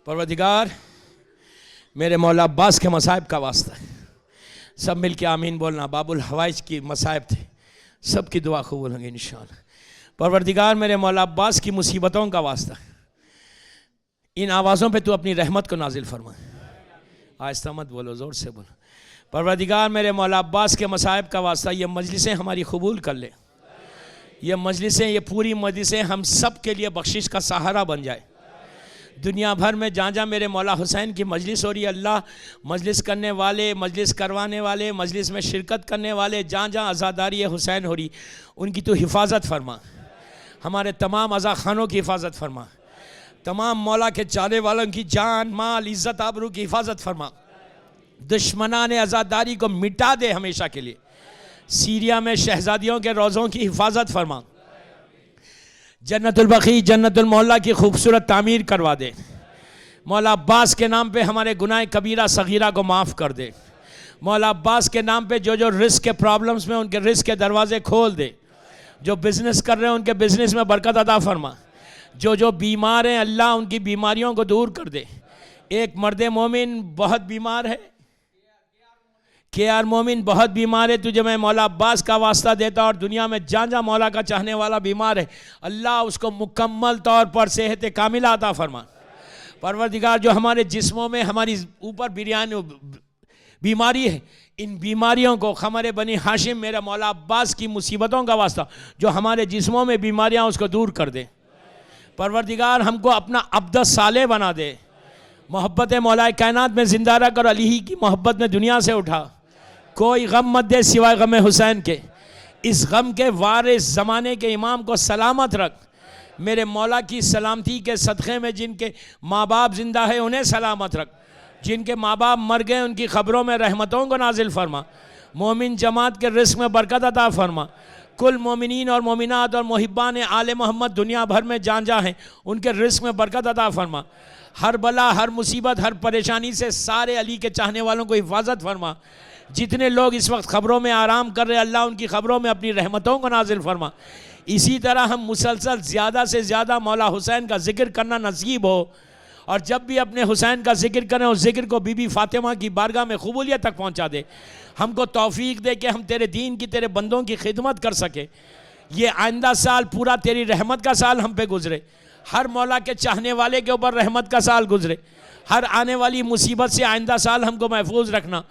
Speaker 1: परवरदिगार मेरे मौला अब्बास के मसाइब का वास्ता है, सब मिल के आमीन बोलना। बाबुल हवाइज की मसाइब थे, सब की दुआ कबूल होंगे इंशाअल्लाह। परवरदिगार मेरे मौला अब्बास की मुसीबतों का वास्ता है, इन आवाज़ों पे तू अपनी रहमत को नाजिल फरमा। आहिस्ता मत बोलो, ज़ोर से बोलो। परवरदिगार मेरे मौला अब्बास के मसाइब का वास्ता, ये मजलिसें हमारी कबूल कर ले, ये मजलिसें, ये पूरी मजलिसें हम सब के लिए बख्शिश का सहारा बन जाए। दुनिया भर में जहाँ जहाँ मेरे मौला हुसैन की मजलिस हो रही है, अल्लाह मजलिस करने वाले, मजलिस करवाने वाले, मजलिस में शिरकत करने वाले, जहाँ जहाँ अज़ादारी हुसैन हो रही उनकी तो हिफाजत फरमा। हमारे तमाम अज़ा खानों की हिफाजत फरमा, तमाम मौला के चाहने वालों की जान माल इज़्ज़त आबरू की हिफाजत फरमा। दुश्मनान अज़ादारी को मिटा दे हमेशा के लिए। सीरिया में शहजादियों के रोज़ों की हिफाजत फरमा। जन्नतुल बकी जन्नतुल मौला की खूबसूरत तामीर करवा दे। मौला अब्बास के नाम पे हमारे गुनाह कबीरा सगीरा को माफ़ कर दे। मौला अब्बास के नाम पे जो जो रिस्क के प्रॉब्लम्स में, उनके रिस्क के दरवाजे खोल दे। जो बिज़नेस कर रहे हैं उनके बिज़नेस में बरकत अता फरमा। जो जो बीमार हैं अल्लाह उनकी बीमारियों को दूर कर दे। एक मर्द मोमिन बहुत बीमार है, KR मोमिन बहुत बीमार है, तुझे मैं मौला अब्बास का वास्ता देता और दुनिया में जहाँ जहाँ मौला का चाहने वाला बीमार है अल्लाह उसको मुकम्मल तौर पर सेहत कामिला अता फरमा। परवरदिगार जो हमारे जिस्मों में हमारी ऊपर बीमारी है, इन बीमारियों को हमारे बनी हाशिम मेरा मौला अब्बास की मुसीबतों का वास्ता जो हमारे जिस्मों में बीमारियाँ उसको दूर कर दे। परवरदिगार हमको अपना अब्द साले बना दे। मोहब्बत मौला कायनात में ज़िंदा रख और अली ही की मोहब्बत में दुनिया से उठा। कोई गम मत दे सिवाय गम हुसैन के। इस गम के वारिस ज़माने के इमाम को सलामत रख। मेरे मौला की सलामती के सदक़े में जिनके माँ बाप ज़िंदा है उन्हें सलामत रख। जिनके माँ बाप मर गए उनकी ख़बरों में रहमतों को नाजिल फरमा। मोमिन जमात के रिस्क में बरकत अता फरमा। कुल मोमिनीन और मोमिनात और मुहिब्बान आले मोहम्मद दुनिया भर में जहाँ जहाँ हैं उनके रिस्क में बरकत अता फरमा। हर बला, हर मुसीबत, हर परेशानी से सारे अली के चाहने वालों को हिफाजत फरमा। जितने लोग इस वक्त ख़बरों में आराम कर रहे हैं अल्लाह उनकी ख़बरों में अपनी रहमतों को नाजिल फरमा। इसी तरह हम मुसलसल ज़्यादा से ज़्यादा मौला हुसैन का ज़िक्र करना नसीब हो और जब भी अपने हुसैन का जिक्र करें उस जिक्र को बीबी फातिमा की बारगाह में कबूलियत तक पहुंचा दे। हमको तौफीक दे कि हम तेरे दीन की, तेरे बंदों की खिदमत कर सके। ये आइंदा साल पूरा तेरी रहमत का साल हम पे गुजरे, हर मौला के चाहने वाले के ऊपर रहमत का साल गुजरे। हर आने वाली मुसीबत से आइंदा साल हमको महफूज रखना।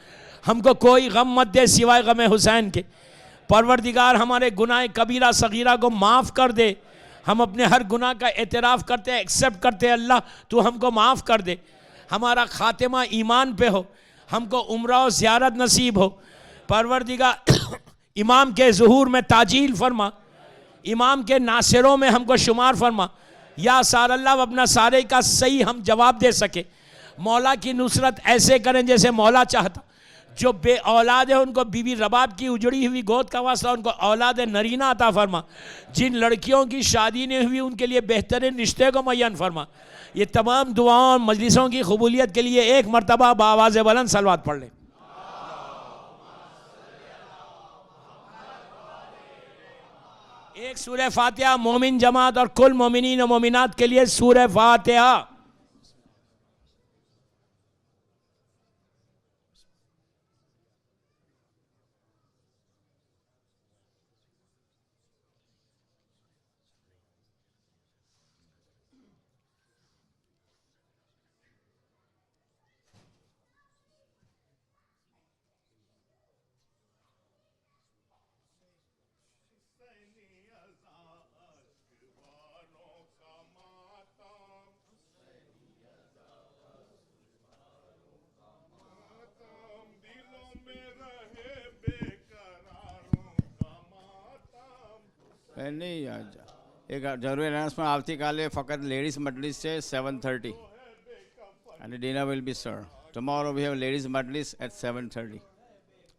Speaker 1: हमको कोई गम मत दे सिवाय गम हुसैन के। परवरदिगार हमारे गुनाह कबीरा सगीरा को माफ़ कर दे। हम अपने हर गुनाह का एतराफ़ करते हैं, एक्सेप्ट करते हैं। अल्लाह तू हमको माफ़ कर दे। हमारा खातिमा ईमान पे हो, हमको उम्रा और ज़ियारत नसीब हो। परवरदिगार इमाम के ज़ुहूर में ताजील फरमा, इमाम के नासिरों में हमको शुमार फरमा। या सारल्लाह अपना सारे का सही हम जवाब दे सके। मौला की नुसरत ऐसे करें जैसे मौला चाहता। जो बे औलाद है उनको बीबी रबाब की उजड़ी हुई गोद का वास्ता उनको औलाद नरीना अता फरमा। जिन लड़कियों की शादी नहीं हुई उनके लिए बेहतरीन रिश्ते को मुय्यन फरमा। ये तमाम दुआओं और मजलिसों की कबूलियत के लिए एक मरतबा बावाज़ बुलंद सलवात पढ़ लें। एक सूरह फातिहा मोमिन जमात और कुल मोमिनीन और मोमिनात के लिए सूरह फातिहा।
Speaker 2: नहीं एक जरूरी अनाउंसमेंट આવતીકાલે ફક્ત લેડીઝ મજલિસ છે 7:30 and the dinner will be served. Tomorrow we have ladies majlis at 7:30.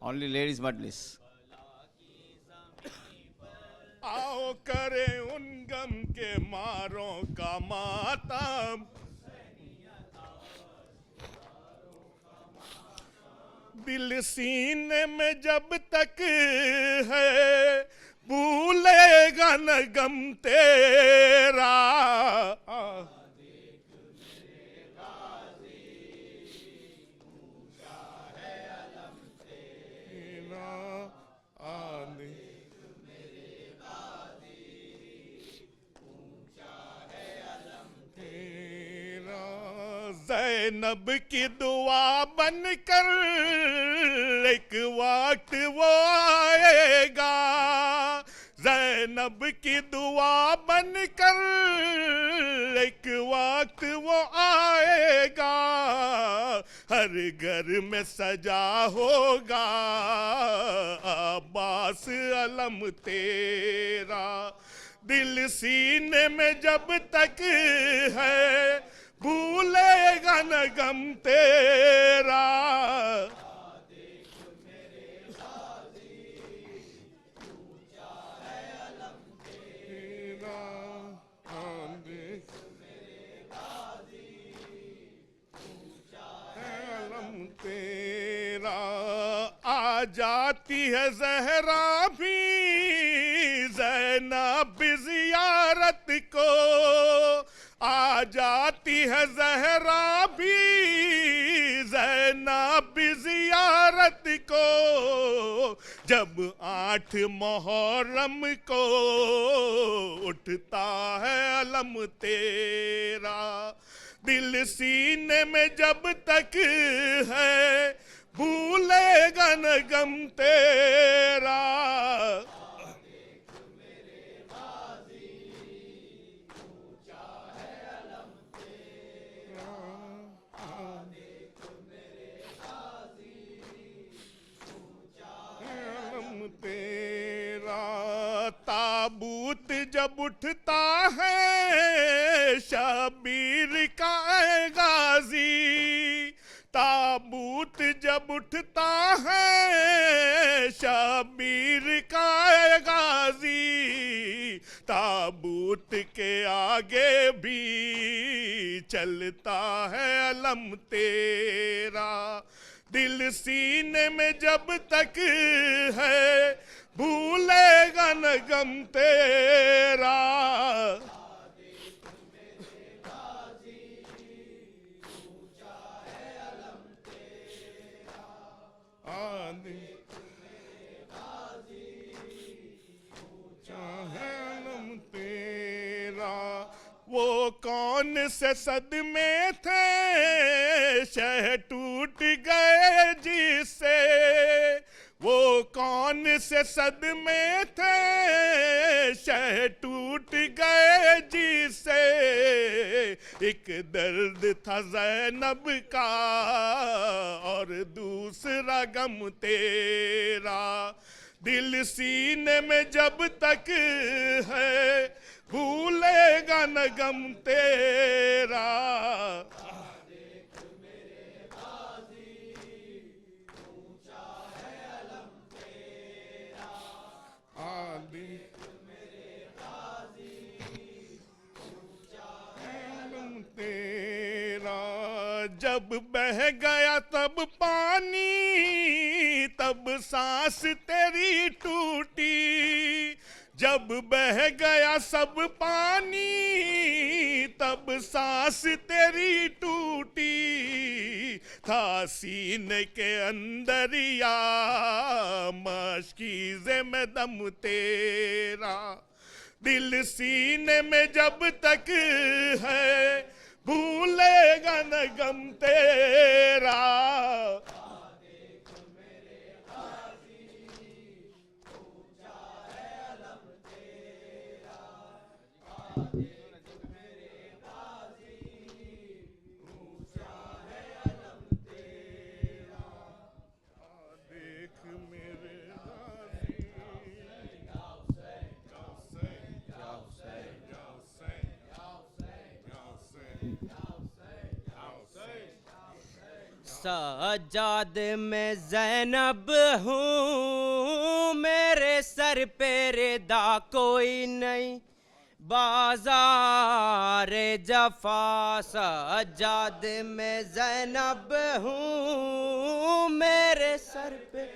Speaker 2: Only ladies majlis.
Speaker 3: आओ करे उन गम के मारों का मातम, दिल सीने में जब तक है भूलेगा न गम तेरा। ज़ैनब की दुआ बनकर एक वक्त वो आएगा। ज़ैनब की दुआ बनकर एक वक्त वो आएगा। हर घर में सजा होगा अब्बास अलम तेरा। दिल सीने में जब तक है भूलेगा न गम तेरा। तेरा आ जाती है ज़हरा भी ज़ैनब ज़ियारत को। आ जाती है ज़हरा भी ज़ैनब ज़ियारत को। जब 8 मुहर्रम को उठता है अलम तेरा। दिल सीने में जब तक है भूलेगा न गम तेरा। ताबूत जब उठता है शबीर का गाजी। ताबूत जब उठता है शबीर का गाजी। ताबूत के आगे भी चलता है अलम तेरा। दिल सीने में जब तक है भूलेगा न गम तेरा। आदि चाहे नम तेरा। वो कौन से सदमे थे शह टूट गए जिससे, वो कौन से सदमे थे शह टूट गए जिससे। एक दर्द था ज़ैनब का और दूसरा गम तेरा। दिल सीने में जब तक है भूलेगा न गम तेरा। तेरा जब बह गया तब पानी, तब सांस तेरी टूटी। जब बह गया सब पानी, तब सांस तेरी टूटी। था सीने के अंदर या मशकीज़े में दम तेरा। दिल सीने में जब तक है भूलेगा न गम तेरा।
Speaker 4: सज्जाद में ज़ैनब हूँ, मेरे सर पे रिदा कोई नहीं। बाज़ार जफ़ा सज्जाद में ज़ैनब हूँ, मेरे सर पे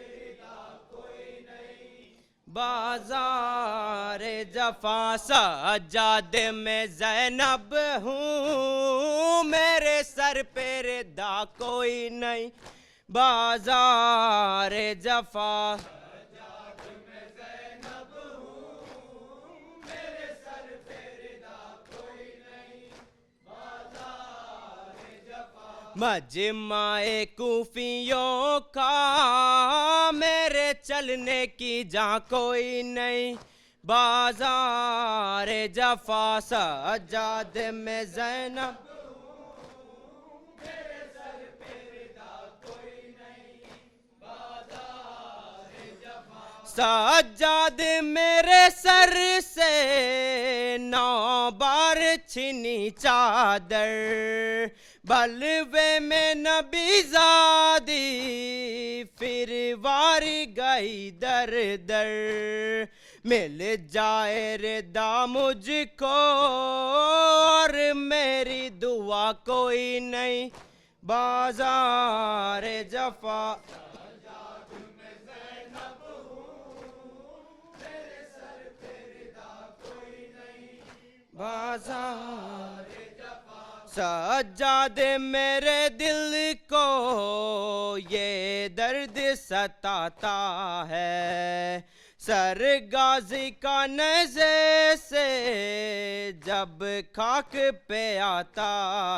Speaker 4: बाज़ार जफ़ा सज्जाद में ज़ैनब हूँ, मेरे सर पे रिदा कोई नहीं। बाज़ार जफ़ा मजमाए कूफियों का मेरे चलने की जहाँ कोई नहीं। बाज़ार जफ़ा सज्जाद में ज़ैनब सज्जाद मेरे सर से 9 बार छिनी चादर। बलवे में नबी ज़ादी फिर वारी गई दर दर। मिल जाए रिदा मुझको और मेरी दुआ कोई नहीं। बाज़ार जफ़ा बाज़ार सज्जाद मेरे दिल को ये दर्द सताता है। सर गाजी का नज़े से जब खाक पे आता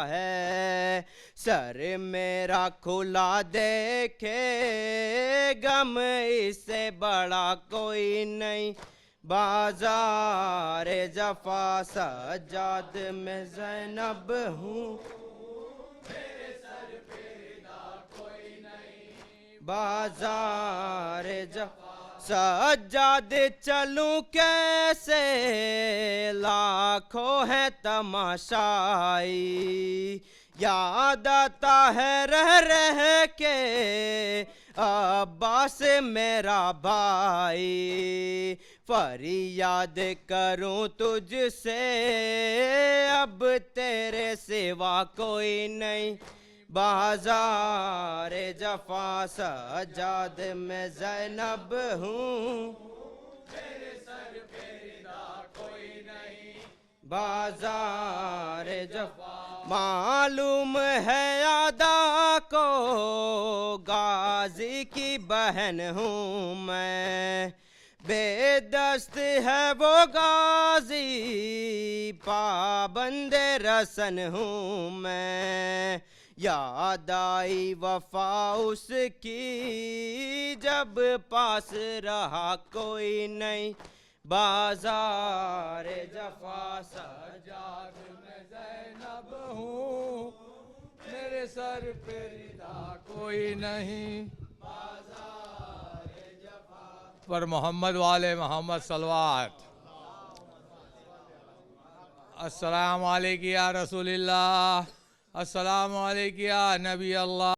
Speaker 4: है। सर मेरा खुला देखे गम इससे बड़ा कोई नहीं। बाज़ार जफ़ा सज्जाद में ज़ैनब हूँ, मेरे सर पे रिदा कोई नहीं। बाज़ार जफ़ा सज्जाद चलूं कैसे लाखों है तमाशाई। याद आता है रह रह के अब्बास मेरा भाई। फरियाद करूं तुझसे अब तेरे सिवा कोई नहीं। बाज़ार जफ़ा सज्जाद में ज़ैनब हूँ, मेरे सर पे रिदा कोई नहीं। बाज़ार जफ़ा मालूम है आदा को गाजी की बहन हूँ मैं, बेदस्त है वो गाजी पाबंद रसन हूँ मैं। याद आई वफा उसकी जब पास रहा कोई नहीं, बाजार जफा सजाद में ज़ैनब हूँ, मेरे सर पे रिदा कोई नहीं।
Speaker 5: पर मोहम्मद वाले मोहम्मद सलवात। अस्सलाम वालेकुम या रसूलिल्लाह, अस्सलाम वालेकुम या नबी अल्लाह।